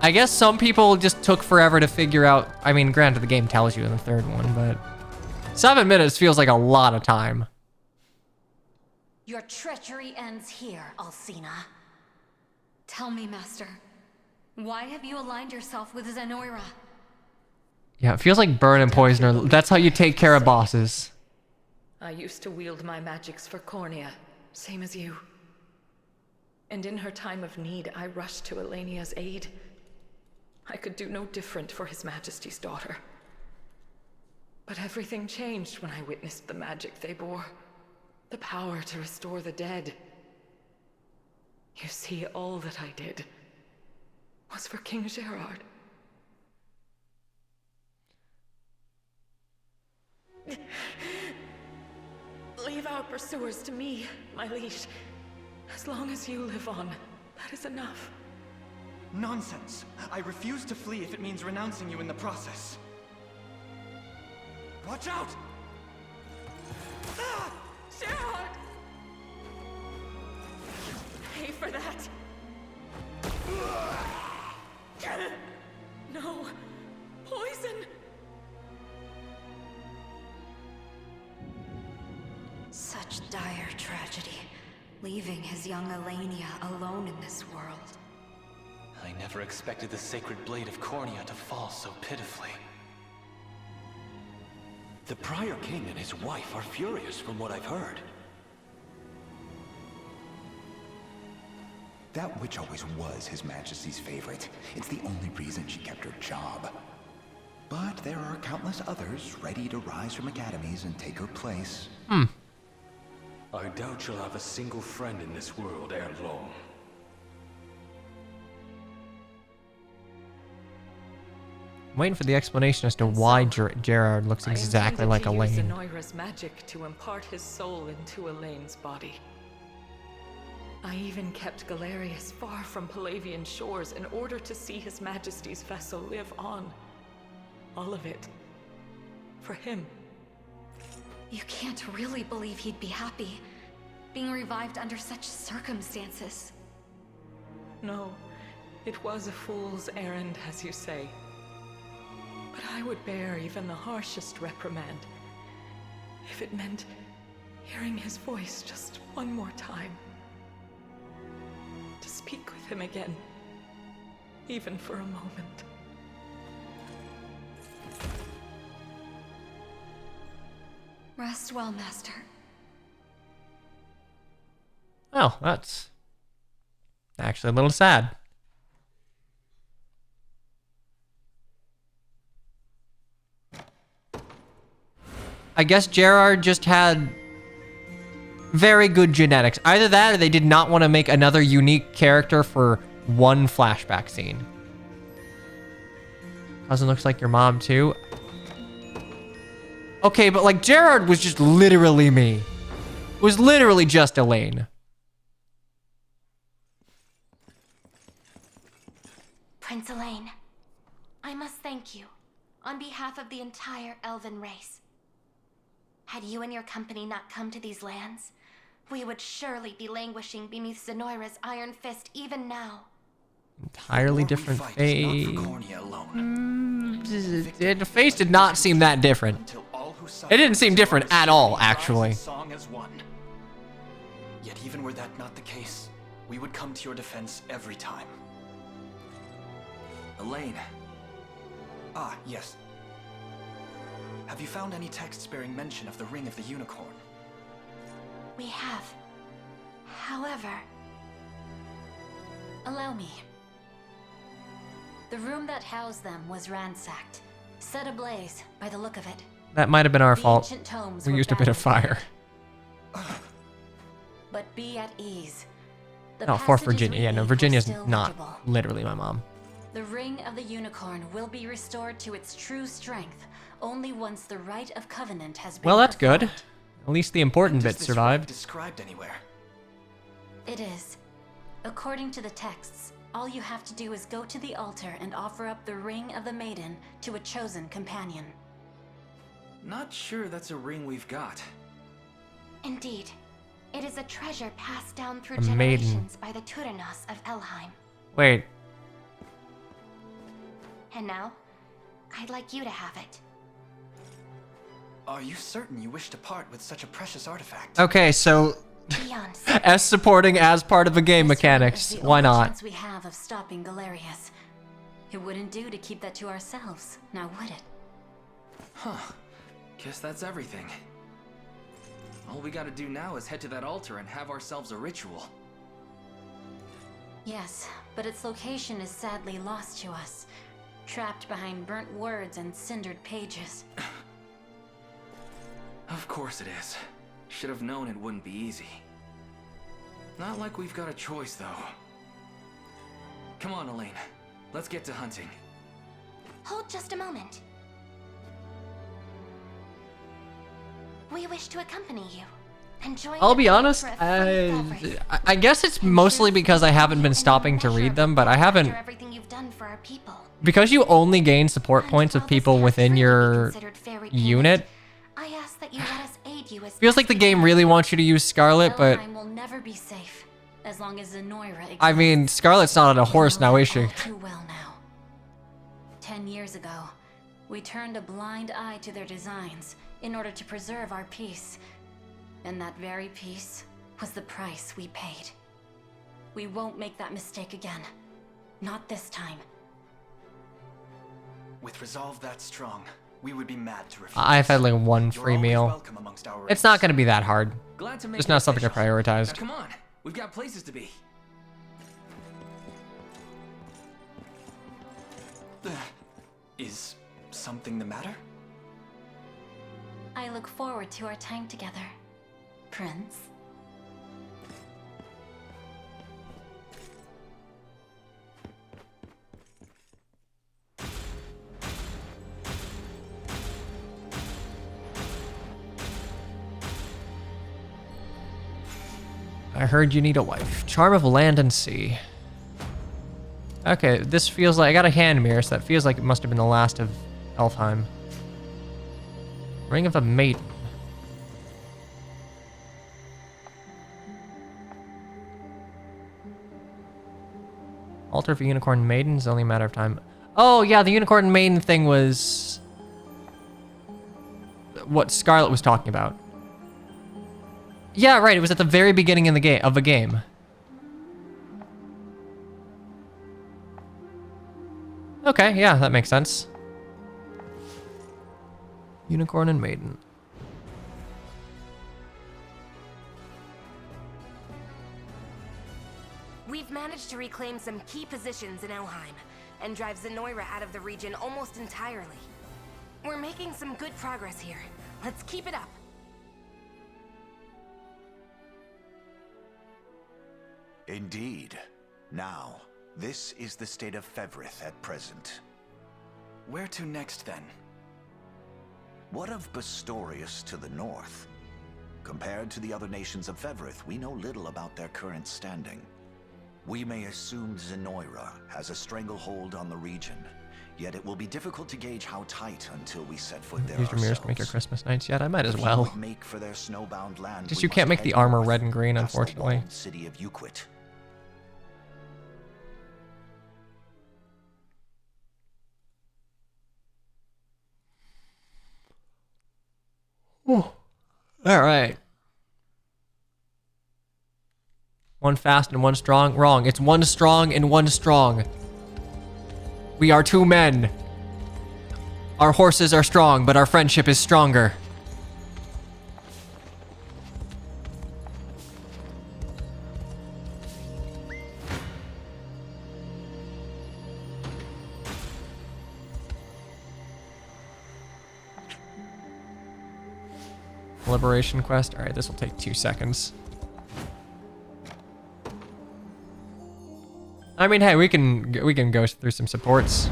I guess some people just took forever to figure out. I mean, granted, the game tells you in the third one, but 7 minutes feels like a lot of time. Your treachery ends here, Alcina. Tell me, Master, why have you aligned yourself with Zenoira? Yeah, it feels like Burn and Poisoner. That's how you take care of bosses. I used to wield my magics for Cornea, same as you. And in her time of need, I rushed to Elenia's aid. I could do no different for His Majesty's daughter. But everything changed when I witnessed the magic they bore. The power to restore the dead. You see, all that I did was for King Gerard. Leave our pursuers to me, my liege. As long as you live on, that is enough. Nonsense. I refuse to flee if it means renouncing you in the process. Watch out! Ah! Gerard! Pay for that. No. Poison. Such dire tragedy, leaving his young Elenia alone in this world. I never expected the sacred blade of Cornea to fall so pitifully. The prior king and his wife are furious from what I've heard. That witch always was His Majesty's favorite. It's the only reason she kept her job. But there are countless others ready to rise from academies and take her place. I doubt she'll have a single friend in this world ere long. I'm waiting for the explanation as to why Gerard looks exactly like I intended to use Elaine. Zenoira's magic to impart his soul into Elaine's body. I even kept Galerius far from Palavian shores in order to see His Majesty's vessel live on. All of it. For him. You can't really believe he'd be happy, being revived under such circumstances. No, it was a fool's errand, as you say. But I would bear even the harshest reprimand if it meant hearing his voice just one more time. To speak with him again, even for a moment. Rest well, Master. Oh, that's actually a little sad. I guess Gerard just had very good genetics. Either that or they did not want to make another unique character for one flashback scene. Cousin looks like your mom too. Okay, but like Gerard was just literally me. Was literally just Elaine. Prince Elaine, I must thank you on behalf of the entire Elven race. Had you and your company not come to these lands, we would surely be languishing beneath Zenoira's iron fist even now. Entirely different Not face. for Cornea alone. The face did not seem that different. Until all who It didn't seem different at all, actually. Song as one. Yet even were that not the case, we would come to your defense every time. Elaine. Ah, yes. Have you found any texts bearing mention of the Ring of the Unicorn? We have. However, allow me. The room that housed them was ransacked, set ablaze by the look of it. That might have been our The fault. ancient tomes We were used a bit of battered. fire. But be at ease. The No, for passages Virginia. Yeah, no, relieved were Virginia's still not legible. literally my mom. The Ring of the Unicorn will be restored to its true strength only once the Rite of Covenant has been Well, that's good. performed. At least the important Does bit this survived. ring described anywhere? It is. According to the texts, all you have to do is go to the altar and offer up the Ring of the Maiden to a chosen companion. Not sure that's a ring we've got. Indeed. It is a treasure passed down through A maiden. generations by the Tudernos of Elheim. Wait. And now, I'd like you to have it. Are you certain you wish to part with such a precious artifact? Okay, so Beyond as supporting as part of the game This ring mechanics, is the why only not? chance we have of stopping Galerius. It wouldn't do to keep that to ourselves, now would it? Huh. Guess that's everything. All we gotta do now is head to that altar and have ourselves a ritual. Yes, but its location is sadly lost to us. Trapped behind burnt words and cindered pages. Of course it is. Should have known it wouldn't be easy. Not like we've got a choice, though. Come on, Elaine. Let's get to hunting. Hold just a moment. We wish to accompany you. And join I'll the be fight honest, for a free Felvert. I guess it's mostly because I haven't been stopping to read them, but I haven't... After everything you've done for our people. Because you only gain support And points while of this people can't within freely be your considered fair repayment, unit, I ask that you let us aid you as feels best like the we game can. really wants you to use Scarlet, but Elheim will never be safe as long as Zenoira exists. I mean, Scarlet's not on a horse We know now, that is she? all too well now. 10 years ago, we turned a blind eye to their designs in order to preserve our peace. And that very piece was the price we paid. We won't make that mistake again. Not this time. With resolve that strong, we would be mad to refuse. I've had like one free You're always meal. welcome amongst our It's race. not going to be that hard. Glad to make Just it not something I official. prioritized. Now, come on, we've got places to be. Is something the matter? I look forward to our time together, Prince. I heard you need a wife. Charm of land and sea. Okay, this feels like I got a hand mirror, so that feels like it must have been the last of Elfheim. Ring of the Maiden. Altar of a Unicorn Maiden is only a matter of time. Oh yeah, the Unicorn Maiden thing was what Scarlet was talking about. Yeah, right. It was at the very beginning in the game of a game. Okay, yeah, that makes sense. Unicorn and Maiden. We've managed to reclaim some key positions in Elheim and drive Zenoira out of the region almost entirely. We're making some good progress here. Let's keep it up. Indeed. Now, this is the state of Fevrith at present. Where to next, then? What of Bastorius to the north? Compared to the other nations of Fevrith, we know little about their current standing. We may assume Zenoira has a stranglehold on the region, yet it will be difficult to gauge how tight until we set foot there Use your mirrors ourselves. to make your Christmas nights yet? I might as If you well. would make for their snowbound land, Just we you can't must make the head armor north, red and green, past the unfortunately. walled city of Euquit. All right. One fast and one strong. Wrong. It's one strong and one strong. We are two men. Our horses are strong, but our friendship is stronger. Liberation quest. All right, this will take 2 seconds. I mean, hey, we can go through some supports.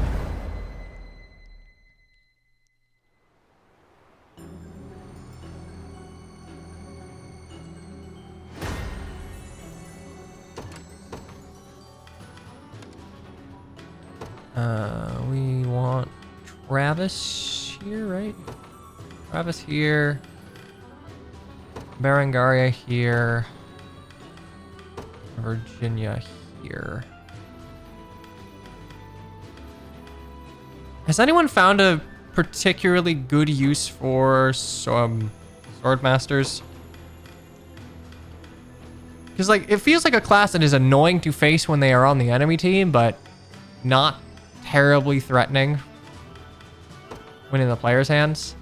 We want Travis here, right? Travis here. Berengaria here. Virginia here. Has anyone found a particularly good use for some sword masters? Because like it feels like a class that is annoying to face when they are on the enemy team, but not terribly threatening when in the player's hands.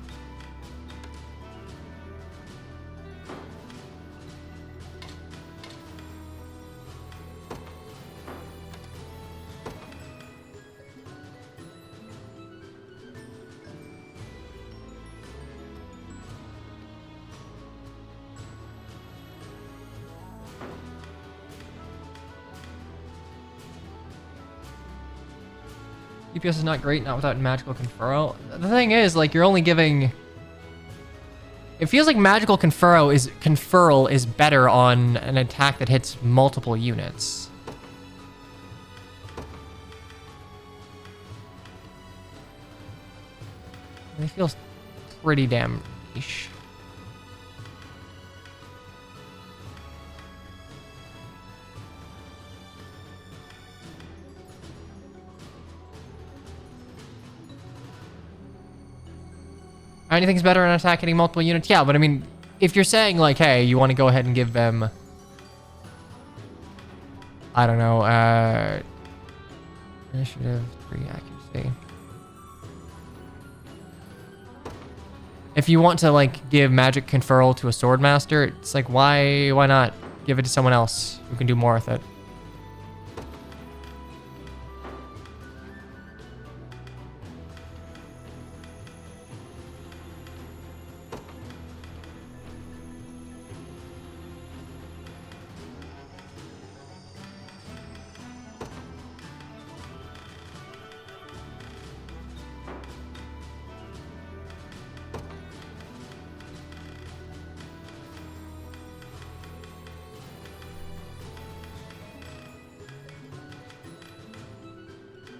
DPS is not great, not without magical conferral. The thing is, like, you're only giving... It feels like magical conferral is better on an attack that hits multiple units. It feels pretty damn niche. Anything's better on attack hitting multiple units? Yeah, but I mean, if you're saying like, hey, you want to go ahead and give them, I don't know, initiative 3 accuracy. If you want to like give magic conferral to a swordmaster, it's like why not give it to someone else who can do more with it?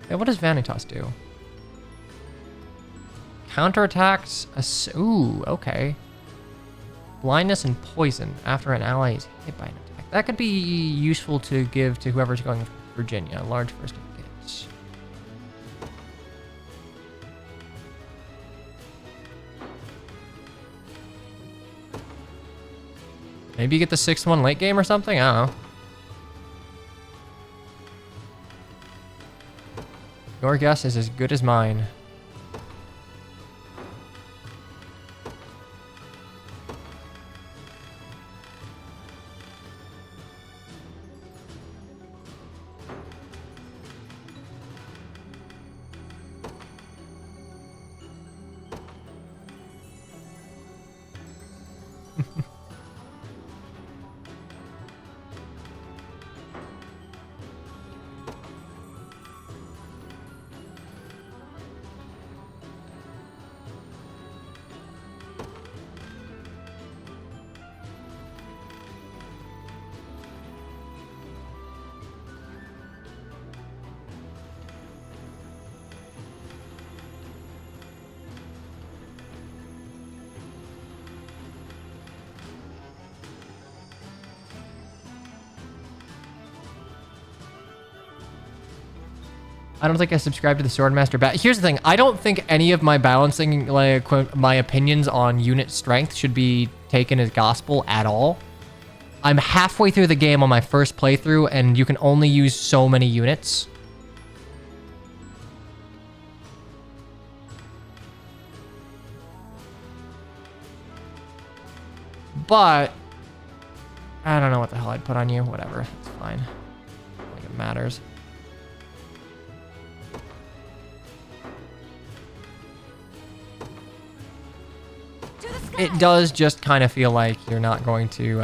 Yeah, what does Vanitas do? Counterattacks. Ooh, okay. Blindness and poison after an ally is hit by an attack. That could be useful to give to whoever's going with Virginia. Large first aid kits. Maybe you get the 6th one late game or something? I don't know. Your guess is as good as mine. I don't think I subscribe to the Swordmaster Here's the thing. I don't think any of my balancing, like my opinions on unit strength should be taken as gospel at all. I'm halfway through the game on my first playthrough, and you can only use so many units. But I don't know what the hell I'd put on you. Whatever. It's fine. I don't think it matters. It does just kind of feel like you're not going to,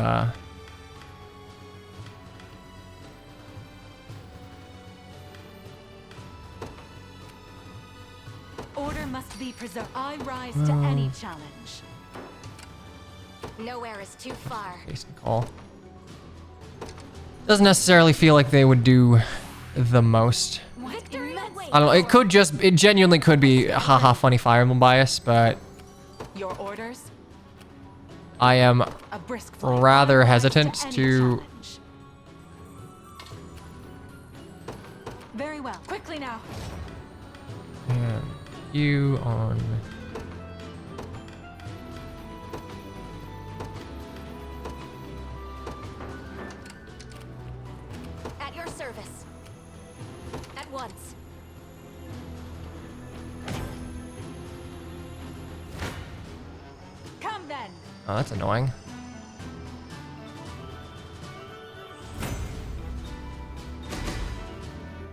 Order must be preserved. I rise to any challenge. Nowhere is too far. Case and call. Doesn't necessarily feel like they would do the most. Victory awaits. I don't know. It could just, it genuinely could be haha funny Fire Emblem bias, but Your orders? I am A brisk flight. rather I rise hesitant any to. challenge. Very well. Quickly now. And you on. At your service. At once. Come then. Oh, that's annoying.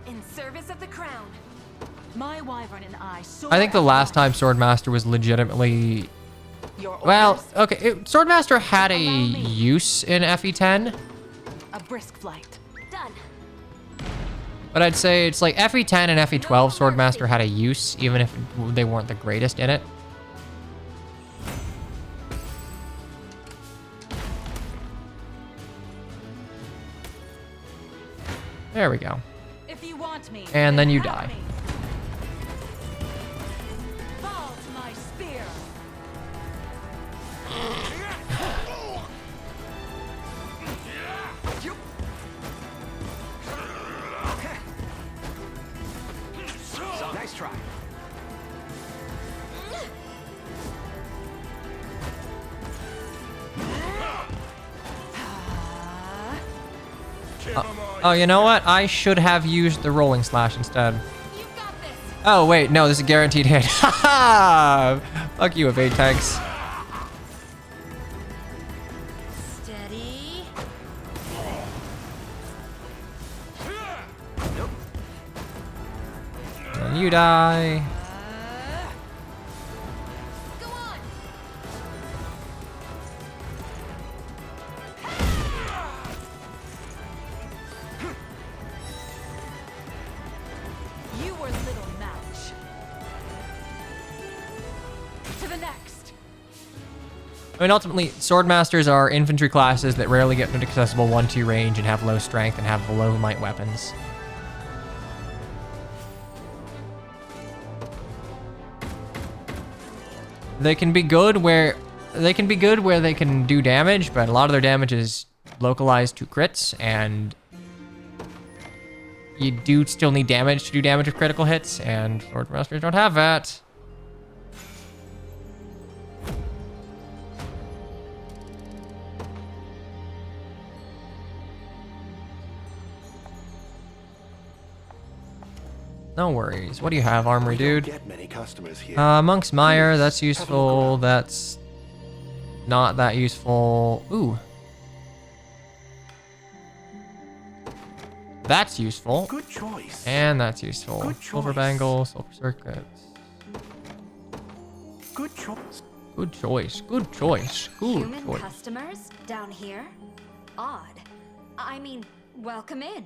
In service of the crown. My wyvern and I soar. I think the last time Swordmaster was legitimately. Your orders? Well, okay. Swordmaster had a use in FE10, A brisk flight. Done. but I'd say it's like FE10 and FE12 Swordmaster had a use, even if they weren't the greatest in it. There we go. If you want me, And then you have die. me. Fall to my spear. Nice try. Oh, you know what? I should have used the rolling slash instead. Oh, wait. No, this is a guaranteed hit. Haha! Fuck you, evade tanks. Steady. And you die. Go on. You were little match. To the next. I mean, ultimately, swordmasters are infantry classes that rarely get into accessible 1-2 range and have low strength and have low might weapons. They can be good where they can do damage, but a lot of their damage is localized to crits, and you do still need damage to do damage with critical hits, and swordmasters don't have that. No worries. What do you have, armory dude? Get many customers here. Monk's Mire, that's useful. That's not that useful. Ooh. That's useful. Good choice. And that's useful. Good Silver choice. bangle, silver circuits. Good choice. Good choice. Good choice. Good Human choice. customers down here? Odd. I mean, welcome in.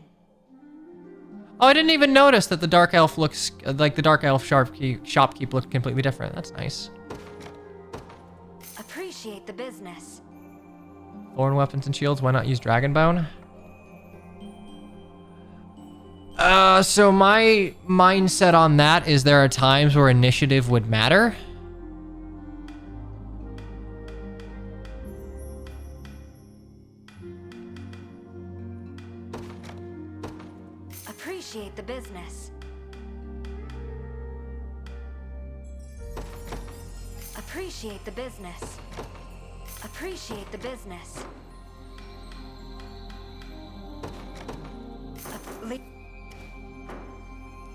Oh, I didn't even notice that the dark elf looks like the dark elf shopkeep looked completely different. That's nice. Appreciate the business. Thorn weapons and shields. Why not use Dragonbone? So my mindset on that is there are times where initiative would matter. Appreciate the business. Appreciate the business. Appreciate the business.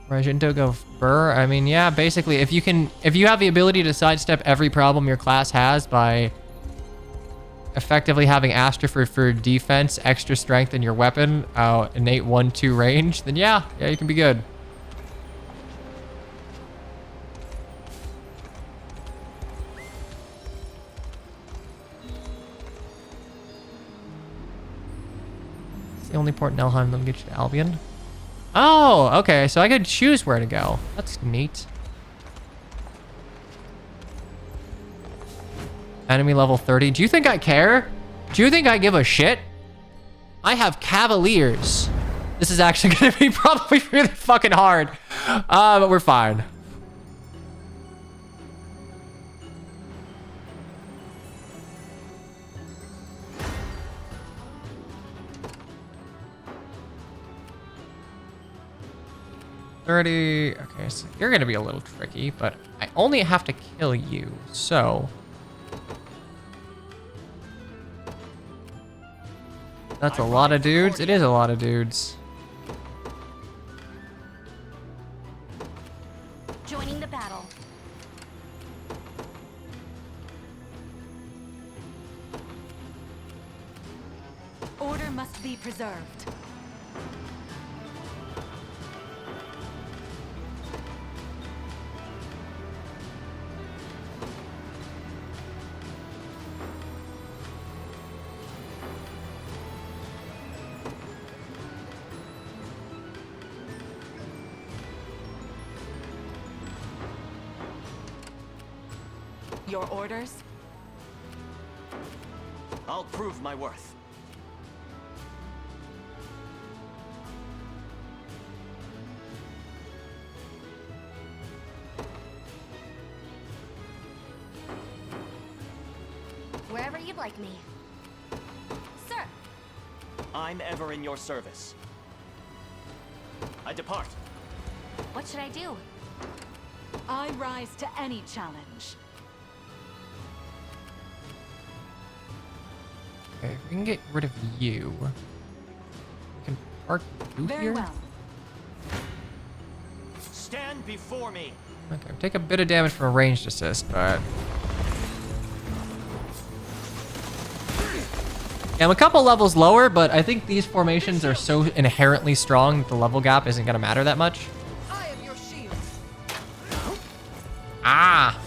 Rajinto go Burr. I mean, yeah, basically, if you have the ability to sidestep every problem your class has by effectively having Astra for defense, extra strength in your weapon, innate 1-2 range, then yeah, you can be good. It's the only port in Elheim that'll get you to Albion. Oh, okay, so I could choose where to go. That's neat. Enemy level 30. Do you think I care? Do you think I give a shit? I have Cavaliers. This is actually gonna be probably really fucking hard. But we're fine. Okay, so you're gonna be a little tricky, but I only have to kill you, so that's a lot of dudes. It is a lot of dudes. Joining the battle. Order must be preserved. Your orders? I'll prove my worth. Wherever you'd like me. Sir! I'm ever in your service. I depart. What should I do? I rise to any challenge. Okay, if we can get rid of you, we can Park through Very here? well. Stand before me. Okay, take a bit of damage from a ranged assist, but... Yeah, I'm a couple levels lower, but I think these formations are so inherently strong that the level gap isn't going to matter that much. I am your shield. Ah!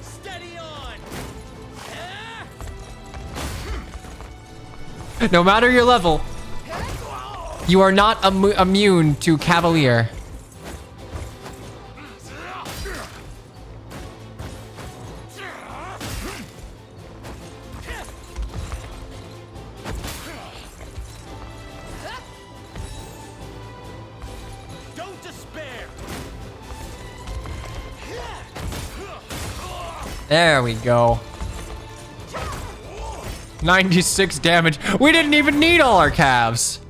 Steady on. No matter your level, you are not immune to Cavalier. Don't despair. There we go. 96 damage. We didn't even need all our calves.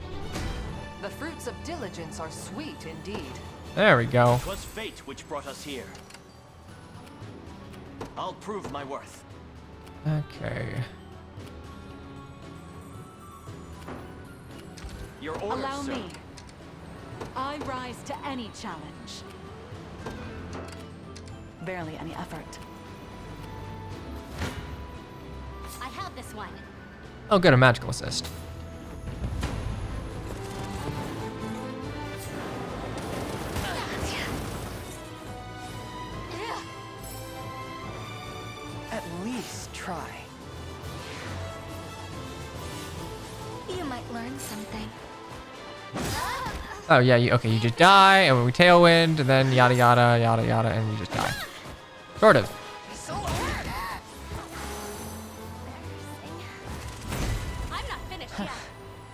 The fruits of diligence are sweet indeed. There we go. 'Twas fate which brought us here. I'll prove my worth. Okay. Your orders, Allow sir. me. I rise to any challenge. Barely any effort. I have this one. Oh, good, a magical assist. At least try. You might learn something. Oh yeah, okay, you just die, and we tailwind, and then yada yada yada yada, and you just die. Sort of. I'm not finished yet.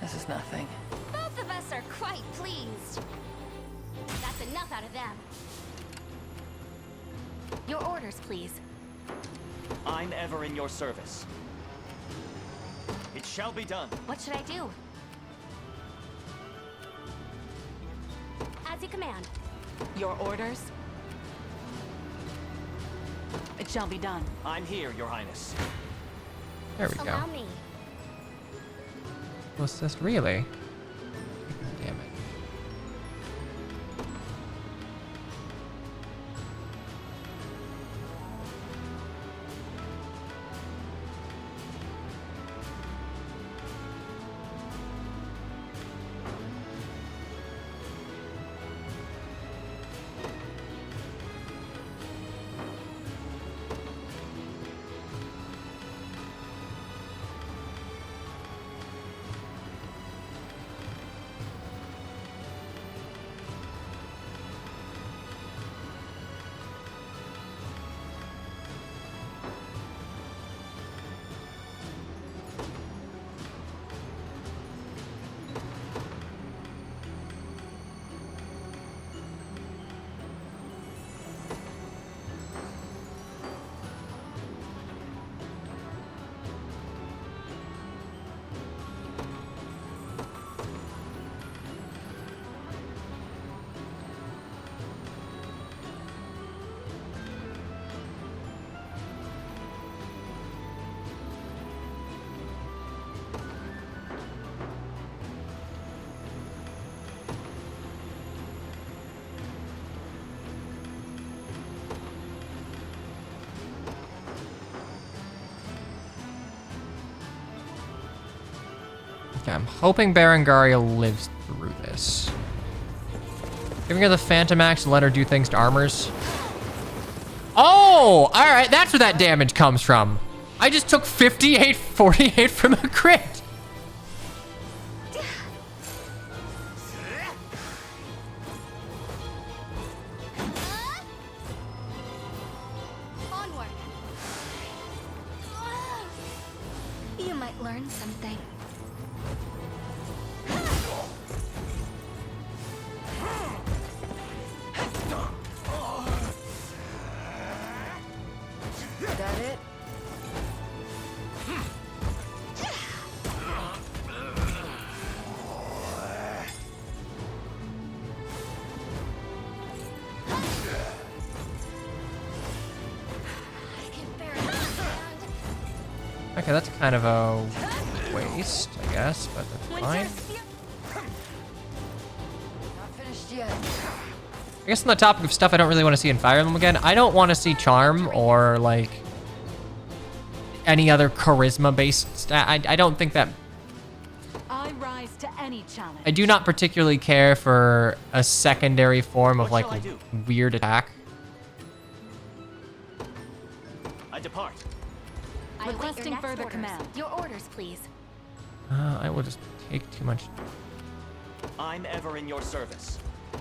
This is nothing. Both of us are quite pleased. That's enough out of them. Your orders, please. I'm ever in your service. It shall be done. What should I do? As you command. Your orders? It shall be done. I'm here, Your Highness. There we go. Allow me. Assist, really? Damn it. Okay, I'm hoping Berengaria lives through this. Giving her the Phantom Axe and let her do things to armors. Oh! Alright, that's where that damage comes from. I just took 58-48 from a crit. Onward. You might learn something. That it? Okay, that's kind of a waste, I guess, but that's fine. Not finished yet. I guess on the topic of stuff I don't really want to see in Fire Emblem again, I don't want to see Charm or, like, any other charisma-based stat. I don't think that... I rise to any challenge. I do not particularly care for a secondary form of, like, weird attack. I depart. Requesting further command. Your orders, please. I will just take too much. I'm ever in your service.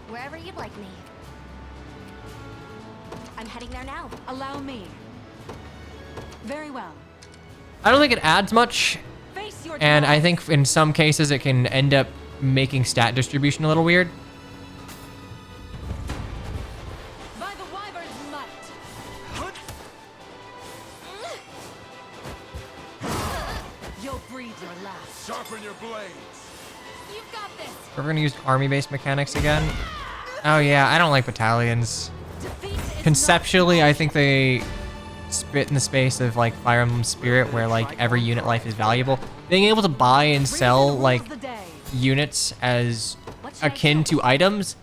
Wherever you'd like me. I'm heading there now. Allow me. Very well. I don't think it adds much, Face your and I demise. think in some cases it can end up making stat distribution a little weird. By the wyvern's might. You'll breathe your last. Sharpen your blades. You've got this. We're gonna use army-based mechanics again. Oh yeah, I don't like battalions. Defeat is Conceptually, I think they spit in the space of like Fire Emblem Spirit, where like every unit life is valuable. Being able to buy and sell like the day. units as akin to items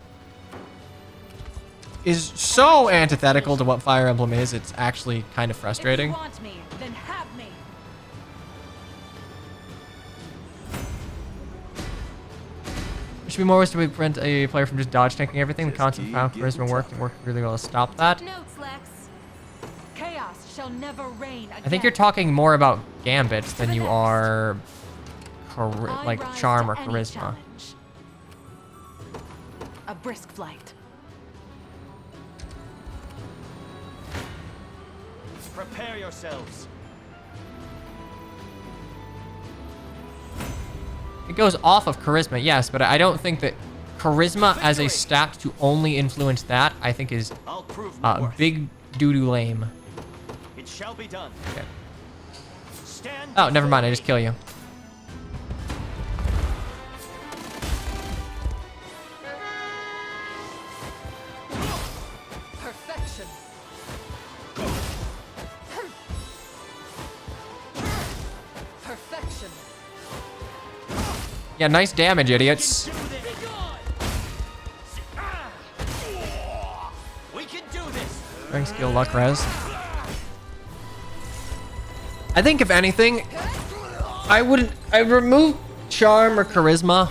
is so antithetical to what Fire Emblem is. It's actually kind of If frustrating. you want me, then have me. There should be more ways to prevent a player from just dodge tanking everything. The constant file charisma worked and worked really well to stop that. Notes, Lex. Chaos shall never reign again. I think you're talking more about gambits than you are I like rise charm to or any charisma. challenge. A brisk flight. Prepare yourselves. It goes off of charisma, yes, but I don't think that charisma as a stat to only influence that, I think is I'll prove my worth. big doo-doo lame. It shall be done. Okay. Stand. Oh, never mind, I just kill you. Perfection. Perfection. Yeah, nice damage, idiots. We can do this. Strength, skill, luck, res. I think if anything, I'd remove charm or charisma.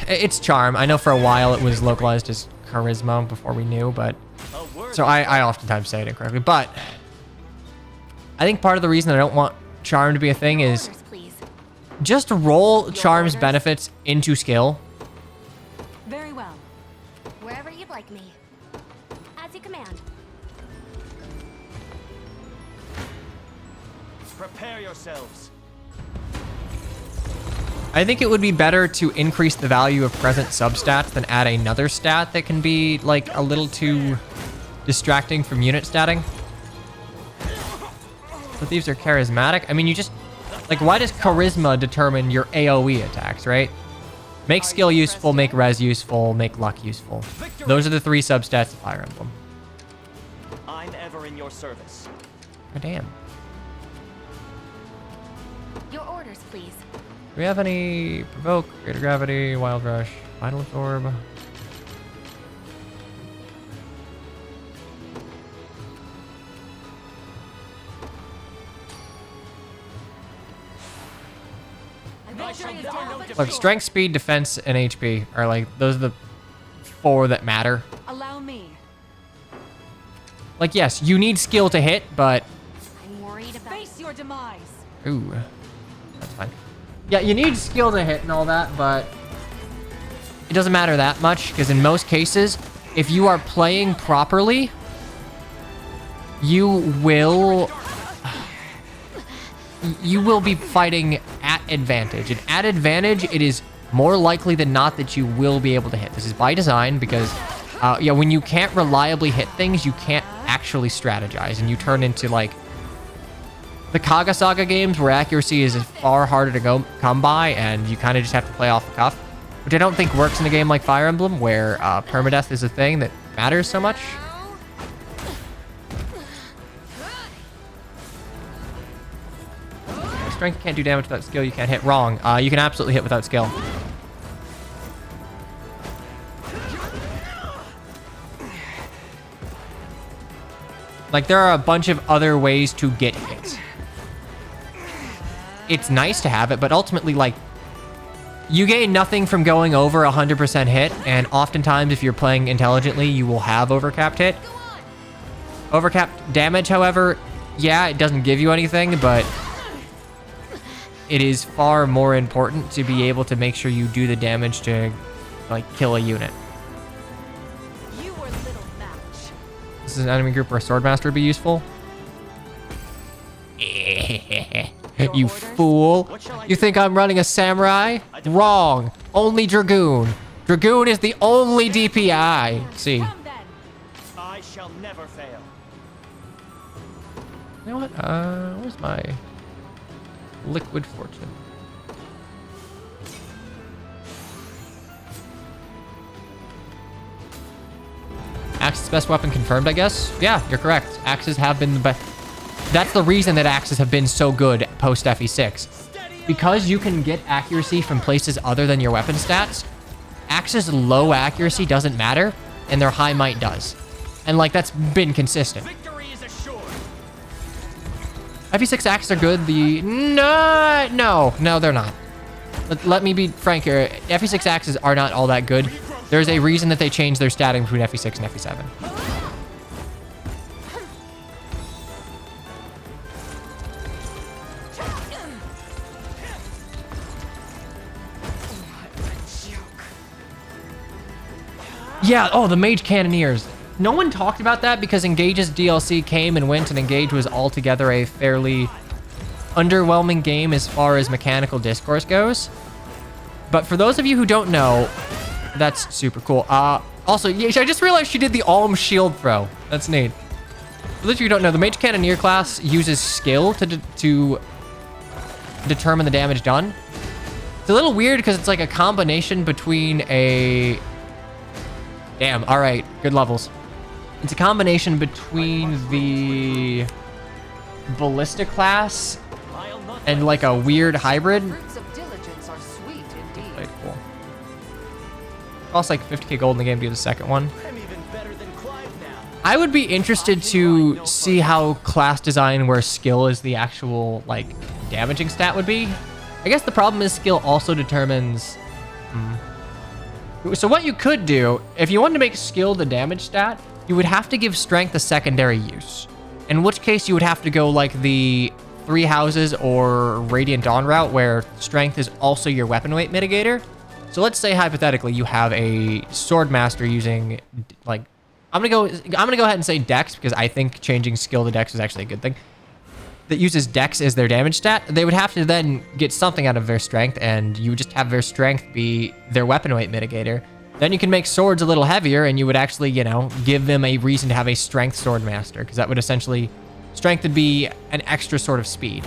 It's charm. I know for a while it was localized as charisma before we knew, but so I oftentimes say it incorrectly. But I think part of the reason I don't want charm to be a thing is Orders, please. just roll charm's benefits into skill. Very well. Wherever you'd like me. As you command. Prepare yourselves. I think it would be better to increase the value of present substats than add another stat that can be like a little too distracting from unit statting. So thieves are charismatic. I mean, you just like, why does charisma determine your AoE attacks, right? Make skill useful, make res useful, make luck useful. Those are the three substats of Fire Emblem. I'm ever in your service. God damn. Your orders, please. Do we have any provoke, greater gravity, wild rush, vital absorb? Look, strength, speed, defense, and HP are like, those are the four that matter. Allow me. Like, yes, you need skill to hit, but... I'm worried about... Face your demise. Ooh, that's fine. Yeah, you need skill to hit and all that, but it doesn't matter that much, because in most cases, if you are playing properly, you will be fighting at advantage. And at advantage, it is more likely than not that you will be able to hit. This is by design, because yeah, when you can't reliably hit things, you can't actually strategize, and you turn into like the Kaga Saga games where accuracy is far harder to come by, and you kind of just have to play off the cuff, which I don't think works in a game like Fire Emblem, where permadeath is a thing that matters so much. strength can't do damage without skill. You can't hit. Wrong. You can absolutely hit without skill. Like, there are a bunch of other ways to get hit. It's nice to have it, but ultimately, like, you gain nothing from going over 100% hit, and oftentimes, if you're playing intelligently, you will have overcapped hit. Overcapped damage, however, yeah, it doesn't give you anything, but it is far more important to be able to make sure you do the damage to, like, kill a unit. This is an enemy group where a Swordmaster would be useful. You fool. You think I'm running a samurai? Wrong. Only Dragoon. Dragoon is the only DPI. See. I shall never fail. You know what? Where's my liquid fortune? Axe's best weapon confirmed, I guess? Yeah, you're correct. Axes have been the best. That's the reason that axes have been so good post FE6. Because you can get accuracy from places other than your weapon stats, axes' low accuracy doesn't matter, and their high might does. And, like, that's been consistent. FE6 axes are good. No, they're not. Let me be frank here. FE6 axes are not all that good. There's a reason that they changed their statting between FE6 and FE7. Yeah, oh, the Mage Cannoneers. No one talked about that because Engage's DLC came and went, and Engage was altogether a fairly underwhelming game as far as mechanical discourse goes. But for those of you who don't know, that's super cool. Also, yeah, I just realized she did the Alm shield throw. That's neat. For those of you who don't know, the Mage Cannoneer class uses skill to determine the damage done. It's a little weird because it's like a combination between a... Damn, all right, good levels. It's a combination between the Ballista class and like a weird hybrid. Quite cool. Costs like 50k gold in the game to do the second one. I would be interested to see how class design where skill is the actual like damaging stat would be. I guess the problem is skill also determines... So what you could do, if you wanted to make skill the damage stat, you would have to give strength a secondary use. In which case you would have to go like the Three Houses or Radiant Dawn route where strength is also your weapon weight mitigator. So let's say hypothetically you have a Swordmaster using like, I'm gonna go ahead and say Dex because I think changing skill to Dex is actually a good thing. That uses Dex as their damage stat. They would have to then get something out of their strength, and you would just have their strength be their weapon weight mitigator. Then you can make swords a little heavier, and you would actually, you know, give them a reason to have a strength Swordmaster, because that would essentially, strength would be an extra sort of speed.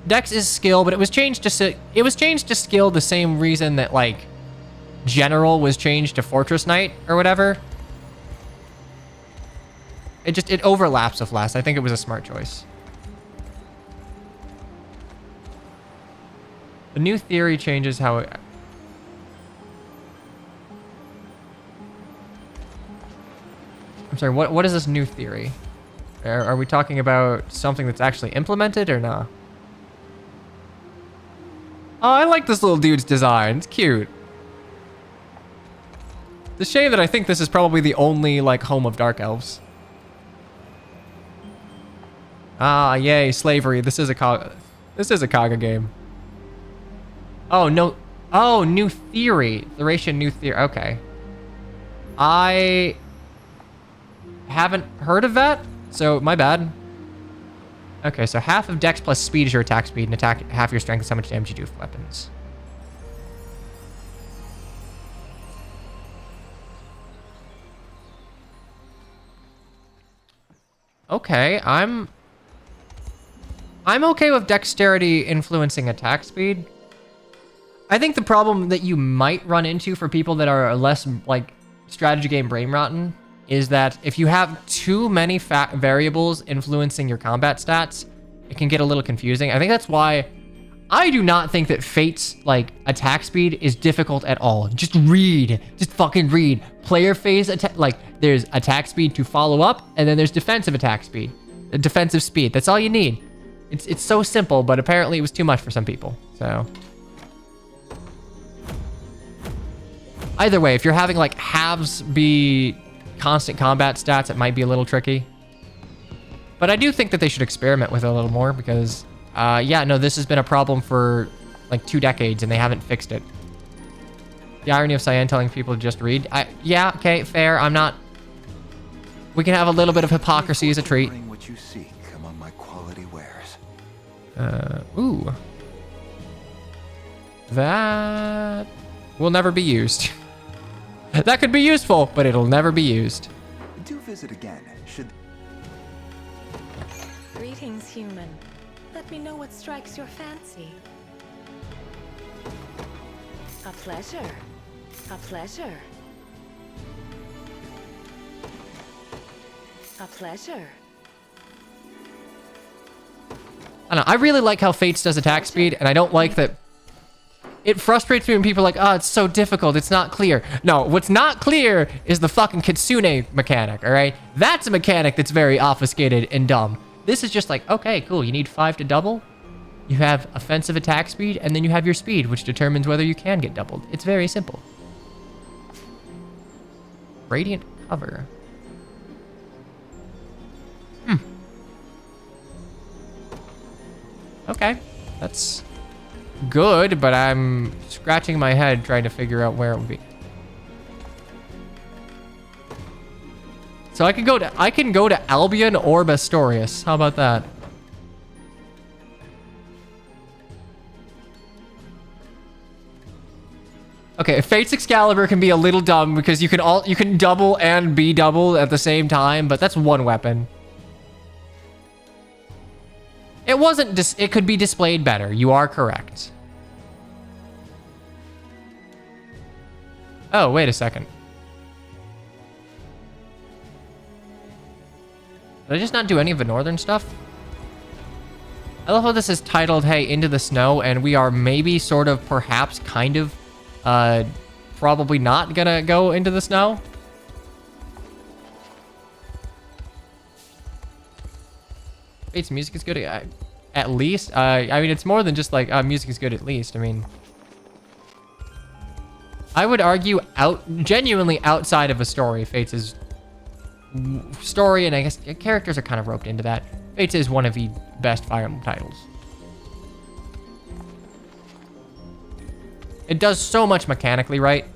Dex is skill, but it was changed to skill the same reason that like General was changed to Fortress Knight or whatever. It overlaps with last. I think it was a smart choice. The new theory changes how it... I'm sorry, what is this new theory? Are we talking about something that's actually implemented or not? Oh, I like this little dude's design. It's cute. It's a shame that I think this is probably the only, like, home of Dark Elves. Ah, yay, slavery. This is a Kaga game. Oh, no. Oh, new theory. Thracian new theory. Okay. I haven't heard of that, so my bad. Okay, so half of Dex plus speed is your attack speed, and half your strength is how much damage you do with weapons. Okay, I'm okay with dexterity influencing attack speed. I think the problem that you might run into for people that are less like strategy game brain rotten is that if you have too many variables influencing your combat stats, it can get a little confusing. I think that's why I do not think that Fate's like attack speed is difficult at all. Just read, just fucking read. Player phase attack, like there's attack speed to follow up, and then there's defensive attack speed, defensive speed. That's all you need. It's so simple, but apparently it was too much for some people. So either way, if you're having like halves be constant combat stats, it might be a little tricky. But I do think that they should experiment with it a little more because, yeah, no, this has been a problem for like 2 decades and they haven't fixed it. The irony of Cyan telling people to just read. Yeah, okay, fair. I'm not. We can have a little bit of hypocrisy as a treat. What you seek among my quality wares. Ooh. That will never be used. That could be useful, but it'll never be used. Do visit again, should... Greetings, human. Let me know what strikes your fancy. A pleasure. A pleasure. A pleasure. I don't know. I really like how Fates does attack speed, and I don't like that. It frustrates me when people are like, oh, it's so difficult. It's not clear. No, what's not clear is the fucking Kitsune mechanic, all right? That's a mechanic that's very obfuscated and dumb. This is just like, okay, cool. You need 5 to double. You have offensive attack speed, and then you have your speed, which determines whether you can get doubled. It's very simple. Radiant cover. Okay, that's good, but I'm scratching my head trying to figure out where it would be. So I can go to Albion or Bastorius. How about that? Okay, Fate's Excalibur can be a little dumb because you can double and be double at the same time, but that's one weapon. It wasn't it could be displayed better. You are correct. Oh, wait a second. Did I just not do any of the northern stuff? I love how this is titled, hey, Into the Snow, and we are maybe, sort of, perhaps, kind of, probably not gonna go into the snow. Fate's music is good, at least. I mean, it's more than just like, music is good at least. I mean, I would argue genuinely outside of a story, Fate's is story, and I guess characters are kind of roped into that. Fate's is one of the best Fire Emblem titles. It does so much mechanically right,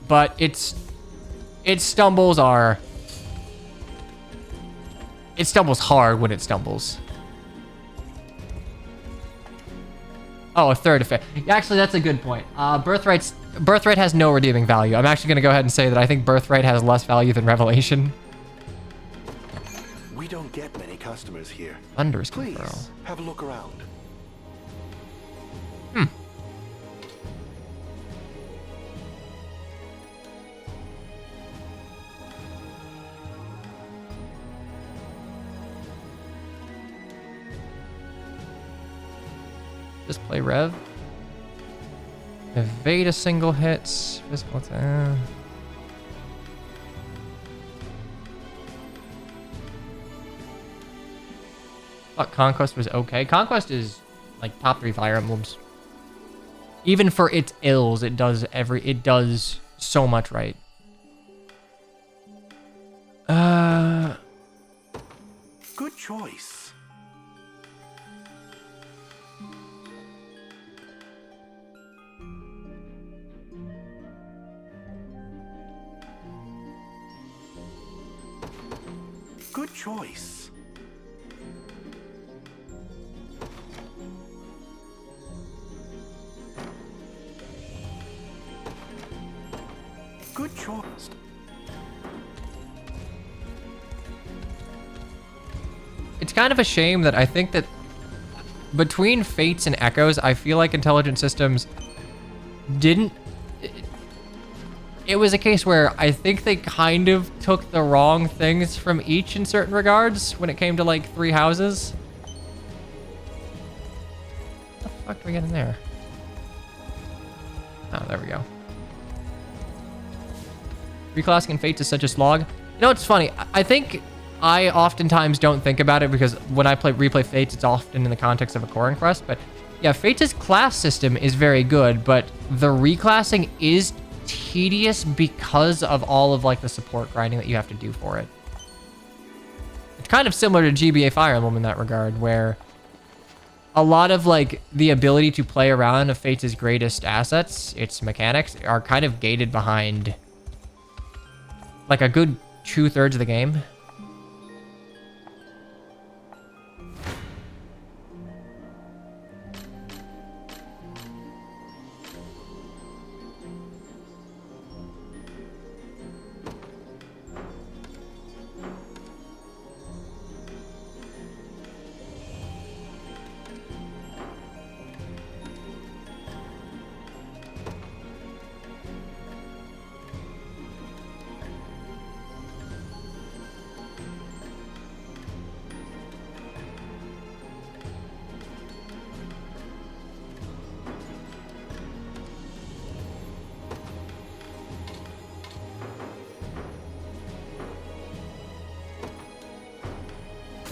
but its stumbles are... It stumbles hard when it stumbles. Oh, a third effect. Actually, that's a good point. Birthright has no redeeming value. I'm actually going to go ahead and say that I think Birthright has less value than Revelation. We don't get many customers here. Thunder's Please, Control. have a look around. Display rev. Evade a single hit. Visible. Thought Conquest was okay. Conquest is like top 3 Fire Emblems. Even for its ills, it does so much right. Good choice. Good choice. Good choice. It's kind of a shame that I think that between Fates and Echoes, I feel like Intelligent Systems didn't... it was a case where I think they kind of took the wrong things from each in certain regards when it came to like 3 houses. What the fuck do we get in there? Oh, there we go. Reclassing in Fates is such a slog. You know, it's funny. I think I oftentimes don't think about it because when I replay Fates, it's often in the context of a core quest. But yeah, Fates' class system is very good, but the reclassing is tedious because of all of like the support grinding that you have to do for it. It's kind of similar to GBA Fire Emblem in that regard, where a lot of like the ability to play around of Fates' greatest assets, its mechanics, are kind of gated behind like a good 2/3 of the game.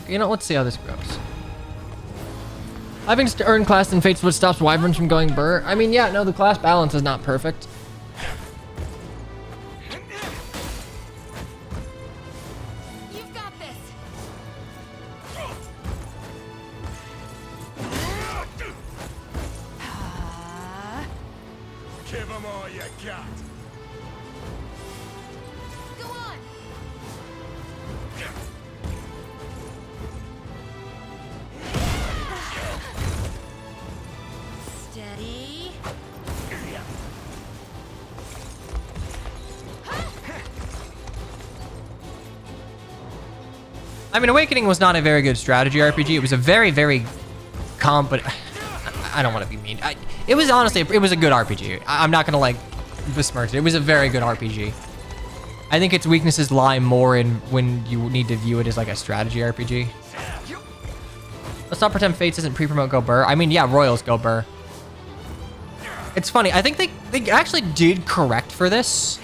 You know, let's see how this goes. Having to earn class in Fates is what stops Wyverns from going burr. I mean, yeah, no, the class balance is not perfect. You've got this. Give them all you got. Go on. Steady. I mean, Awakening was not a very good strategy RPG. It was a very, very competent... I don't want to be mean. It was honestly, it was a good RPG. I'm not going to like besmirch it. It was a very good RPG. I think its weaknesses lie more in when you need to view it as like a strategy RPG. Let's not pretend Fates isn't pre-promote go burr. I mean, yeah, Royals go burr. It's funny. I think they actually did correct for this.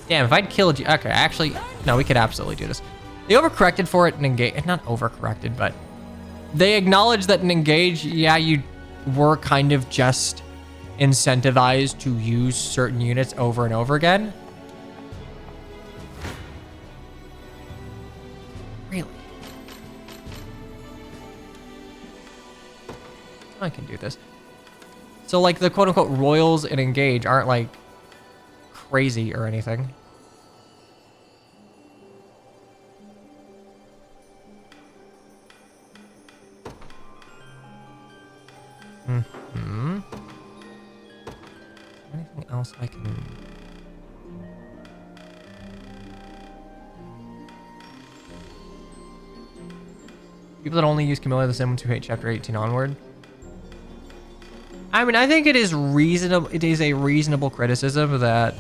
Damn, if I'd killed you... Okay, actually... No, we could absolutely do this. They overcorrected for it and engage... Not overcorrected, but... They acknowledged that in Engage, yeah, you were kind of just incentivized to use certain units over and over again. Really? I can do this. So, like, the quote-unquote Royals in Engage aren't, like, crazy or anything. Mm-hmm. Anything else I can... People that only use Camilla the Simmons who hate Chapter 18 onward. I mean, I think it is reasonable. It is a reasonable criticism that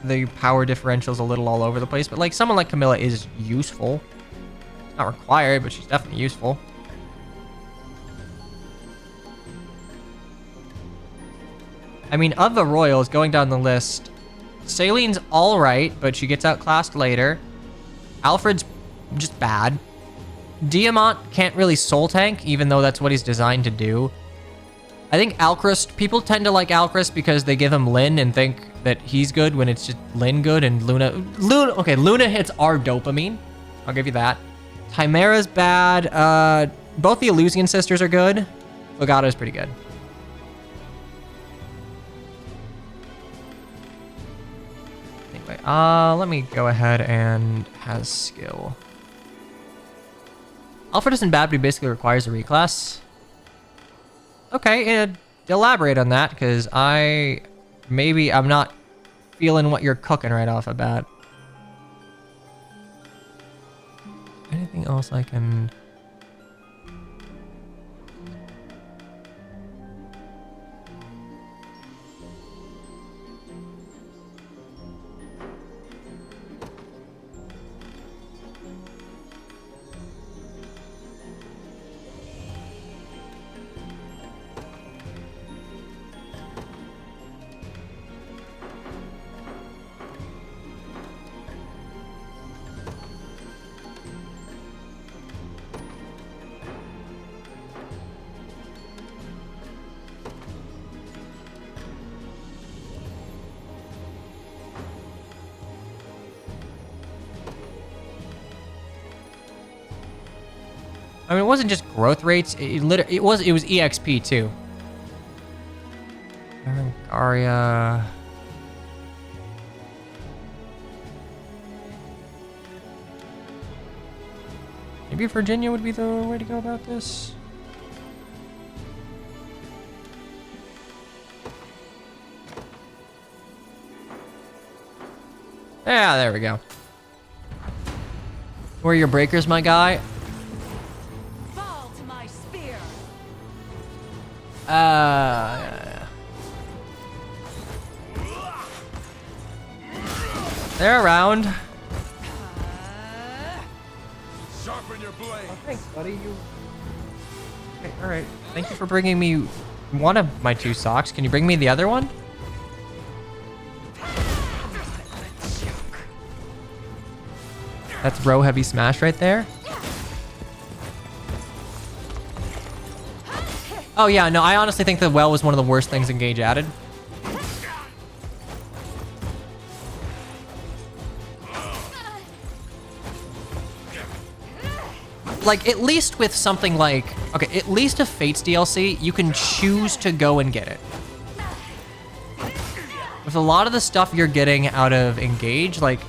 the power differential is a little all over the place. But like someone like Camilla is useful. It's not required, but she's definitely useful. I mean, of the Royals, going down the list, Salene's all right, but she gets outclassed later. Alfred's just bad. Diamant can't really soul tank, even though that's what he's designed to do. I think Alchrist, people tend to like Alchrist because they give him Lyn and think that he's good when it's just Lyn good and Luna... Okay, Luna hits our dopamine. I'll give you that. Chimera's bad. Both the Illusian sisters are good. Fogato's pretty good. Anyway, let me go ahead and has skill. Alfred isn't bad, but he basically requires a reclass. Okay, elaborate on that, because I'm not feeling what you're cooking right off the bat. Anything else I can... I mean, it wasn't just growth rates. It was EXP too. Aria. Maybe Virginia would be the way to go about this. Yeah, there we go. Where are your breakers, my guy? Fall to my spear. Yeah. They're around. Sharpen your blade. Oh, thanks, buddy. You. Okay, all right. Thank you for bringing me one of my 2 socks. Can you bring me the other one? That's row heavy smash right there. Oh yeah, no, I honestly think the well was one of the worst things Engage added. Like, at least with something like, okay, at least a Fates DLC, you can choose to go and get it. With a lot of the stuff you're getting out of Engage, like,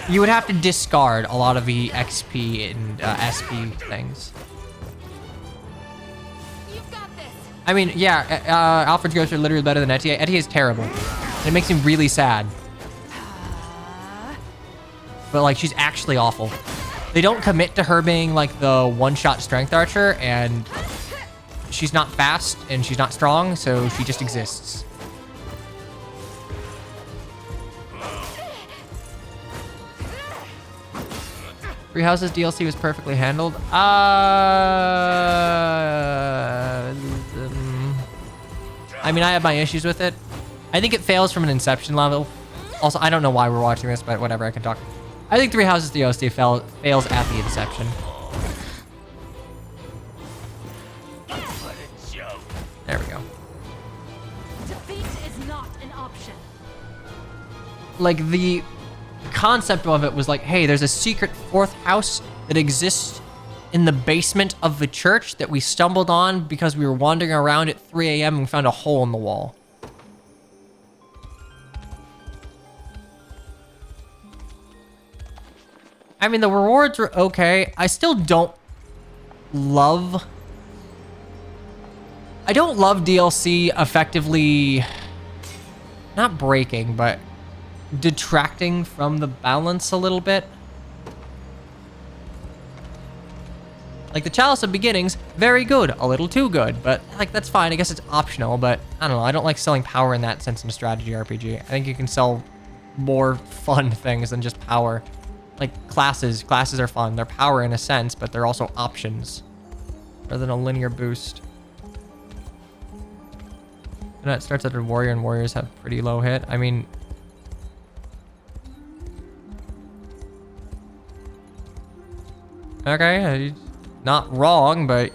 you would have to discard a lot of the XP and SP things. You've got this. I mean, yeah, Alfred's ghosts are literally better than Etienne. Etienne is terrible. And it makes me really sad. But, like, she's actually awful. They don't commit to her being, like, the one-shot strength archer, and she's not fast, and she's not strong, so she just exists. Three Houses DLC was perfectly handled. I mean, I have my issues with it. I think it fails from an Inception level. Also, I don't know why we're watching this, but whatever, I can talk. I think Three Houses DLC fails at the Inception. There we go. Defeat is not an option. Like, the concept of it was like, hey, there's a secret 4th house that exists in the basement of the church that we stumbled on because we were wandering around at 3 a.m. and we found a hole in the wall. I mean, the rewards were okay. I still don't love... I don't love DLC effectively... not breaking, but detracting from the balance a little bit. Like, the Chalice of Beginnings, very good. A little too good, but, like, that's fine. I guess it's optional, but I don't know. I don't like selling power in that sense in a strategy RPG. I think you can sell more fun things than just power. Like, classes. Classes are fun. They're power in a sense, but they're also options rather than a linear boost. And that starts at a warrior, and warriors have pretty low hit. I mean... okay, not wrong, but...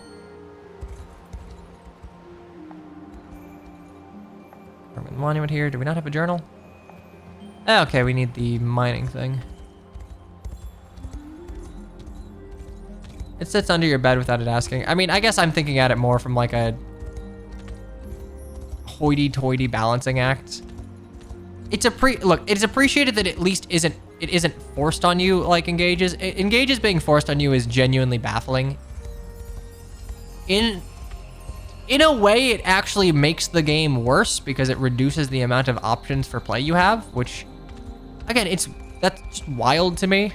monument here. Do we not have a journal? Okay, we need the mining thing. It sits under your bed without it asking. I mean, I guess I'm thinking at it more from like a hoity-toity balancing act. It's it's appreciated that at least it isn't forced on you like Engage's. Engage's being forced on you is genuinely baffling. In a way, it actually makes the game worse because it reduces the amount of options for play you have, which, again, that's just wild to me.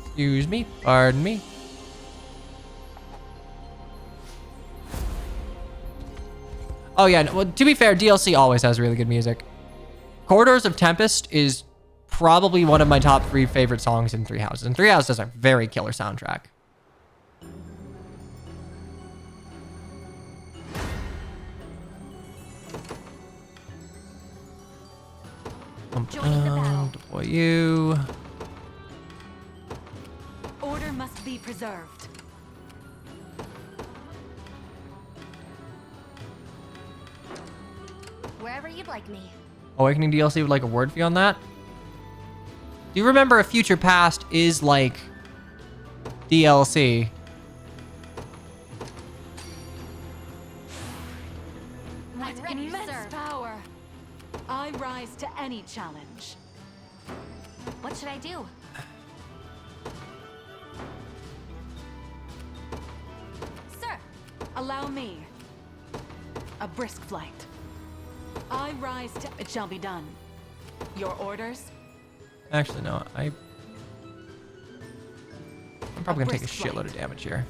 Excuse me, pardon me. Oh yeah, well, to be fair, DLC always has really good music. Corridors of Tempest is probably one of my top 3 favorite songs in Three Houses. And Three Houses has a very killer soundtrack. Joining the battle. Deploy you. Order must be preserved. Wherever you'd like me. Awakening DLC would like a word fee on that. Do you remember A Future Past is like DLC? challenge. What should I do? Sir! Allow me. A brisk flight. I rise to... It shall be done. Your orders? Actually, no. I'm probably gonna take a brisk flight. shitload of damage here.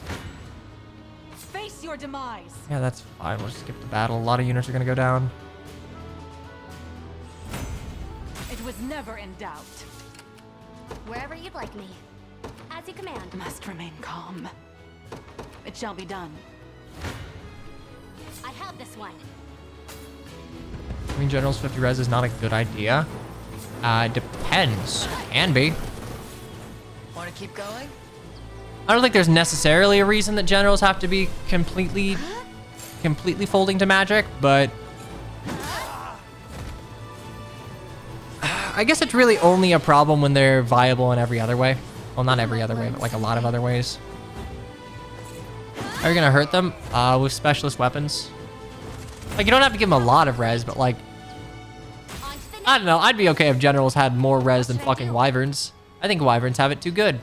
Face your demise. Yeah, that's fine. We'll just skip the battle. A lot of units are gonna go down. It was never in doubt. Wherever you'd like me. As you command. Must remain calm. It shall be done. I have this one. I mean, General's 50 res is not a good idea. Depends. Can be. Want to keep going? I don't think there's necessarily a reason that generals have to be completely folding to magic, but I guess it's really only a problem when they're viable in every other way. Well, not every other way, but like a lot of other ways. Are you gonna hurt them? With specialist weapons. Like, you don't have to give them a lot of res, but like, I don't know. I'd be okay if generals had more res than fucking wyverns. I think wyverns have it too good.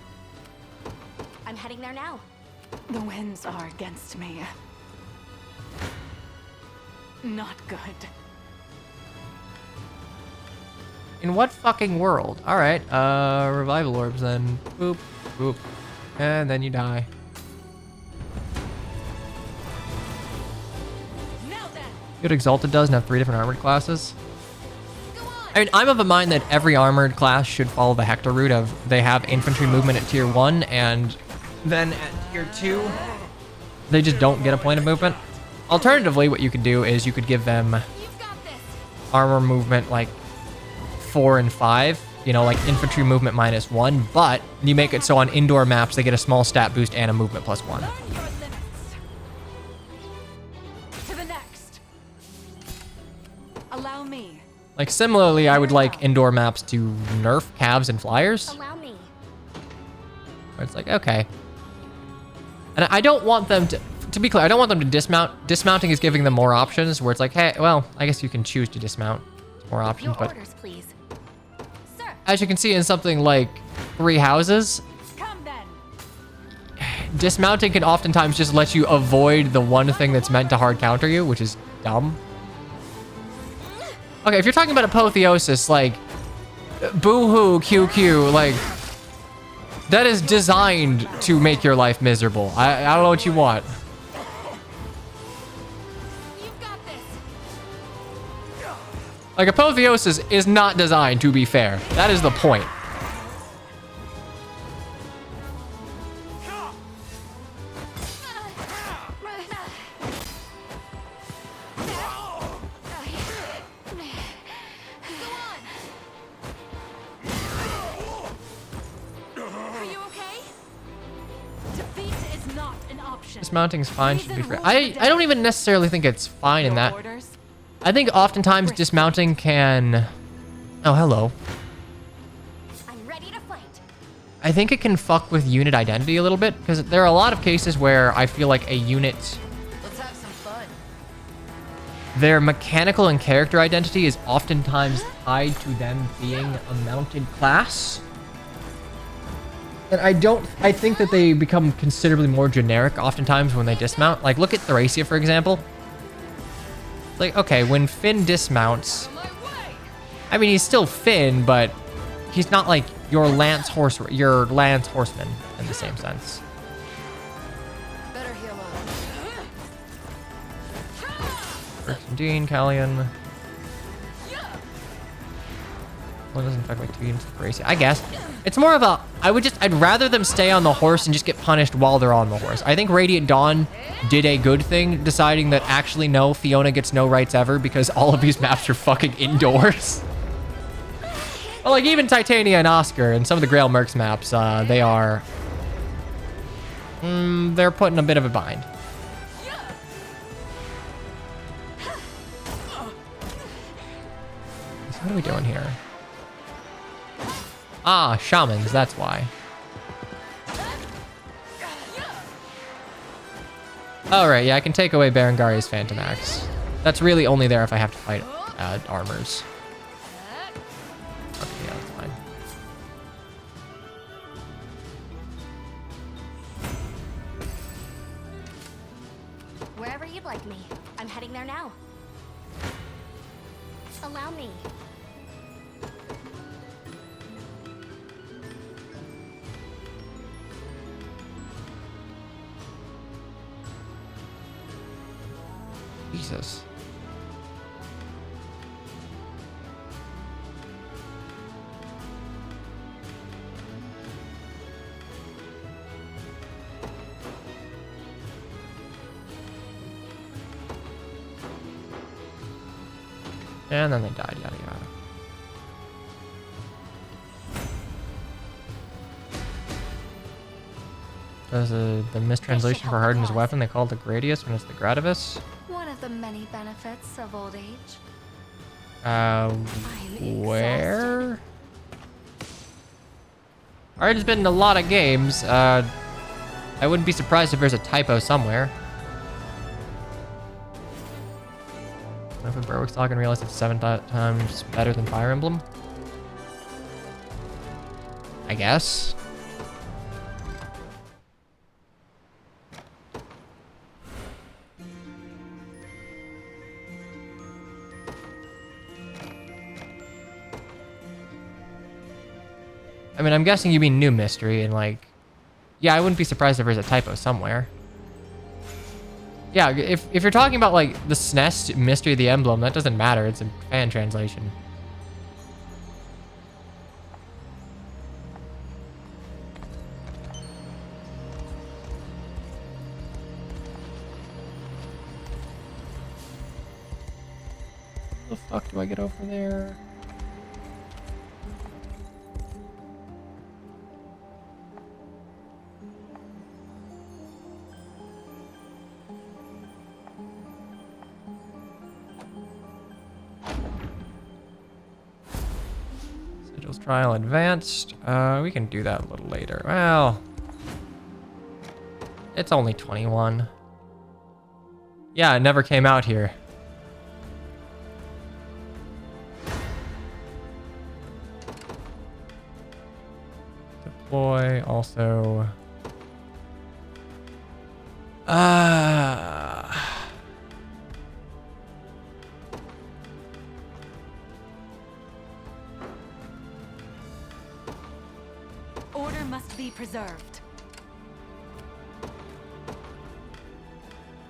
I'm heading there now. The winds are against me. Not good. In what fucking world? All right, revival orbs then. Boop, boop, and then you die. What Exalted does and have 3 different armored classes. I mean, I'm of a mind that every armored class should follow the Hector route of they have infantry movement at tier 1, and then at tier 2, they just don't get a point of movement. Alternatively, what you could do is you could give them armor movement like 4 and 5, you know, like infantry movement -1, but you make it so on indoor maps they get a small stat boost and a movement +1. To the next. Allow me. Like, similarly, I would like indoor maps to nerf calves and flyers. Allow me. Where it's like, okay. And I don't want them to be clear, I don't want them to dismount. Dismounting is giving them more options where it's like, hey, well, I guess you can choose to dismount. More options, Your but orders, please. Sir. as you can see in something like 3 houses, Come then. dismounting can oftentimes just let you avoid the one thing that's meant to hard counter you, which is dumb. Okay, if you're talking about apotheosis, like, boo-hoo, QQ, like, that is designed to make your life miserable. I don't know what you want. You've got this. Like, apotheosis is not designed to be fair. That is the point. Dismounting is fine, should be fair. I don't even necessarily think it's fine in that. I think oftentimes dismounting can... Oh, hello. I'm ready to fight. I think it can fuck with unit identity a little bit, because there are a lot of cases where I feel like a unit... Let's have some fun. Their mechanical and character identity is oftentimes tied to them being a mounted class. And I think that they become considerably more generic oftentimes when they dismount. Like, look at Thracia, for example. Like, okay, when Finn dismounts, I mean, he's still Finn, but he's not like your Lance horseman in the same sense. Better heal up. Dean, Callion. Well, it doesn't affect like 2 units of Thracia. I guess. It's more of a, I'd rather them stay on the horse and just get punished while they're on the horse. I think Radiant Dawn did a good thing, deciding that actually no, Fiona gets no rights ever because all of these maps are fucking indoors. Well, like even Titania and Oscar and some of the Grail Mercs maps, they are, they're put in a bit of a bind. So what are we doing here? Ah, shamans, that's why. Alright, yeah, I can take away Berengaria's Phantom Axe. That's really only there if I have to fight armors. like me. I'm heading there now. Allow me. Jesus. And then they died, yada yada. There's the mistranslation for hardened weapon. They call it the Gradius when it's the Gradivis. One of the many benefits of old age. Where? Alright, it's been a lot of games. I wouldn't be surprised if there's a typo somewhere. What if a Berwick's log and realize it's 7 times better than Fire Emblem? I guess. I mean, I'm guessing you mean new mystery, and like, yeah, I wouldn't be surprised if there's a typo somewhere. Yeah, if you're talking about like the SNES mystery of the emblem, that doesn't matter. It's a fan translation. How the fuck do I get over there? Trial advanced. We can do that a little later. Well, it's only 21. Yeah, it never came out here. Deploy also. Order must be preserved.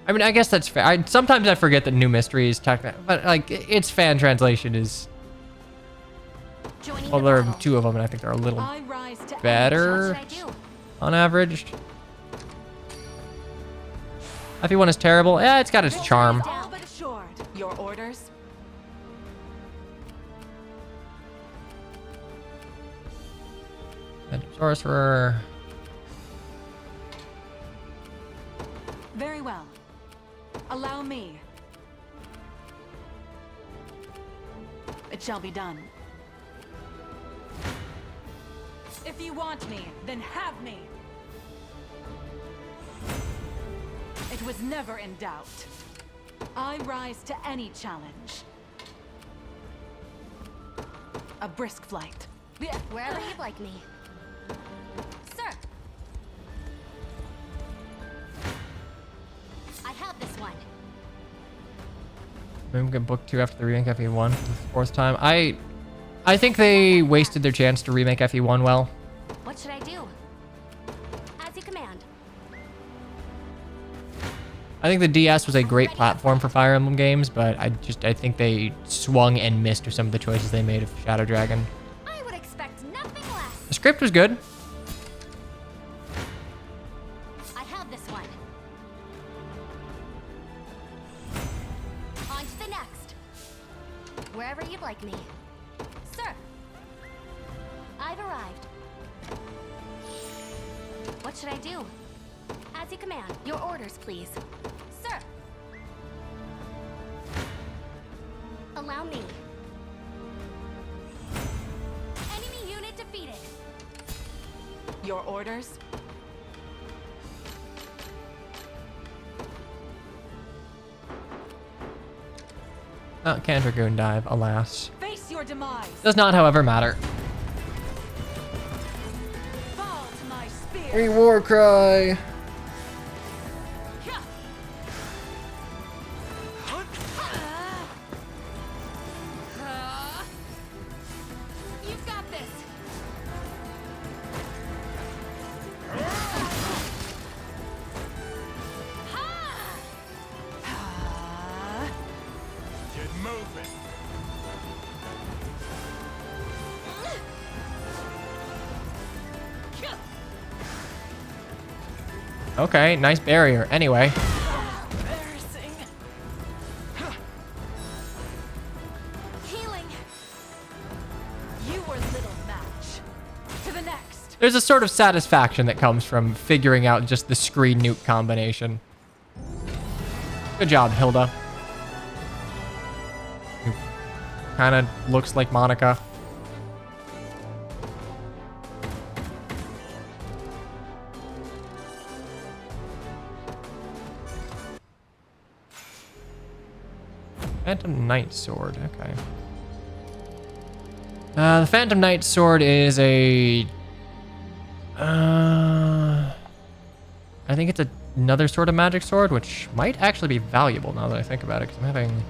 I mean, I guess that's fair. Sometimes I forget that new mystery is technical, but like its fan translation is. Well, there are 2 of them, and I think they're a little better on average. FE1 is terrible. Yeah, it's got its charm. All but assured. Your orders? Sorcerer. Very well. Allow me. It shall be done. If you want me, then have me. It was never in doubt. I rise to any challenge. A brisk flight. Wherever you'd like me. Sir! I have this one. Maybe we can book 2 after the remake FE1 for the 4th time. I think they wasted their chance to remake FE1 well. What should I do? As you command. I think the DS was a great platform for Fire Emblem games, but I think they swung and missed with some of the choices they made of Shadow Dragon. I would expect nothing less. The script was good. I have this one. On to the next. Wherever you'd like me. Sir. I've arrived. What should I do? As you command. Your orders, please. Sir. Allow me. Enemy unit defeated. Your orders? Oh, can't Dragoon dive, alas. Face your demise. Does not, however, matter. Fall to my spear. Free war cry. Okay, nice barrier. Anyway. Embarrassing. Healing. You were little match. To the next. There's a sort of satisfaction that comes from figuring out just the screen nuke combination. Good job, Hilda. Kind of looks like Monica. Phantom Knight Sword, okay. The Phantom Knight Sword is a... I think it's another sort of magic sword, which might actually be valuable now that I think about it, because I'm having...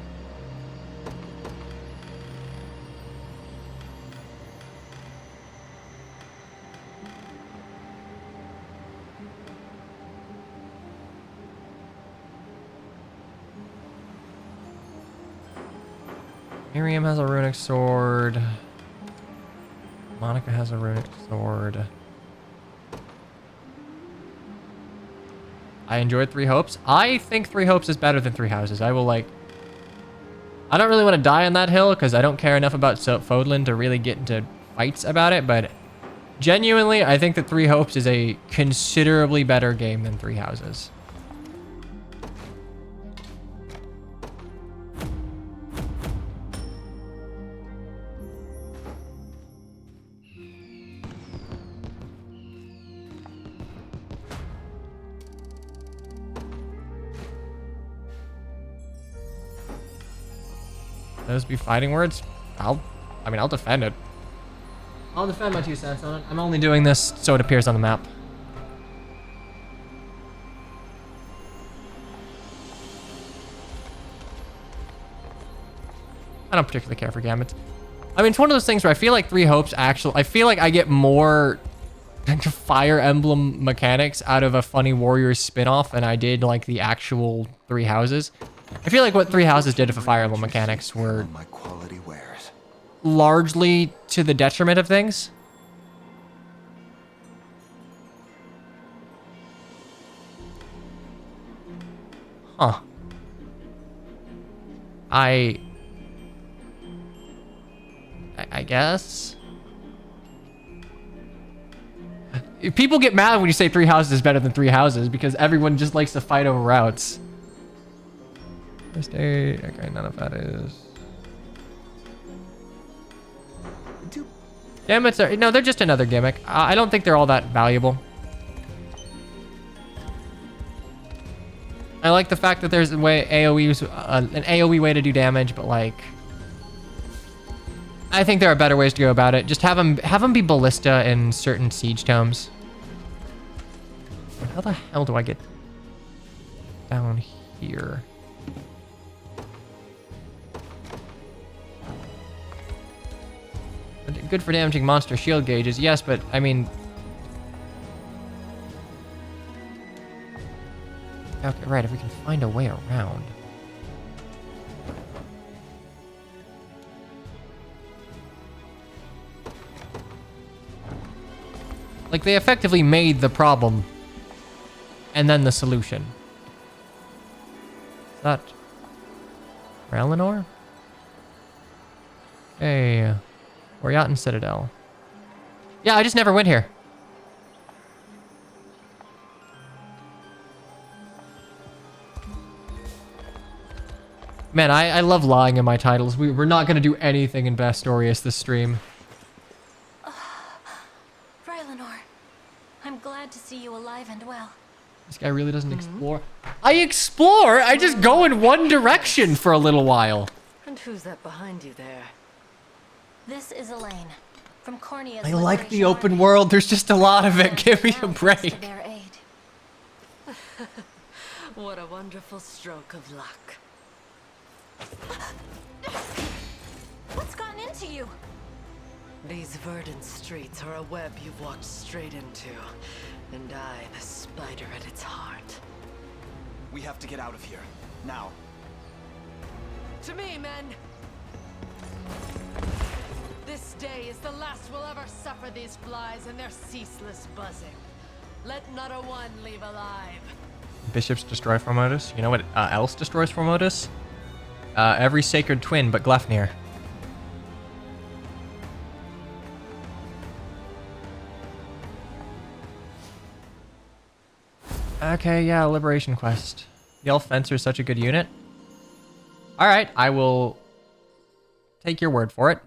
Miriam has a runic sword. Monica has a runic sword. I enjoyed Three Hopes. I think Three Hopes is better than Three Houses. I will like... I don't really want to die on that hill because I don't care enough about Fodlan to really get into fights about it, but genuinely, I think that Three Hopes is a considerably better game than Three Houses. Those be fighting words? I'll defend it. I'll defend my 2 cents on it. I'm only doing this so it appears on the map. I don't particularly care for Gambits. I mean, it's one of those things where I feel like Three Hopes actually... I feel like I get more Fire Emblem mechanics out of a Funny Warriors spin-off than I did like the actual Three Houses. I feel like what Three Houses did for Fire Emblem mechanics were largely to the detriment of things. Huh. I guess. People get mad when you say Three Houses is better than Three Houses because everyone just likes to fight over routes. First aid. Okay, none of that is. Gambits are... No, they're just another gimmick. I don't think they're all that valuable. I like the fact that there's a way AoE's an AoE way to do damage, but like... I think there are better ways to go about it. Just have them be ballista in certain siege tomes. How the hell do I get down here? Good for damaging monster shield gauges, yes, but I mean... Okay, right, if we can find a way around. Like, they effectively made the problem and then the solution. Is that Eleanor? Okay. Oriatin Citadel. Yeah, I just never went here. Man, I love lying in my titles. We're not going to do anything in Bastorius this stream. Rylanor, I'm glad to see you alive and well. This guy really doesn't explore. I explore! I just go in one direction for a little while. And who's that behind you there? This is Elaine, from Cornea's I like the Liberation open Army. world. There's just a lot of it. Give me a Thanks break. to their aid. What a wonderful stroke of luck. What's gotten into you? These verdant streets are a web you've walked straight into. And I, the spider at its heart. We have to get out of here. Now. To me, men! This day is the last we'll ever suffer these flies and their ceaseless buzzing. Let not a one leave alive. Bishops destroy Formotus. You know what else destroys Formotus? Every sacred twin but Glefnir. Okay, yeah, Liberation Quest. The Elf Fencer is such a good unit. Alright, I will take your word for it.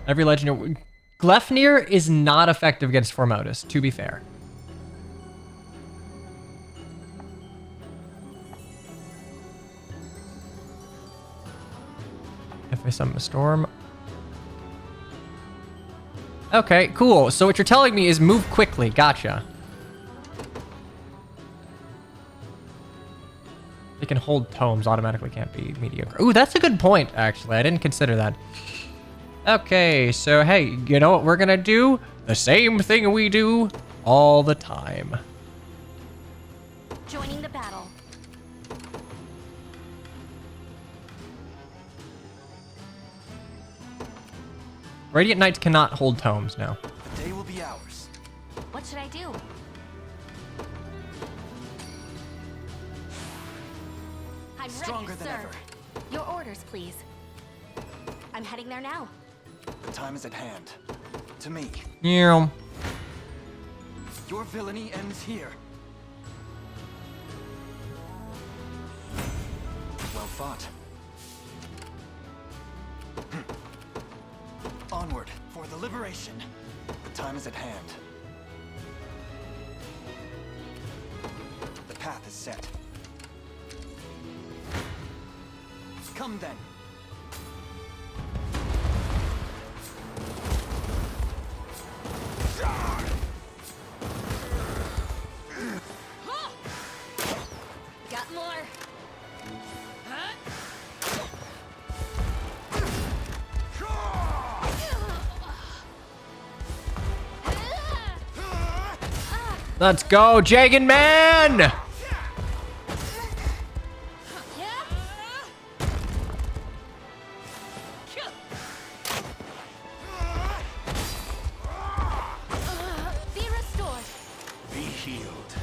Every legendary... Glefnir is not effective against Formotus, to be fair. If I summon a storm... Okay, cool. So what you're telling me is move quickly. Gotcha. They can hold tomes, automatically can't be mediocre. Ooh, that's a good point, actually. I didn't consider that. Okay, so hey, you know what we're gonna do? The same thing we do all the time. Joining the battle. Radiant Knights cannot hold tomes now. The day will be ours. What should I do? I'm Stronger ready, than sir. ever. Your orders, please. I'm heading there now. The time is at hand. To me. Yeah. Your villainy ends here. Well fought. Onward for the liberation. The time is at hand. The path is set. Come then. Got more. Let's go, Jagan Man! Be restored. Be healed.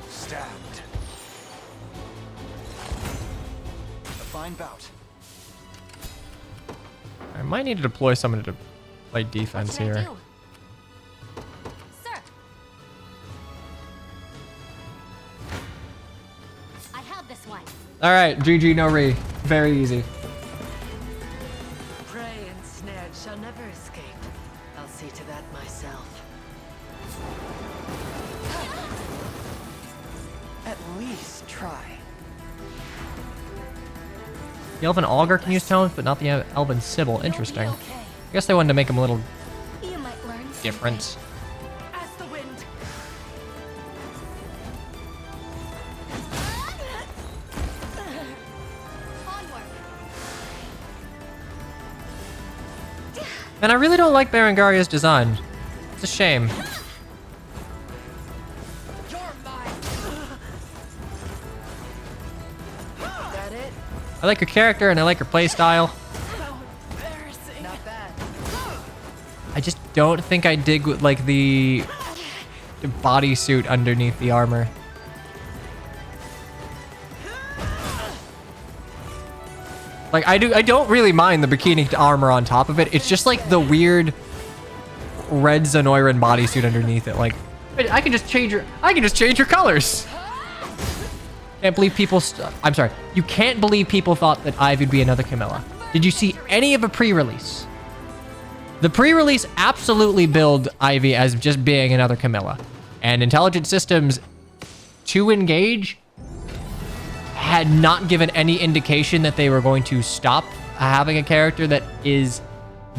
Stand. A fine bout. I might need to deploy someone to play What defense should I here. do? Sir. I have this one. Alright, GG no re. Very easy. Prey ensnared shall never escape. I'll see to that myself. At least try. The Elven Augur can use tomes, but not the Elven Sybil. Interesting. I guess they wanted to make them a little You might learn. different. As the wind. Onward. And I really don't like Berengaria's design. It's a shame. You're mine. That it? I like her character and I like her playstyle. So embarrassing. Not bad. I just don't think I dig with like the bodysuit underneath the armor. Like I don't really mind the bikini armor on top of it. It's just like the weird red Zenoiran bodysuit underneath it. Like I can just change your colors. Can't believe people. I'm sorry. You can't believe people thought that Ivy would be another Camilla. Did you see any of a pre-release? The pre-release absolutely billed Ivy as just being another Camilla, and Intelligent Systems to Engage had not given any indication that they were going to stop having a character that is,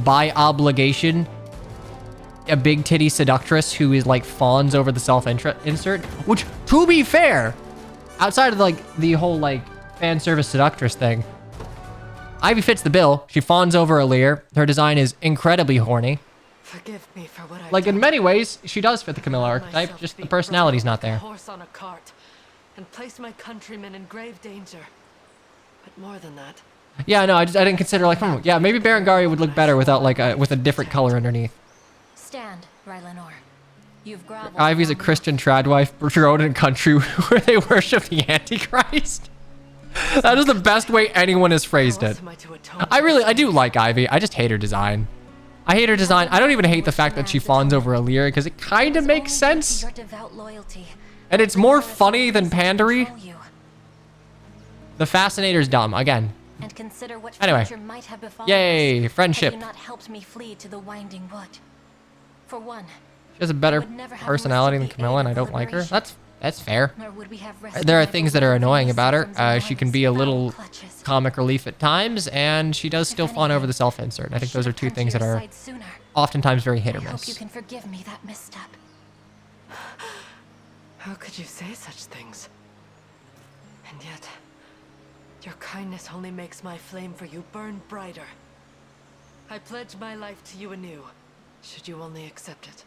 by obligation, a big titty seductress who is like fawns over the self-insert, which, to be fair, outside of like the whole like fan service seductress thing, Ivy fits the bill. She fawns over Alir. Her design is incredibly horny. Forgive me for what I've Like in done. many ways, she does fit the Camilla archetype, Myself just to the be personality's brought not like a there. horse on a cart and placed my countrymen in grave danger. But more than that, Yeah, no, I didn't consider like, yeah, maybe Berengaria would look better without like with a different color underneath. Stand, Rylanor. You've groveled Ivy's a long Christian trad wife grown in a country where they worship the Antichrist. That is the best way anyone has phrased it. I do like Ivy. I just hate her design. I hate her design. I don't even hate the fact that she fawns over Illyria because it kind of makes sense. your devout loyalty. And it's more funny than pandery. The Fascinator's dumb, again. And consider what Anyway. future might have befallen Yay, us friendship. had you not helped me flee to the Winding Wood. For one, She has a better would never have personality than enlisted the Camilla, and aid I of don't like her. liberation. That's fair. nor would we have rescued There are things that are everyone from annoying the about her. systems She of can be a Alliance' little foul clutches. comic relief at times, and she does still fawn over the self-insert. I think those are two things that are Sooner. oftentimes very hit or I hope you miss. can forgive me that misstep. How could you say such things? And yet, your kindness only makes my flame for you burn brighter. I pledge my life to you anew, should you only accept it.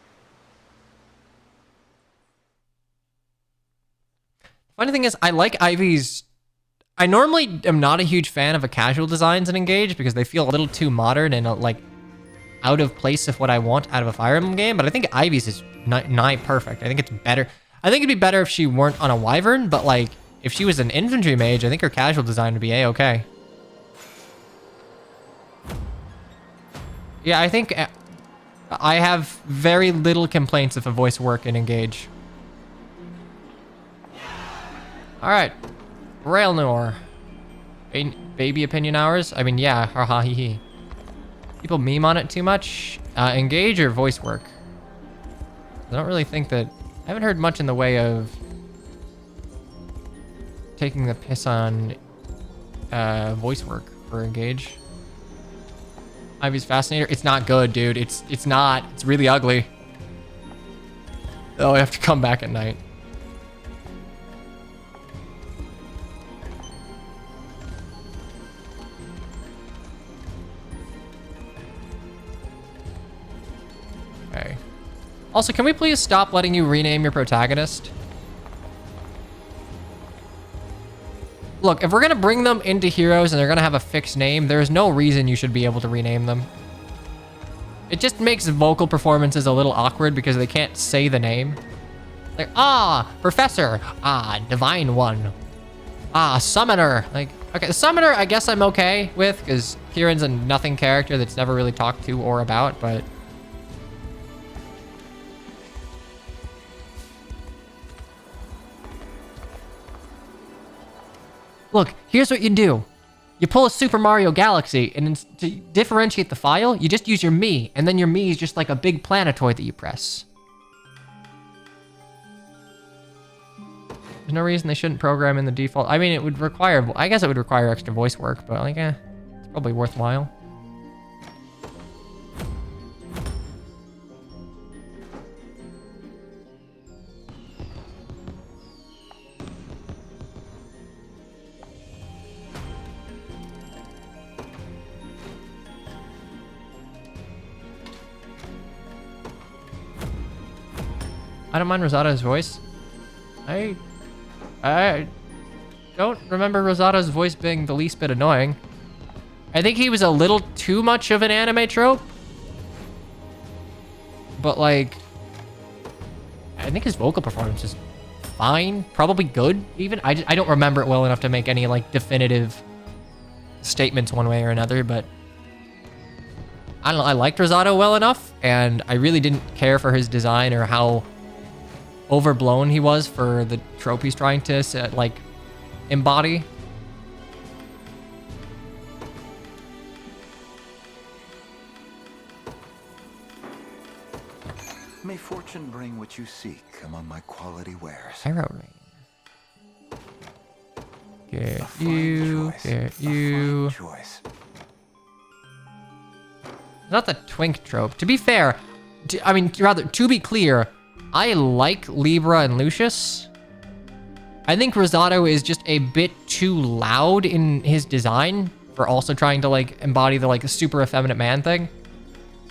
Funny thing is, I like Ivy's... I normally am not a huge fan of a casual designs in Engage because they feel a little too modern and like out of place of what I want out of a Fire Emblem game, but I think Ivy's is nigh perfect. I think it's better. I think it'd be better if she weren't on a Wyvern, but like if she was an infantry mage, I think her casual design would be a-okay. Yeah, I think I have very little complaints of a voice work in Engage. All right, Railnor. Baby opinion hours? I mean, yeah, haha hee hee. People meme on it too much. Engage or voice work? I don't really think that... I haven't heard much in the way of taking the piss on voice work for Engage. Ivy's Fascinator. It's not good, dude. It's not. It's really ugly. Oh, I have to come back at night. Okay. Also, can we please stop letting you rename your protagonist? Look, if we're gonna bring them into heroes and they're gonna have a fixed name, there's no reason you should be able to rename them. It just makes vocal performances a little awkward because they can't say the name. Like, Professor, Divine One, Summoner. Like, okay, Summoner, I guess I'm okay with because Kieran's a nothing character that's never really talked to or about, but... Look, here's what you do. You pull a Super Mario Galaxy, and to differentiate the file, you just use your Mii, and then your Mii is just like a big planetoid that you press. There's no reason they shouldn't program in the default. I mean, it would require... I guess it would require extra voice work, but like, it's probably worthwhile. I don't mind Rosato's voice. I don't remember Rosato's voice being the least bit annoying. I think he was a little too much of an anime trope. But like, I think his vocal performance is fine, probably good even. I don't remember it well enough to make any like definitive statements one way or another, but I don't know, I liked Rosato well enough, and I really didn't care for his design or how overblown he was for the trope he's trying to like embody. May fortune bring what you seek among my quality wares. Arrow Rain. Get you, get you. Not the twink trope. To be fair, I mean, rather, to be clear, I like Libra and Lucius. I think Rosato is just a bit too loud in his design for also trying to like embody the like super effeminate man thing.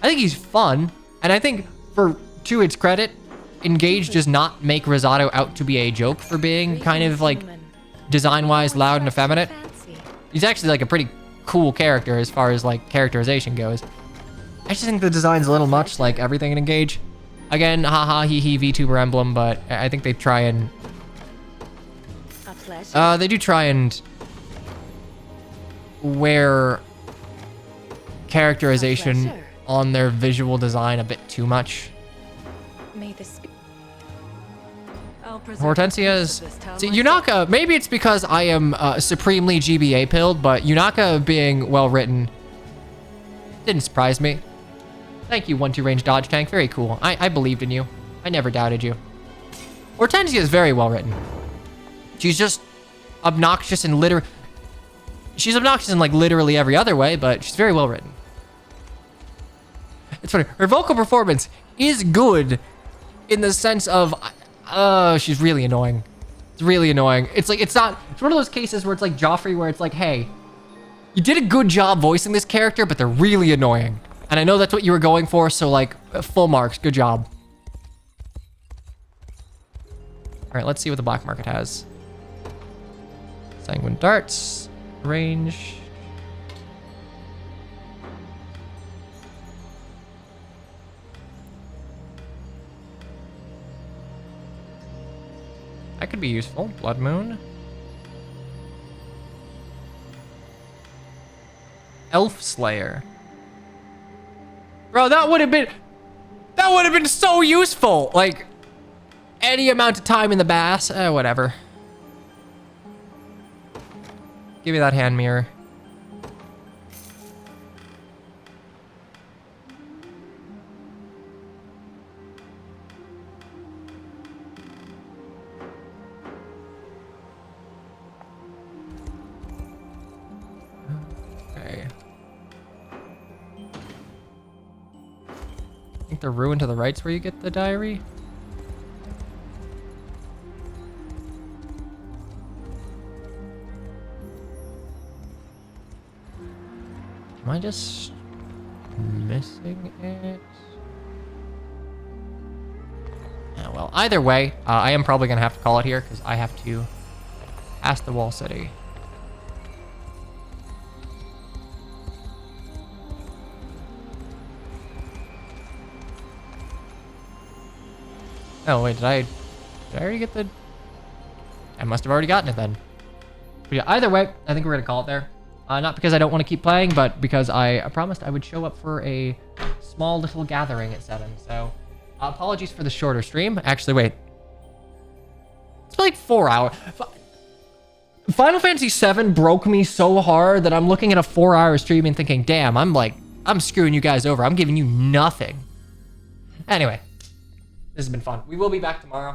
I think he's fun, and I think to its credit, Engage does not make Rosato out to be a joke for being kind of like design-wise loud and effeminate. He's actually like a pretty cool character as far as like characterization goes. I just think the design's a little much like everything in Engage. Again, haha, hee hee, VTuber emblem, but I think they try and... A pleasure. They do try and wear characterization on their visual design a bit too much. May this be... Hortensia's... See, Yunaka, maybe it's because I am supremely GBA pilled, but Yunaka being well written didn't surprise me. Thank you, 1-2 range dodge tank. Very cool. I believed in you. I never doubted you. Hortensia is very well written. She's just obnoxious and she's obnoxious in like literally every other way, but she's very well written. It's funny. Her vocal performance is good in the sense of, she's really annoying. It's really annoying. It's like, it's one of those cases where it's like Joffrey, where it's like, hey, you did a good job voicing this character, but they're really annoying. And I know that's what you were going for, so like, full marks. Good job. All right, let's see what the black market has. Sanguine darts, range. That could be useful. Blood Moon. Elf Slayer. Bro, that would have been so useful. Like, any amount of time in the bass. Whatever. Give me that hand mirror. Okay. I think the ruin to the right's where you get the diary. Am I just missing it? Yeah, well, either way, I am probably going to have to call it here because I have to pass the wall city. Oh, wait, did I already get the... I must have already gotten it then. But yeah, either way, I think we're going to call it there. Not because I don't want to keep playing, but because I promised I would show up for a small little gathering at 7. So, apologies for the shorter stream. Actually, wait. It's like 4 hours. Final Fantasy VII broke me so hard that I'm looking at a 4-hour stream and thinking, damn, I'm screwing you guys over. I'm giving you nothing. Anyway, this has been fun. We will be back tomorrow.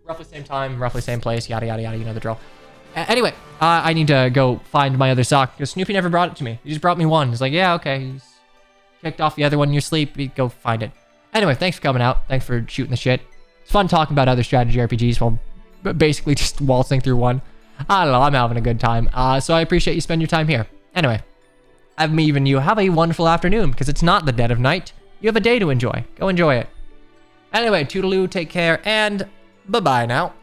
Roughly same time, roughly same place, yada, yada, yada. You know the drill. Anyway, I need to go find my other sock because Snoopy never brought it to me. He just brought me one. He's like, yeah, okay. He's kicked off the other one in your sleep. You go find it. Anyway, thanks for coming out. Thanks for shooting the shit. It's fun talking about other strategy RPGs while basically just waltzing through one. I don't know. I'm having a good time. So I appreciate you spending your time here. Anyway, even you have a wonderful afternoon because it's not the dead of night. You have a day to enjoy. Go enjoy it. Anyway, toodaloo, take care, and bye-bye now.